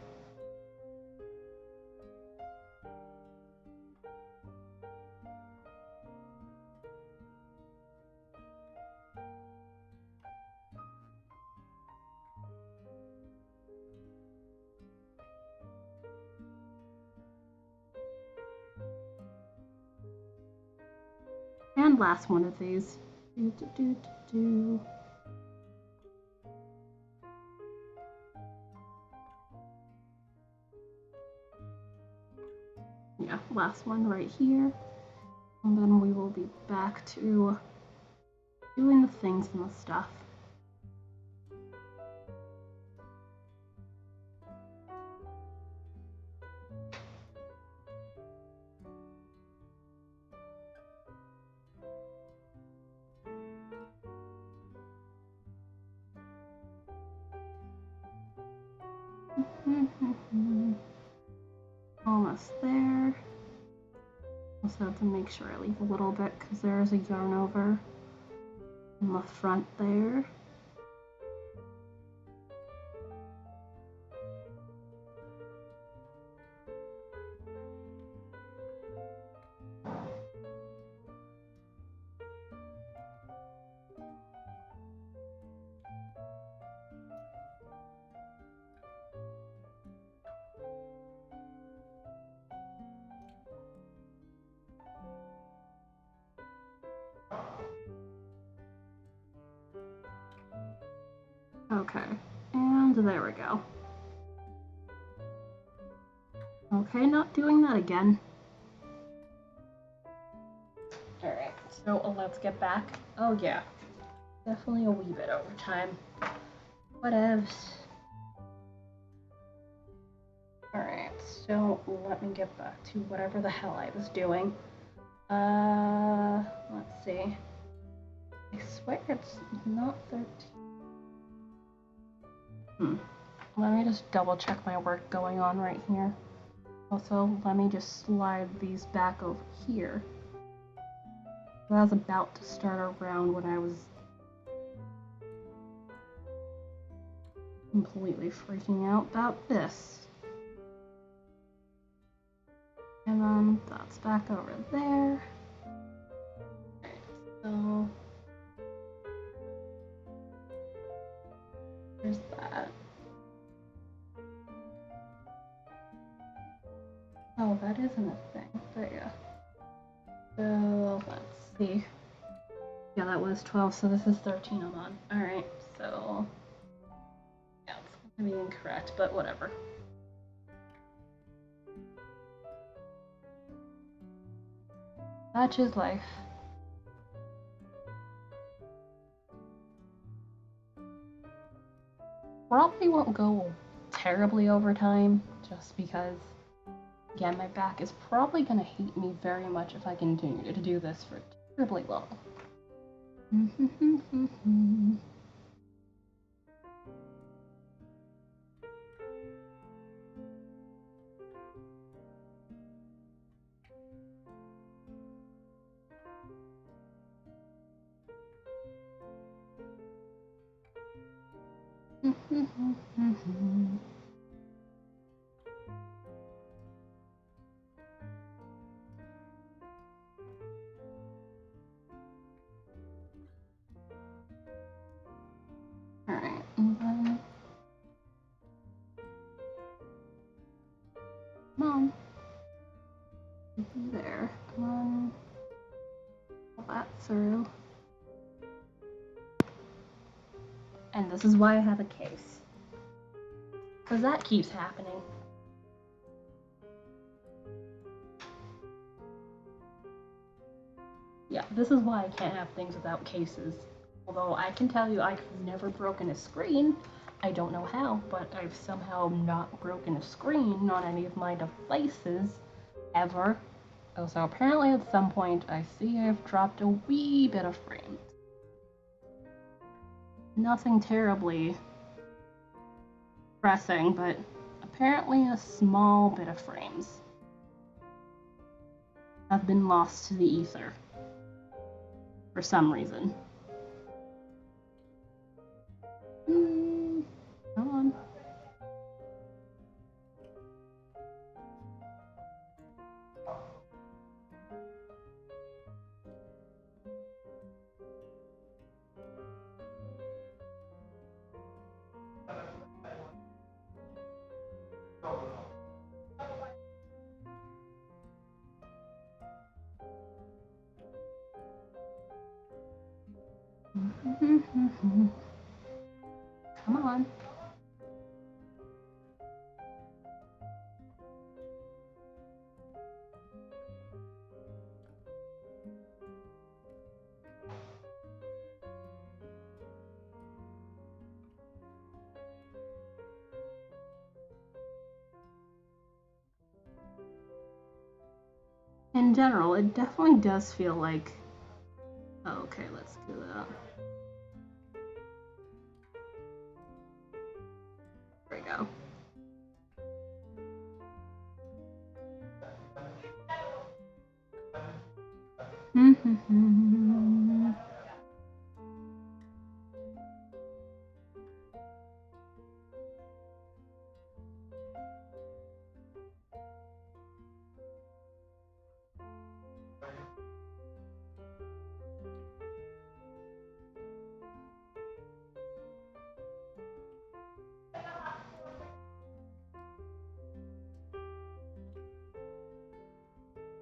And last one of these. Yeah, last one right here. And then we will be back to doing the things and the stuff. Almost there. Also have to make sure I leave a little bit because there is a yarn over in the front there. Okay, and there we go. Okay, not doing that again. Alright, so let's get back. Oh yeah, definitely a wee bit over time. Whatevs. Alright, so let me get back to whatever the hell I was doing. Let's see. I swear it's not 13. Let me just double check my work going on right here. Also, let me just slide these back over here. I was about to start a round when I was completely freaking out about this. And then that's back over there. Okay, so there's that. Oh, that isn't a thing, but yeah. So let's see. Yeah, that was 12, so this is 13 I'm on. Alright, so yeah, it's gonna be incorrect, but whatever. Such is life. Probably won't go terribly over time, just because, again, my back is probably gonna hate me very much if I continue to do this for terribly long. Alright, and then come on. There. Come on. Pull that through. And this is why I have a case. Because that keeps happening. Yeah, this is why I can't have things without cases. Although I can tell you I've never broken a screen. I don't know how, but I've somehow not broken a screen on any of my devices ever. Oh, so apparently at some point I see I've dropped a wee bit of frames. Nothing terribly pressing, but apparently a small bit of frames have been lost to the ether for some reason. Come on. Come on. In general, it definitely does feel like... Oh, okay, let's do that. There we go.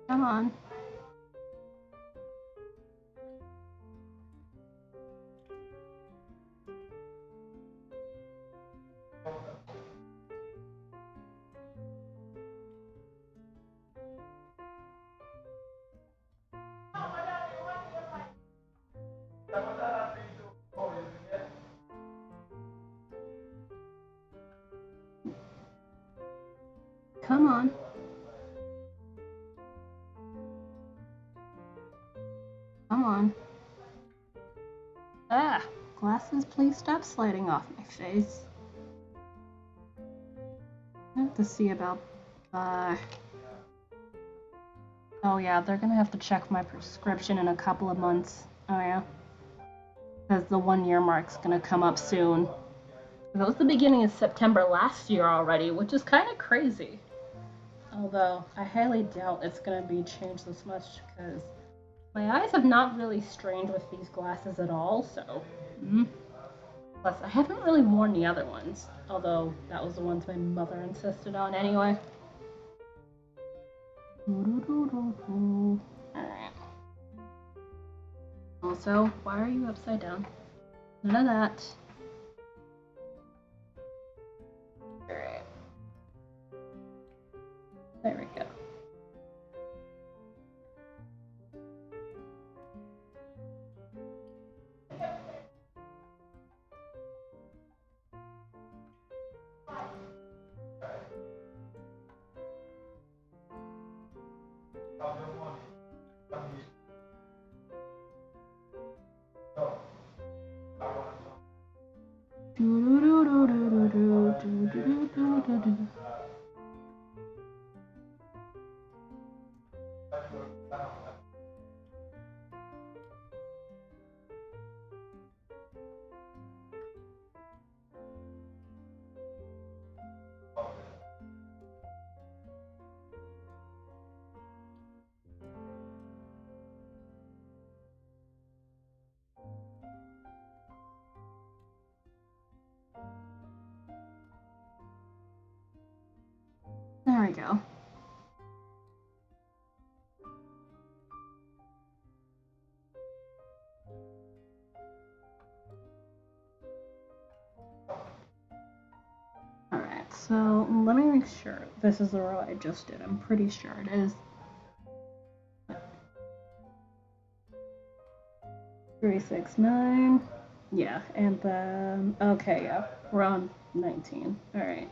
Come on. come on. Come on. Ah, glasses, please stop sliding off my face. I have to see about, oh yeah, they're gonna have to check my prescription in a couple of months. Oh yeah. Because the 1 year mark's gonna come up soon. That was the beginning of September last year already, which is kind of crazy. Although, I highly doubt it's gonna be changed this much, because my eyes have not really strained with these glasses at all, so. Plus, I haven't really worn the other ones, although that was the ones my mother insisted on anyway. Alright. Also, why are you upside down? None of that. Alright. There we go. There we go. Alright, so let me make sure this is the row I just did. I'm pretty sure it is. 369. Yeah, and then, okay, yeah, we're on 19. Alright,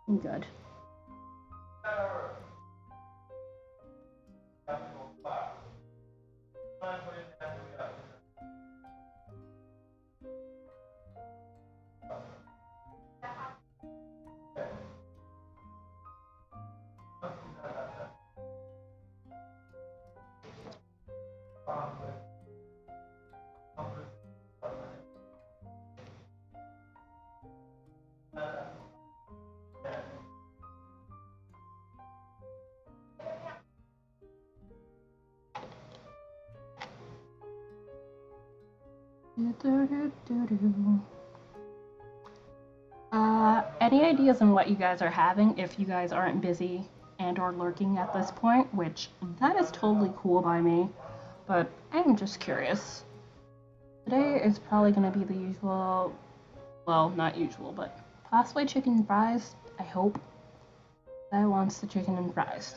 I'm good. Any ideas on what you guys are having if you guys aren't busy and or lurking at this point, which that is totally cool by me, but I'm just curious. Today is probably going to be the usual, well, not usual, but possibly chicken and fries, I hope. I want the chicken and fries.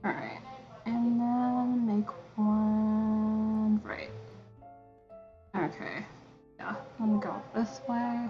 Alright, and then make one right. Okay, yeah, let me go this way.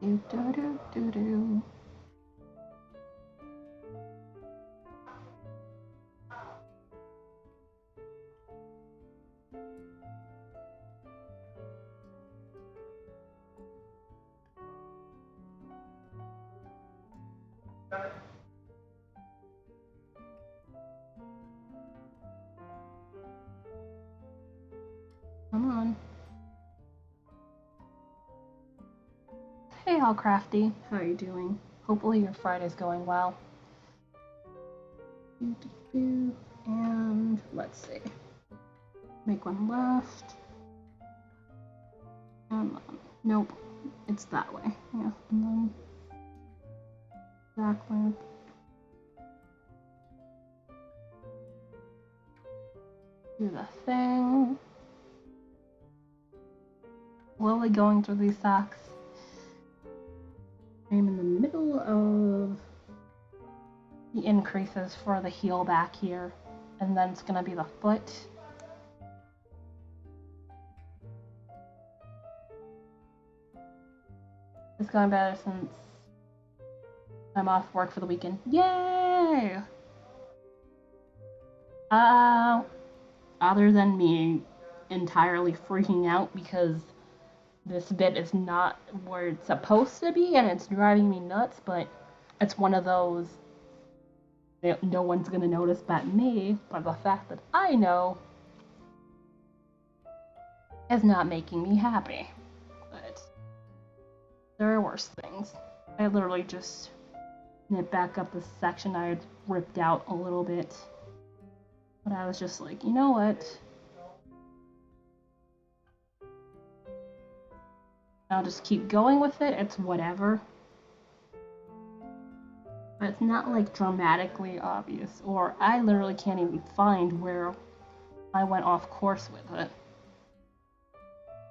Do do do do do. Come on. Hey, All Crafty. How are you doing? Hopefully your Friday's going well. And let's see. Make one left. Nope. It's that way. Yeah. And then back lamp. Do the thing. Slowly going through these socks. I'm in the middle of the increases for the heel back here, and then it's gonna be the foot. It's going better since I'm off work for the weekend. Yay! Other than me entirely freaking out because this bit is not where it's supposed to be and it's driving me nuts, but it's one of those no one's gonna notice but me, but the fact that I know is not making me happy. But there are worse things. I literally just knit back up the section I had ripped out a little bit. But I was just like, you know what? I'll just keep going with it. It's whatever. But it's not like dramatically obvious, or I literally can't even find where I went off course with it.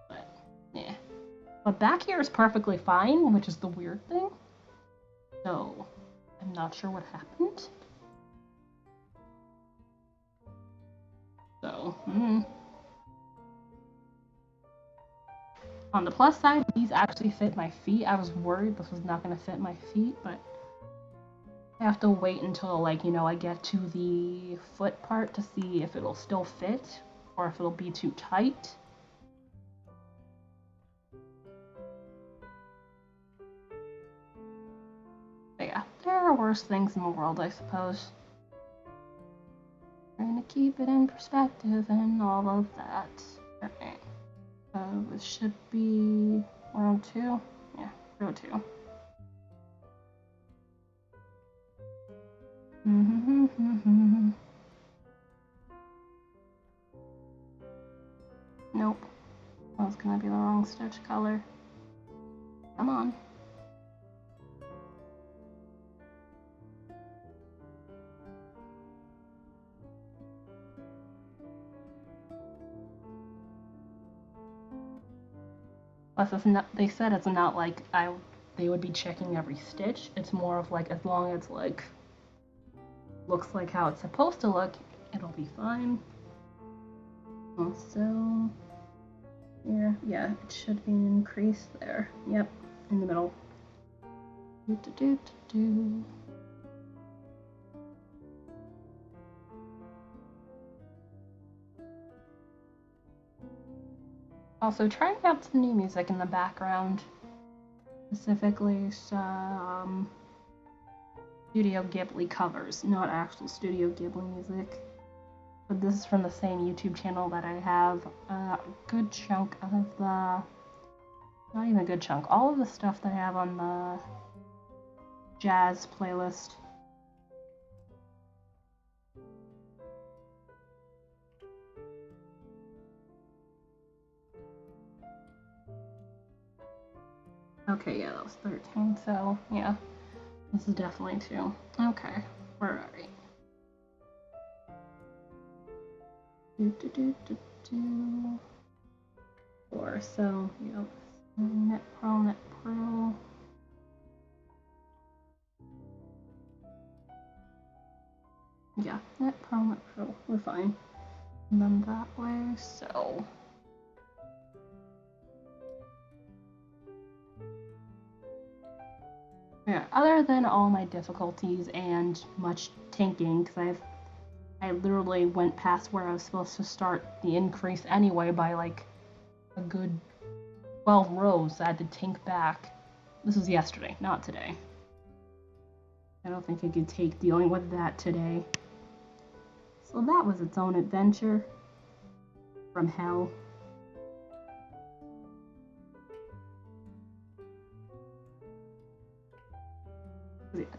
But yeah. But back here is perfectly fine, which is the weird thing. So I'm not sure what happened. So, On the plus side, these actually fit my feet. I was worried this was not going to fit my feet, but I have to wait until, like, you know, I get to the foot part to see if it'll still fit or if it'll be too tight. But yeah, there are worse things in the world, I suppose. Trying to keep it in perspective and all of that. Alright. It should be row 2. Yeah, row 2. Nope. That was gonna be the wrong stitch color. Come on. Plus, it's not, they said it's not like they would be checking every stitch. It's more of like, as long as like looks like how it's supposed to look, it'll be fine. Also, yeah, it should be an increase there. Yep, in the middle. Also, trying out some new music in the background, specifically some Studio Ghibli covers, not actual Studio Ghibli music. But this is from the same YouTube channel that I have a good chunk of the, not even a good chunk, all of the stuff that I have on the jazz playlist. Okay, yeah, that was 13, so yeah, this is definitely 2. Okay, where are we? Four, so, yep, knit purl. Yeah, knit purl, we're fine. And then that way, so. Yeah, other than all my difficulties and much tanking, because I literally went past where I was supposed to start the increase anyway by like a good 12 rows. So I had to tank back. This was yesterday, not today. I don't think I could take dealing with that today. So that was its own adventure from hell.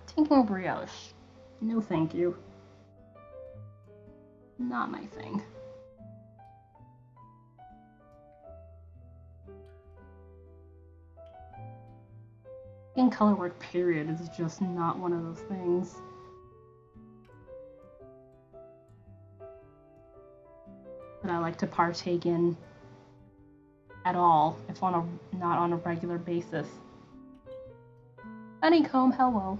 Tanking brioche. No thank you. Not my thing. In color work period is just not one of those things. That I like to partake in at all, if not on a regular basis. Honeycomb, hello.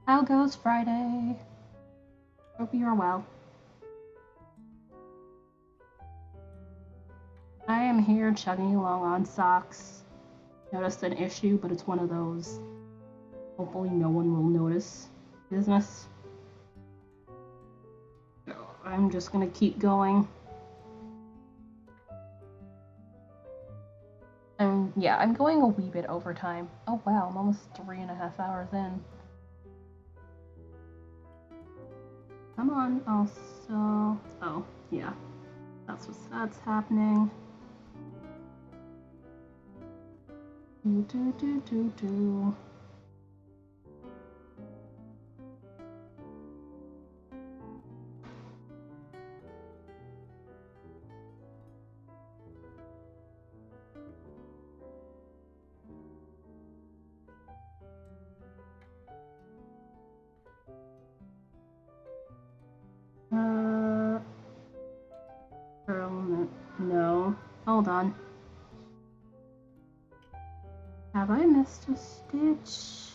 How goes Friday? Hope you are well. I am here chugging along on socks. Noticed an issue, but it's one of those hopefully no one will notice business. So I'm just gonna keep going. And yeah, I'm going a wee bit over time. Oh wow, I'm almost 3.5 hours in. Come on, also. Oh, yeah. That's happening. Do. No. Hold on. Have I missed a stitch?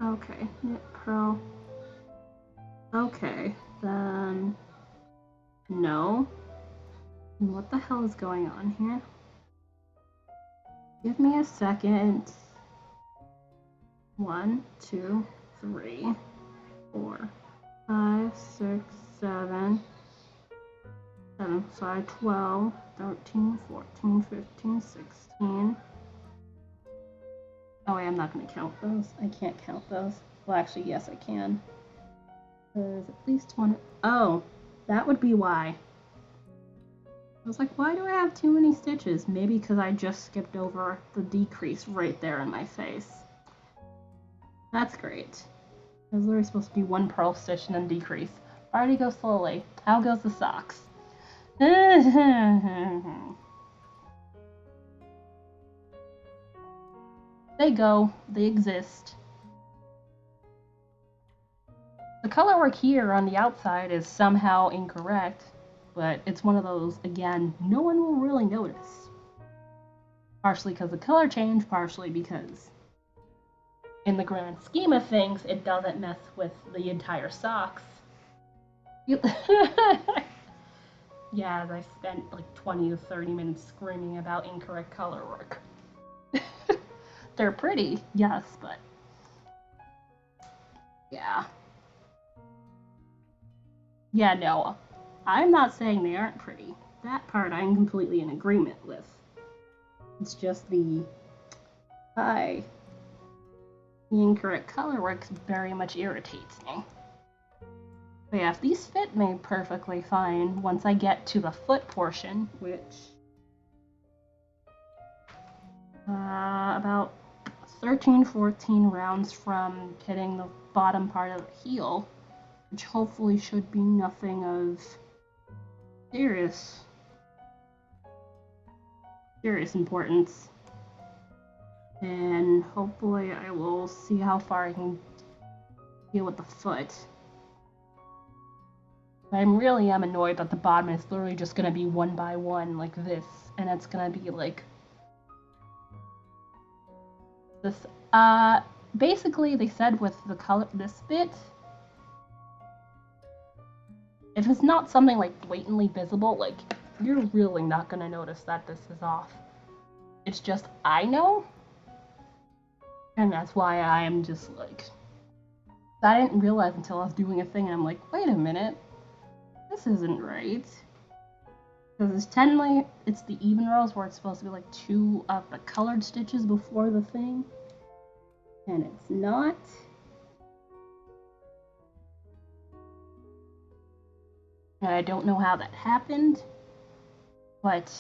Okay, knit purl. Okay, then no. What the hell is going on here? Give me a second. 1, 2, 3, 4, 5, 6, 7, 7, 5, 12, 13, 14, 15, 16. Oh wait, I'm not gonna count those. I can't count those. Well, actually, yes, I can. There's at least one. Oh, that would be why. I was like, why do I have too many stitches? Maybe because I just skipped over the decrease right there in my face. That's great. There's literally supposed to be one purl stitch and then decrease. Already go slowly. How goes the socks? They go. They exist. The color work here on the outside is somehow incorrect, but it's one of those, again, no one will really notice. Partially because the color changed, partially because in the grand scheme of things, it doesn't mess with the entire socks. Yeah, I spent like 20 to 30 minutes screaming about incorrect color work. They're pretty, yes, but yeah. Yeah, no, I'm not saying they aren't pretty. That part I'm completely in agreement with. It's just the incorrect color work very much irritates me. But yeah, if these fit me perfectly fine once I get to the foot portion, which about 13, 14 rounds from hitting the bottom part of the heel, which hopefully should be nothing of serious importance. And hopefully I will see how far I can deal with the foot. But I really am annoyed that the bottom is literally just gonna be one by one like this, and it's gonna be like this. basically they said with the color, this bit, if it's not something like blatantly visible, like you're really not gonna notice that this is off. It's just I know, and that's why I am just like, I didn't realize until I was doing a thing, and I'm like, wait a minute, this isn't right. Because it's technically, it's the even rows where it's supposed to be like 2 of the colored stitches before the thing, and it's not. And I don't know how that happened, but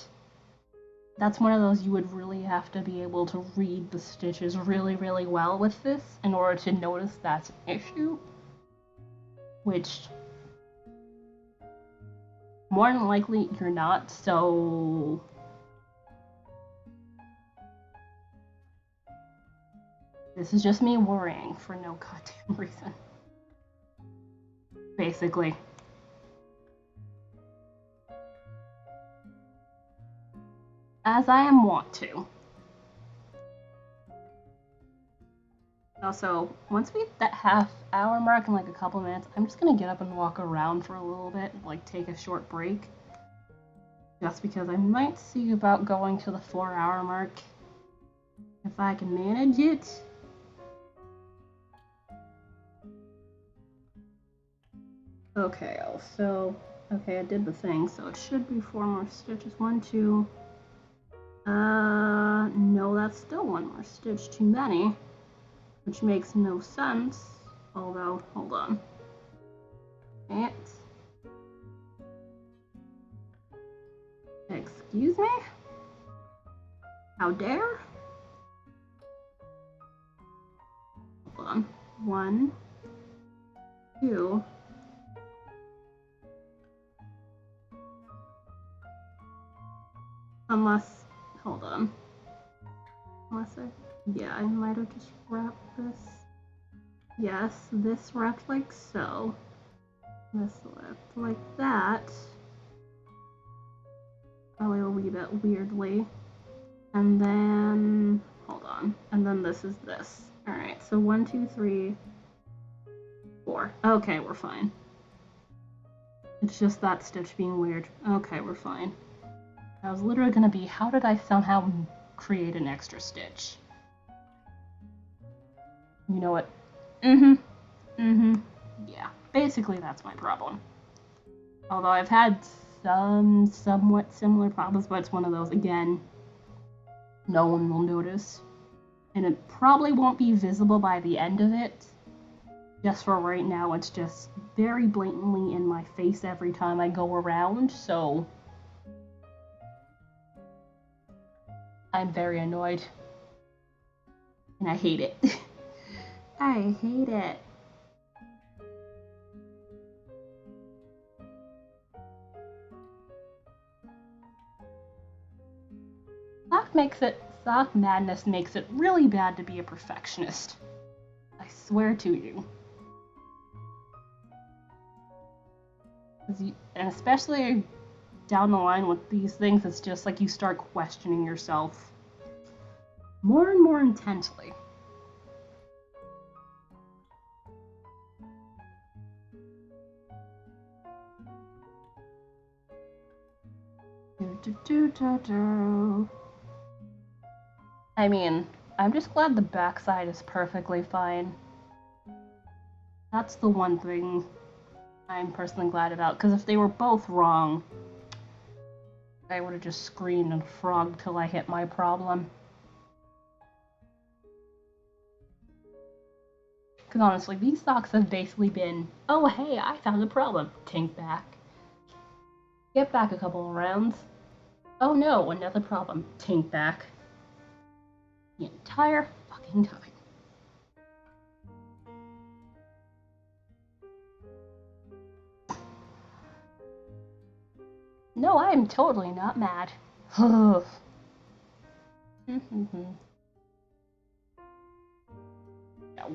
that's one of those you would really have to be able to read the stitches really, really well with this in order to notice that's an issue, which more than likely you're not, so this is just me worrying for no goddamn reason. Basically. As I am wont to. Also, once we hit that half-hour mark in like a couple minutes, I'm just gonna get up and walk around for a little bit, like take a short break. Just because I might see about going to the 4-hour mark if I can manage it. Okay, okay, I did the thing, so it should be 4 more stitches. 1, 2. No, that's still 1 more stitch too many, which makes no sense. Although, hold on. Excuse me? How dare? Hold on. 1, 2. Unless, hold on. Unless yeah, I might have just wrapped this. Yes, this wrapped like so. This wrapped like that. Probably a wee bit weirdly. And then, hold on. And then this is this. Alright, so 1, 2, 3, 4. Okay, we're fine. It's just that stitch being weird. Okay, we're fine. I was literally gonna be, how did I somehow create an extra stitch? You know what? Yeah, basically that's my problem. Although I've had some somewhat similar problems, but it's one of those, again, no one will notice. And it probably won't be visible by the end of it. Just for right now, it's just very blatantly in my face every time I go around, so I'm very annoyed. And I hate it. I hate it. Sock madness makes it really bad to be a perfectionist. I swear to you. And especially down the line with these things, it's just like you start questioning yourself more and more intensely. I mean, I'm just glad the backside is perfectly fine. That's the one thing I'm personally glad about, because if they were both wrong, I would have just screamed and frogged till I hit my problem. Because honestly, these socks have basically been, oh hey, I found a problem, tink back. Get back a couple of rounds. Oh no, another problem, tink back. The entire fucking time. No, I am totally not mad. Yeah,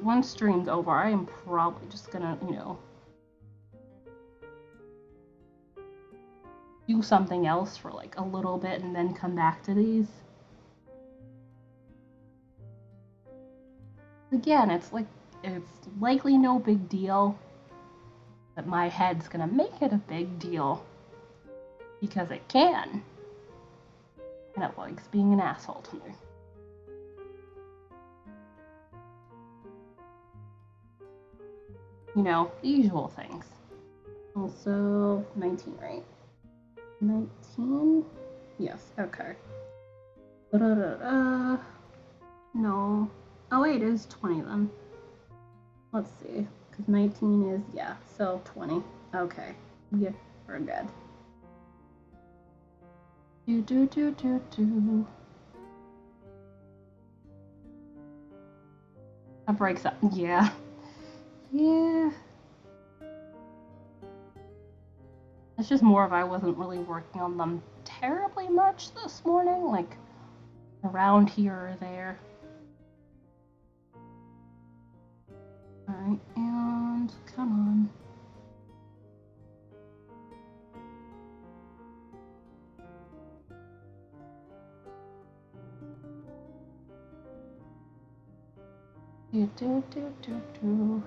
once stream's over, I am probably just gonna, do something else for like a little bit and then come back to these. Again, it's likely no big deal, but my head's gonna make it a big deal because it can, and it likes being an asshole to me. You know, the usual things. Also, 19, right? 19? Yes, okay. No. Oh wait, it is 20 then. Let's see. Because 19 is, yeah, so 20. Okay. Yeah, we're good. Do. That breaks up. Yeah. Yeah. It's just more of I wasn't really working on them terribly much this morning, like around here or there. Alright, and come on. Do.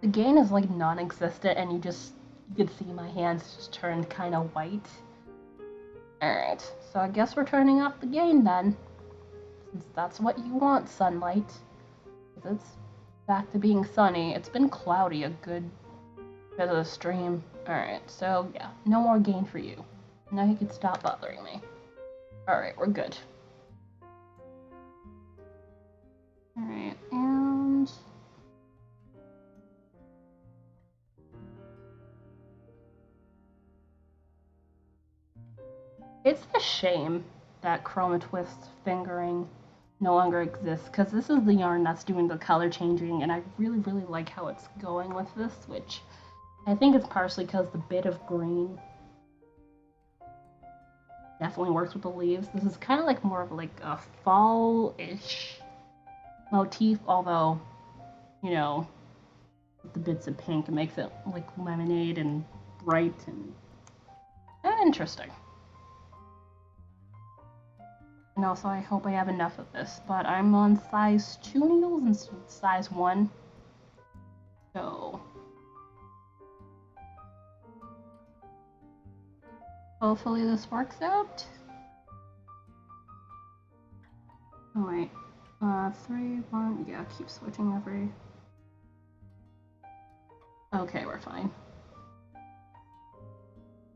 The gain is like non-existent, and you could see my hands just turned kind of white. Alright, so I guess we're turning off the gain then, since that's what you want, sunlight. It's back to being sunny. It's been cloudy a good bit of the stream. Alright, so yeah, no more gain for you. Now you can stop bothering me. Alright, we're good. Alright, and... it's a shame that Chroma Twist fingering no longer exists, because this is the yarn that's doing the color changing, and I really, really like how it's going with this, which I think it's partially because the bit of green definitely works with the leaves. This is kind of like more of like a fall-ish motif, although, you know, with the bits of pink, it makes it like lemonade and bright and interesting. And also, I hope I have enough of this, but I'm on size 2 needles instead of size 1. So, hopefully this works out. Oh wait, 3, 1, yeah, keep switching every... okay, we're fine.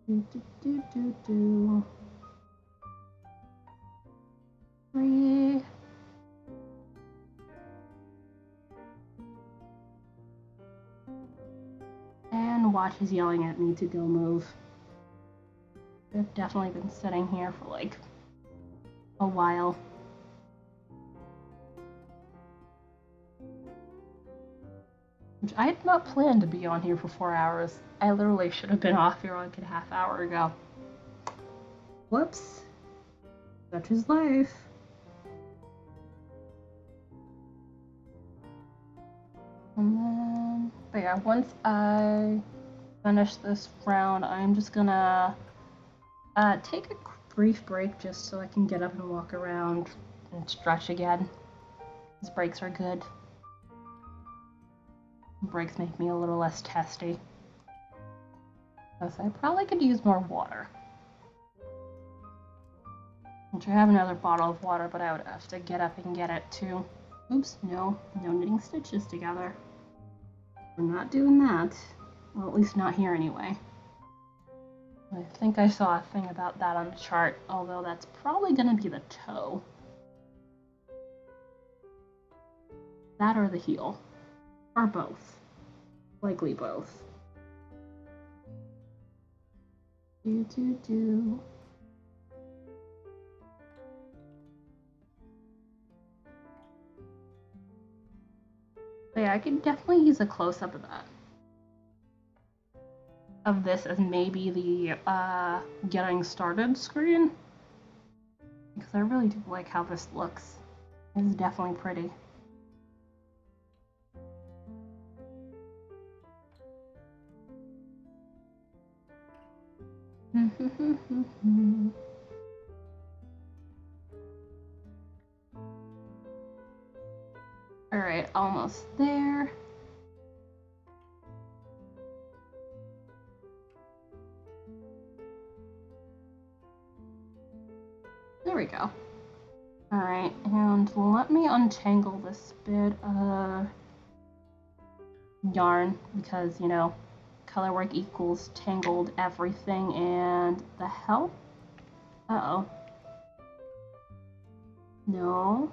Do. 3. And Watch is yelling at me to go move. I've definitely been sitting here for like a while. Which I had not planned to be on here for 4 hours. I literally should have been off here like a half hour ago. Whoops. Such is life. And then, but yeah, once I finish this round, I'm just gonna take a brief break just so I can get up and walk around and stretch again. These breaks are good. Breaks make me a little less testy. Plus, I probably could use more water. Which I have another bottle of water, but I would have to get up and get it too. Oops, no knitting stitches together. We're not doing that. Well, at least not here anyway. I think I saw a thing about that on the chart, although that's probably going to be the toe. That or the heel. Or both. Likely both. Do. But yeah, I could definitely use a close-up of that. Of this as maybe the getting started screen. Because I really do like how this looks. It's definitely pretty. Alright, almost there. There we go. Alright, and let me untangle this bit of yarn because, you know, color work equals tangled everything, and the hell? Uh-oh. No.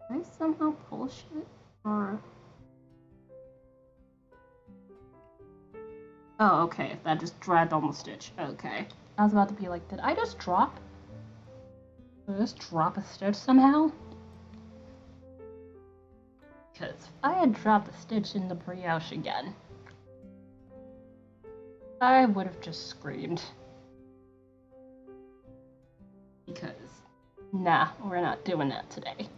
Did I somehow pull shit? Or... oh, okay, that just dragged on the stitch. Okay. I was about to be like, did I just drop? Did I just drop a stitch somehow? Because if I had dropped the stitch in the brioche again, I would have just screamed. Because, nah, we're not doing that today.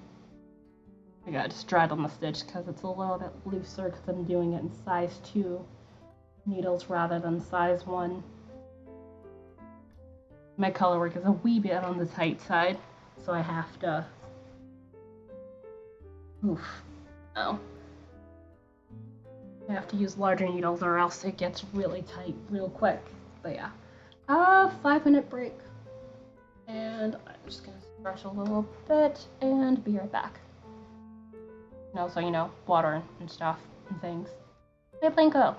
I gotta just drag on the stitch because it's a little bit looser because I'm doing it in size 2 needles rather than size 1. My color work is a wee bit on the tight side, so I have to... oof. Oh. I have to use larger needles or else it gets really tight real quick. But yeah. 5-minute break. And I'm just gonna stretch a little bit and be right back. And also, you know, water and stuff and things. Hey, Blanco.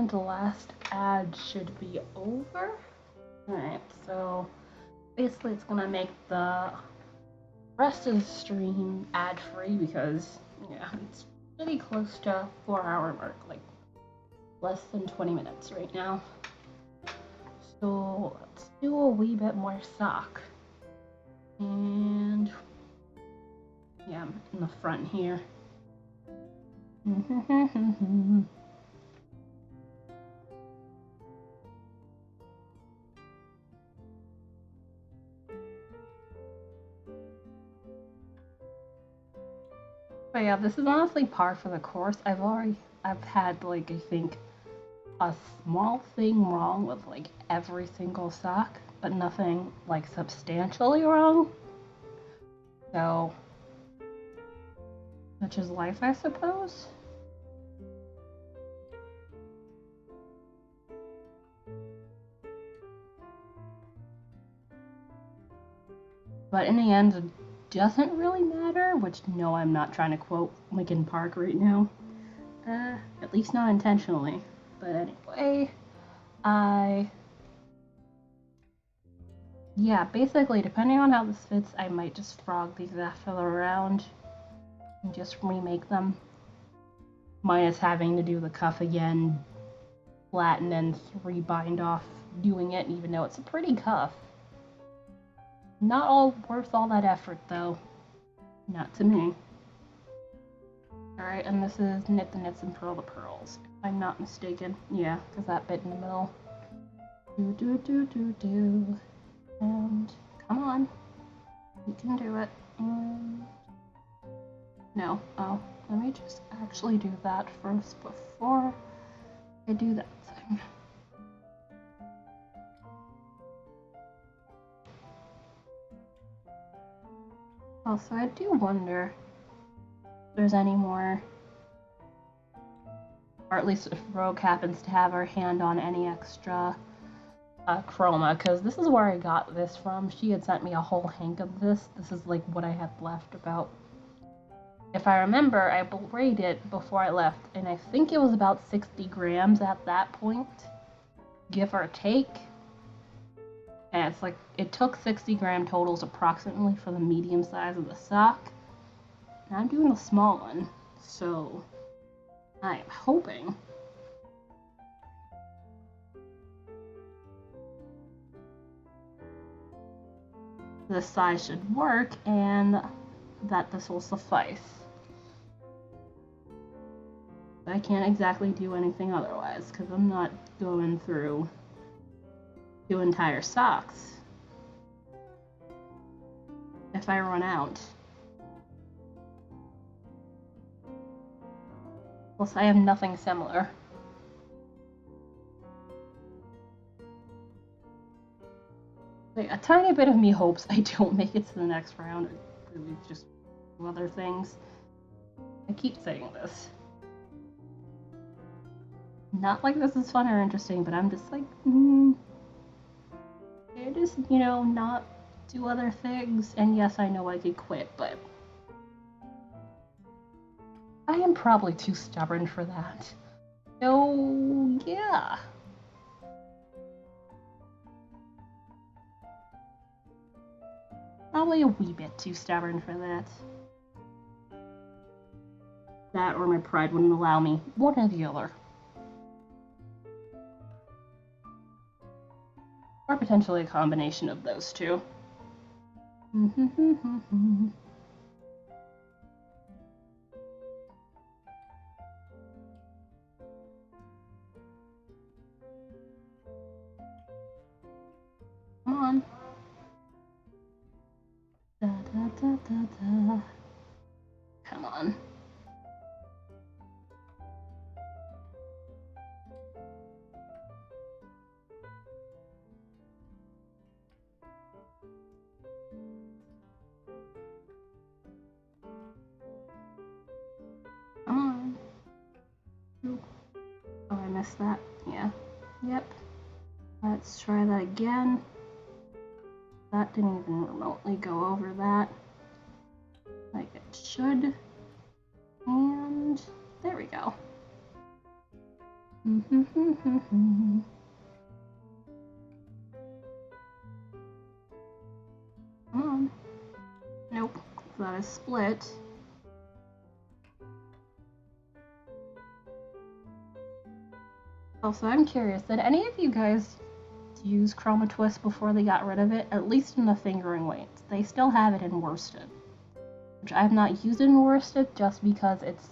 and the last ad should be over. Alright, so basically it's gonna make the rest of the stream ad-free because, yeah, it's pretty close to 4-hour mark, like less than 20 minutes right now. So let's do a wee bit more sock. And yeah, in the front here. But yeah, this is honestly par for the course. I've had like, I think a small thing wrong with like every single sock, but nothing like substantially wrong. So, such is life, I suppose. But in the end, it doesn't really matter, which, no, I'm not trying to quote Linkin Park right now. At least not intentionally. But anyway, yeah, basically, depending on how this fits, I might just frog these after the round and just remake them. Minus having to do the cuff again, flatten and rebind off doing it, even though it's a pretty cuff. Not all worth all that effort, though. Not to me. Alright, and this is knit the knits and purl the pearls. If I'm not mistaken. Yeah, because that bit in the middle. Do. And come on. You can do it. And no. Oh, let me just actually do that first before I do that thing. Also, I do wonder if there's any more, or at least if Rogue happens to have her hand on any extra chroma, because this is where I got this from. She had sent me a whole hank of this. This is like what I had left about. If I remember, I weighed it before I left, and I think it was about 60 grams at that point, give or take. And it's like, it took 60-gram totals approximately for the medium size of the sock. And I'm doing the small one, so I am hoping this size should work and that this will suffice. I can't exactly do anything otherwise because I'm not going through 2 entire socks if I run out. Plus, I have nothing similar. Like, a tiny bit of me hopes I don't make it to the next round, or really just do other things. I keep saying this. Not like this is fun or interesting, but I'm just like, I just, not do other things. And yes, I know I could quit, but I am probably too stubborn for that. So, yeah. Probably a wee bit too stubborn for that. That or my pride wouldn't allow me. One or the other. Or potentially a combination of those two. Come on. Da. Come on. Come on. Oh, I missed that. Yeah. Yep. Let's try that again. That didn't even remotely go over that like it should. And there we go. Come on. Nope. That is split. Also, I'm curious, did any of you guys use Chroma Twist before they got rid of it? At least in the fingering weights. They still have it in worsted. Which I have not used it in worsted just because it's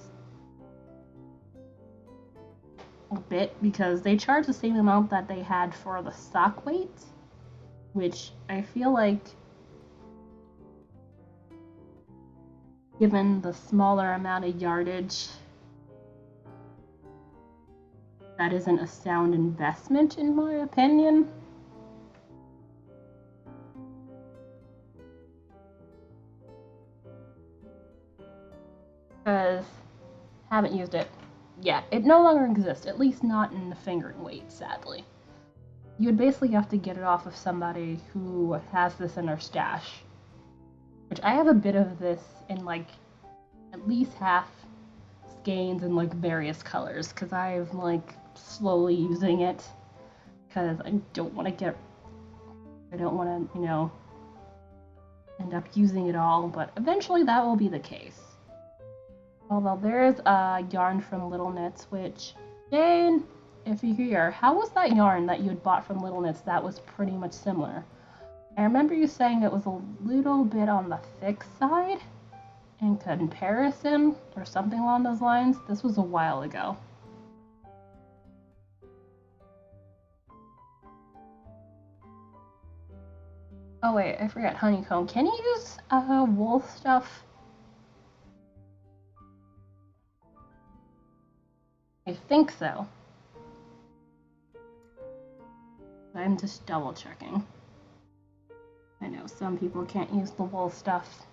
a bit, because they charge the same amount that they had for the sock weight, which I feel like, given the smaller amount of yardage, that isn't a sound investment in my opinion. Because I haven't used it. Yeah, it no longer exists, at least not in the fingering weight, sadly. You would basically have to get it off of somebody who has this in their stash. Which I have a bit of this in like at least half skeins in like various colors, because I'm like slowly using it because I don't want to, you know, end up using it all, but eventually that will be the case. Although there is a yarn from Little Knits, which, Jane, if you're here, how was that yarn that you had bought from Little Knits that was pretty much similar? I remember you saying it was a little bit on the thick side in comparison, or something along those lines. This was a while ago. Oh wait, I forgot honeycomb. Can you use wool stuff? I think so. I'm just double checking. I know some people can't use the wool stuff,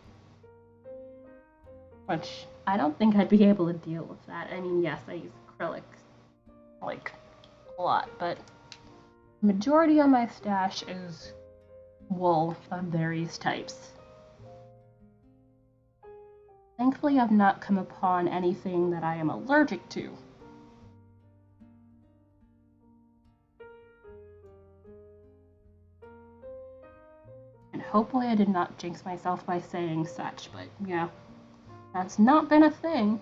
which I don't think I'd be able to deal with that. I mean, yes, I use acrylic like a lot, but the majority of my stash is wool of various types. Thankfully, I've not come upon anything that I am allergic to. And hopefully I did not jinx myself by saying such, but yeah, that's not been a thing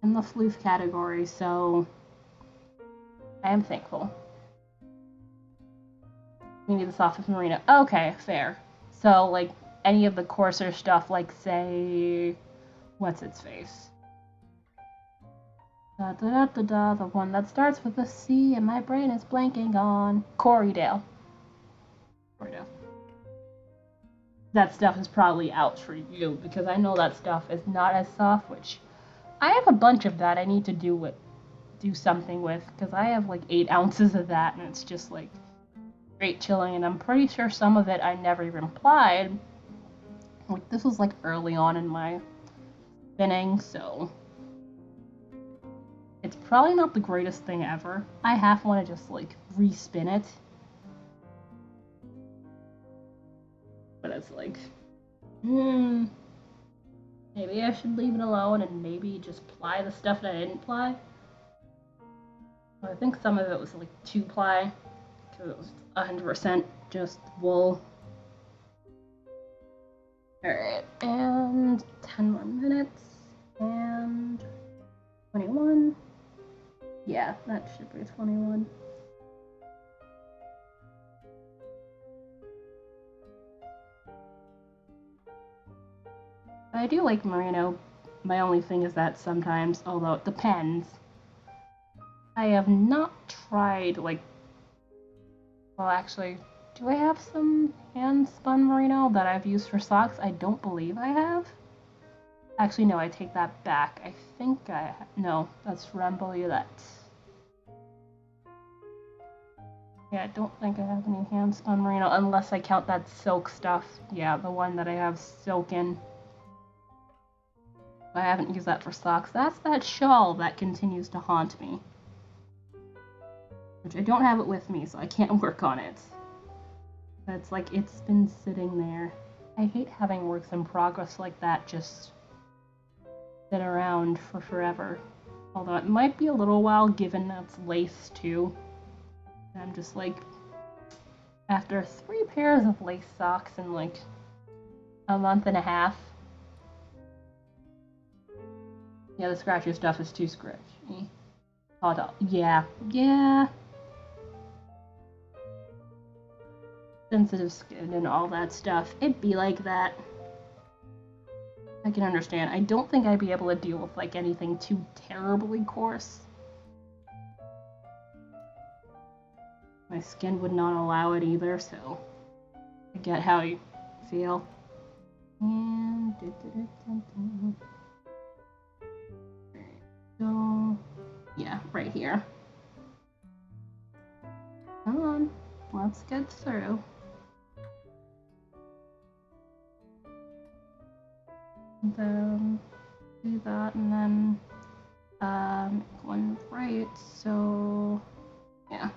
in the floof category, so I am thankful. Maybe the softest merino. Okay, fair. So, like, any of the coarser stuff, like, say, what's its face? Da da da da da, the one that starts with a C and my brain is blanking on. Corriedale. That stuff is probably out for you, because I know that stuff is not as soft, which I have a bunch of that I need to do something with, because I have like 8 ounces of that, and it's just like great chilling, and I'm pretty sure some of it I never even applied. Like, this was like early on in my spinning, so it's probably not the greatest thing ever. I half want to just like respin it, but it's like, maybe I should leave it alone and maybe just ply the stuff that I didn't ply. I think some of it was like 2-ply, because it was 100% just wool. Alright, and 10 more minutes, and 21. Yeah, that should be 21. I do like merino. My only thing is that sometimes, although it depends, I have not tried, like, well, actually, do I have some hand-spun merino that I've used for socks? I don't believe I have. Actually, no, I take that back. I think no, that's Rambouillet. Yeah, I don't think I have any hand-spun merino, unless I count that silk stuff. Yeah, the one that I have silk in. I haven't used that for socks. That's that shawl that continues to haunt me. Which I don't have it with me, so I can't work on it. But it's like, it's been sitting there. I hate having works in progress like that just sit around for forever. Although it might be a little while given that's lace too. And I'm just like, after 3 pairs of lace socks in like a month and a half. Yeah, the scratchy stuff is too scratchy. Hold on. Yeah. Sensitive skin and all that stuff. It'd be like that. I can understand. I don't think I'd be able to deal with like anything too terribly coarse. My skin would not allow it either, so I get how you feel. And so yeah, right here. Come on, let's get through. And then do that, and then going right. So yeah,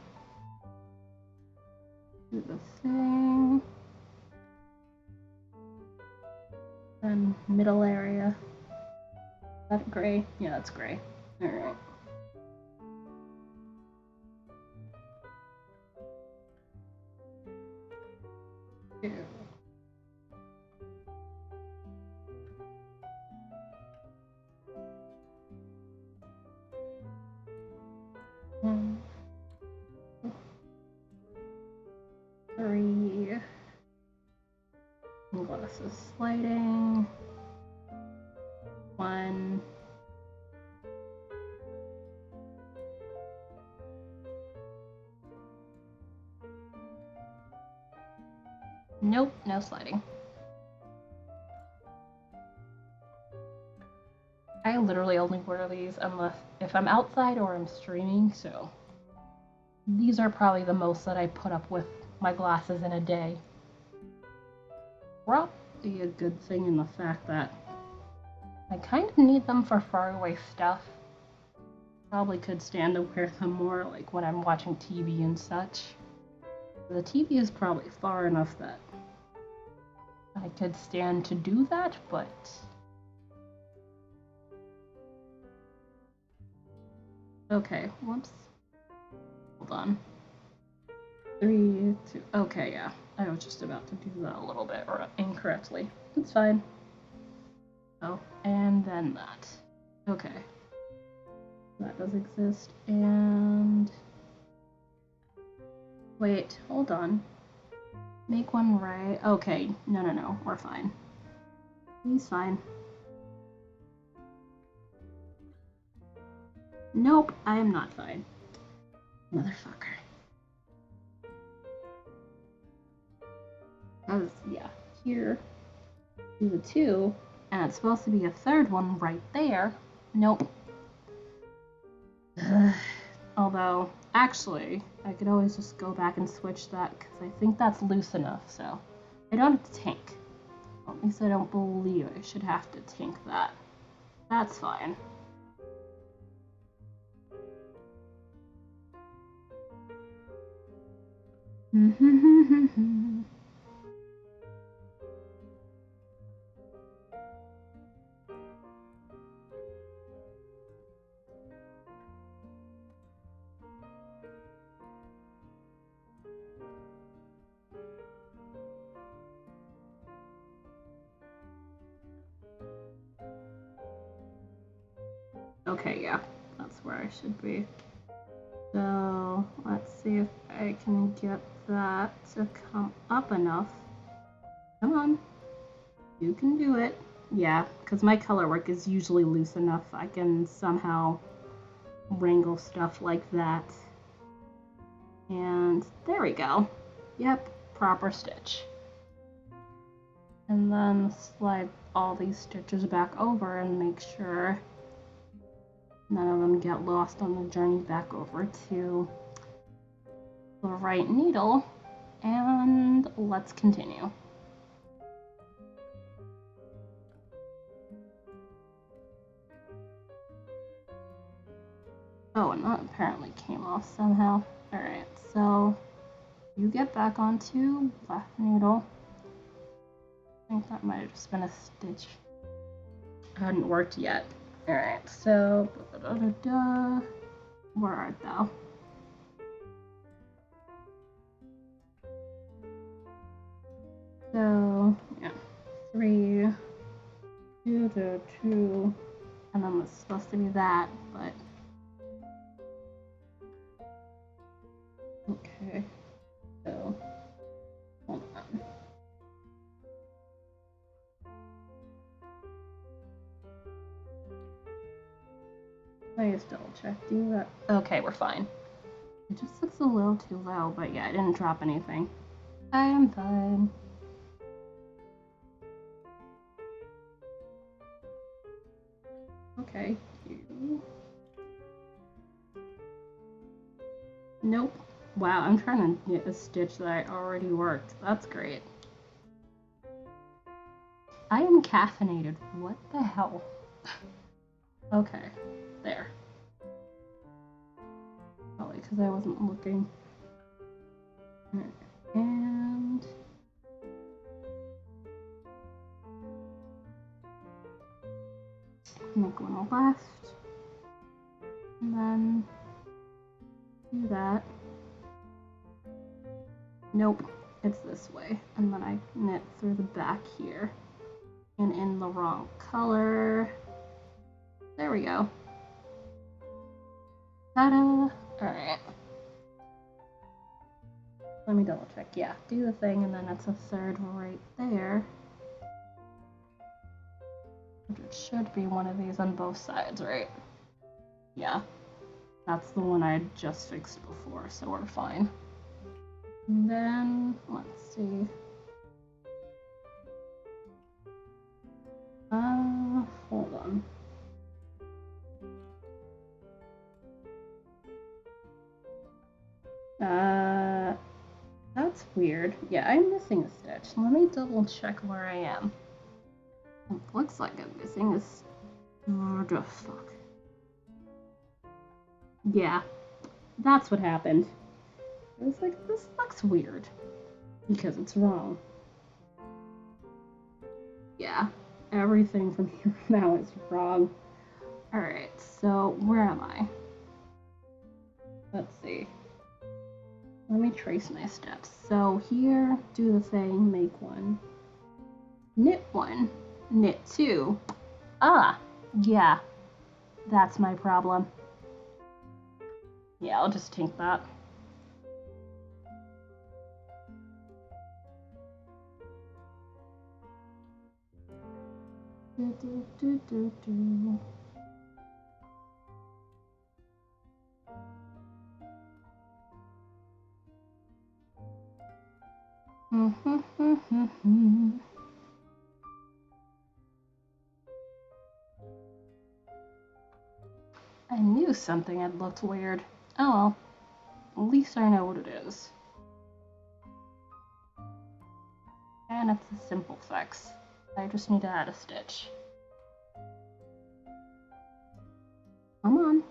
do the thing. Then middle area. Is that gray? Yeah, that's gray. All right. Ew. One, 3. Glasses sliding. 1. Nope, no sliding. I literally only wear these unless if I'm outside or I'm streaming, so these are probably the most that I put up with my glasses in a day. Probably a good thing in the fact that I kind of need them for faraway stuff. Probably could stand to wear them more like when I'm watching TV and such. The TV is probably far enough that I could stand to do that, but okay, whoops. Hold on. 3, 2, okay, yeah. I was just about to do that a little bit or incorrectly. It's fine. Oh, and then that. Okay. That does exist, and wait, hold on. Make one right. Okay, no, we're fine. He's fine. Nope, I am not fine. Motherfucker. Because, yeah, here, do the 2, and it's supposed to be a third one right there. Nope. Although, actually, I could always just go back and switch that, because I think that's loose enough, so I don't have to tank. At least I don't believe I should have to tank that. That's fine. Okay, yeah, that's where I should be. So let's see if I can get that to come up enough. Come on, you can do it. Yeah, because my color work is usually loose enough. I can somehow wrangle stuff like that. And there we go. Yep, proper stitch. And then slide all these stitches back over and make sure none of them get lost on the journey back over to the right needle. And let's continue. Oh, and that apparently came off somehow. Alright, so you get back onto left needle. I think that might have just been a stitch. It hadn't worked yet. Alright, so where art thou? So yeah, 3, 2, 2, 2, and then it's supposed to be that, but okay. So hold on. I just double check. Do that. Okay, we're fine. It just looks a little too low, but yeah, I didn't drop anything. I am fine. Okay. Nope. Wow, I'm trying to get a stitch that I already worked. That's great. I am caffeinated. What the hell? Okay. There. Probably because I wasn't looking. And make one left. And then do that. Nope, it's this way. And then I knit through the back here. And in the wrong color. There we go. Ta-da! Alright. Let me double check. Yeah, do the thing, and then it's a third right there. It should be one of these on both sides, right? Yeah. That's the one I just fixed before, so we're fine. And then, let's see. Hold on. That's weird. Yeah, I'm missing a stitch. Let me double check where I am. It looks like I'm missing a stitch. Oh, fuck. Yeah, that's what happened. I was like, this looks weird. Because it's wrong. Yeah, everything from here now is wrong. Alright, so where am I? Let's see. Let me trace my steps. So here, do the thing, make one. Knit one, knit two. Ah, yeah, that's my problem. Yeah, I'll just take that. I knew something had looked weird. Oh well, at least I know what it is. And it's a simple fix. I just need to add a stitch. Come on.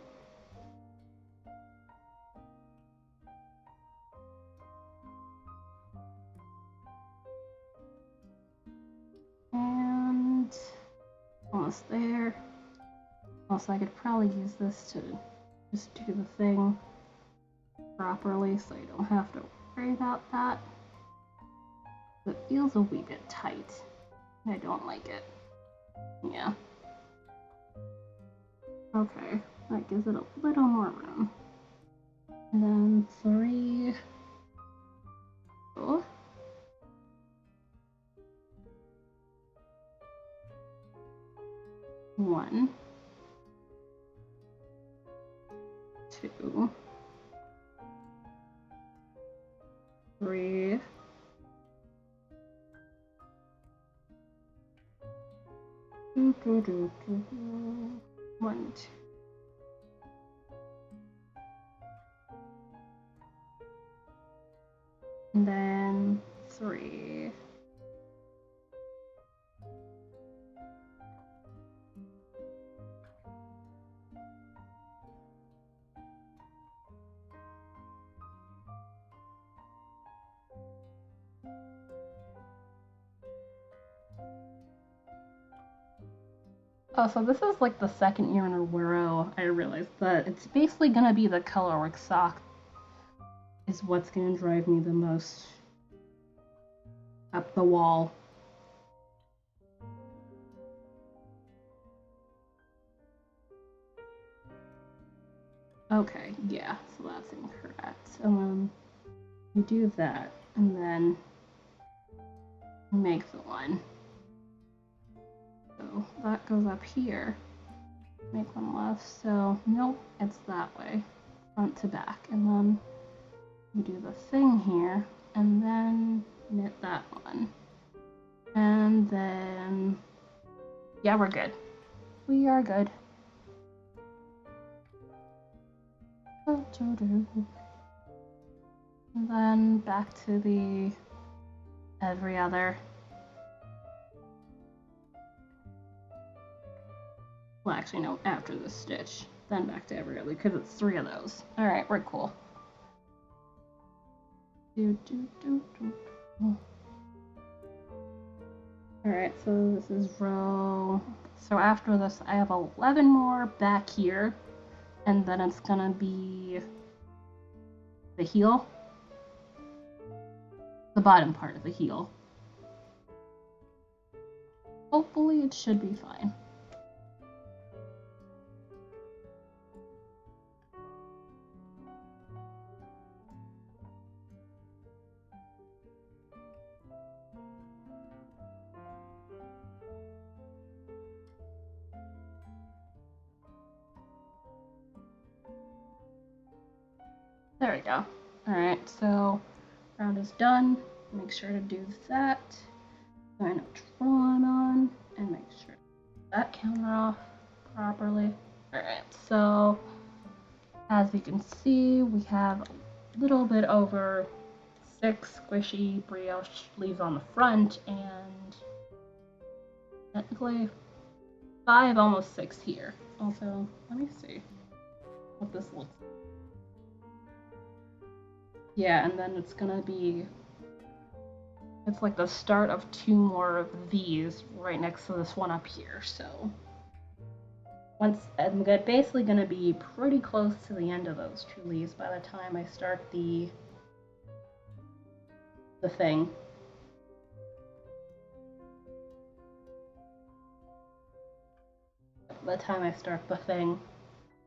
And almost there. Also, I could probably use this to just do the thing properly so I don't have to worry about that. It feels a wee bit tight. I don't like it. Yeah. Okay, that gives it a little more room. And then 3. Oh. 1, 2, 3, 1, 2. And then 3. Oh, so this is like the second year in a row I realized that it's basically gonna be the colorwork sock is what's gonna drive me the most up the wall. Okay, yeah, so that's incorrect. And then you do that, and then make the one. So that goes up here. Make one left. So nope, it's that way, front to back, and then you do the thing here, and then knit that one, and then yeah, we're good. We are good. And then back to the every other. Well, actually, no, after the stitch. Then back to every other, because it's 3 of those. Alright, we're cool. Alright, so this is row. So after this, I have 11 more back here. And then it's gonna be the heel. The bottom part of the heel. Hopefully it should be fine. There we go. Alright, so round is done. Make sure to do that. Sign up Tron on and make sure that counter off properly. Alright, so as we can see, we have a little bit over 6 squishy brioche leaves on the front and technically 5, almost 6 here. Also, let me see what this looks like. Yeah, and then it's gonna be, it's like the start of 2 more of these right next to this one up here, so once I'm basically gonna be pretty close to the end of those 2 leaves by the time I start the thing. By the time I start the thing,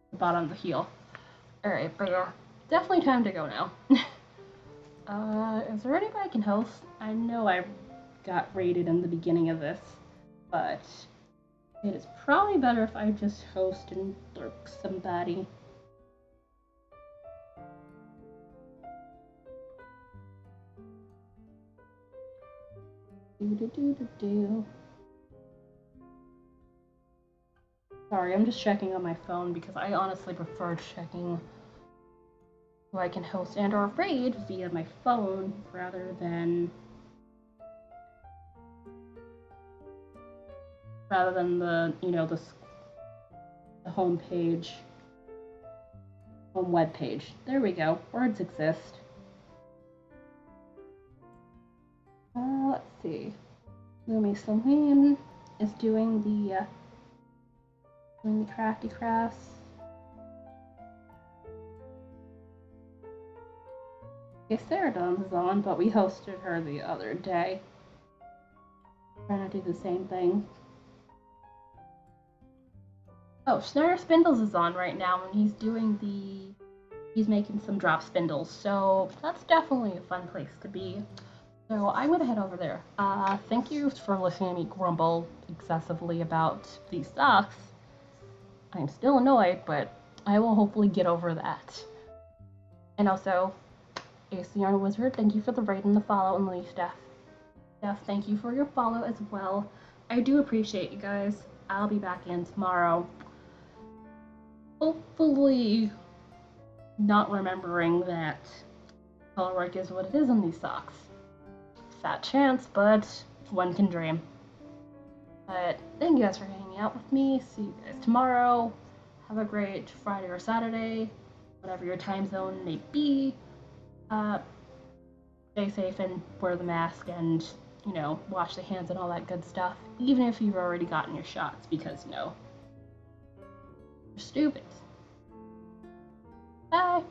the bottom of the heel. Alright, but yeah, definitely time to go now. Is there anybody I can host? I know I got rated in the beginning of this, but it is probably better if I just host and lurk somebody. Sorry, I'm just checking on my phone because I honestly prefer checking who I can host and or raid via my phone rather than the, you know, the home page, home web page. There we go. Words exist. Let's see. Lumi Celine is doing the crafty crafts. Okay, Sarah Duns is on, but we hosted her the other day. Trying to do the same thing. Oh, Schneider Spindles is on right now, and he's making some drop spindles, so that's definitely a fun place to be. So I'm gonna head over there. Thank you for listening to me grumble excessively about these socks. I'm still annoyed, but I will hopefully get over that. And also, AC Yarn Wizard, thank you for the raid and the follow, and Leaf Steph. Steph, thank you for your follow as well. I do appreciate you guys. I'll be back in tomorrow. Hopefully not remembering that colorwork is what it is in these socks. Fat chance, but one can dream. But thank you guys for hanging out with me. See you guys tomorrow. Have a great Friday or Saturday, whatever your time zone may be. Stay safe and wear the mask and you know, wash the hands and all that good stuff, even if you've already gotten your shots, because no, you're stupid. Bye.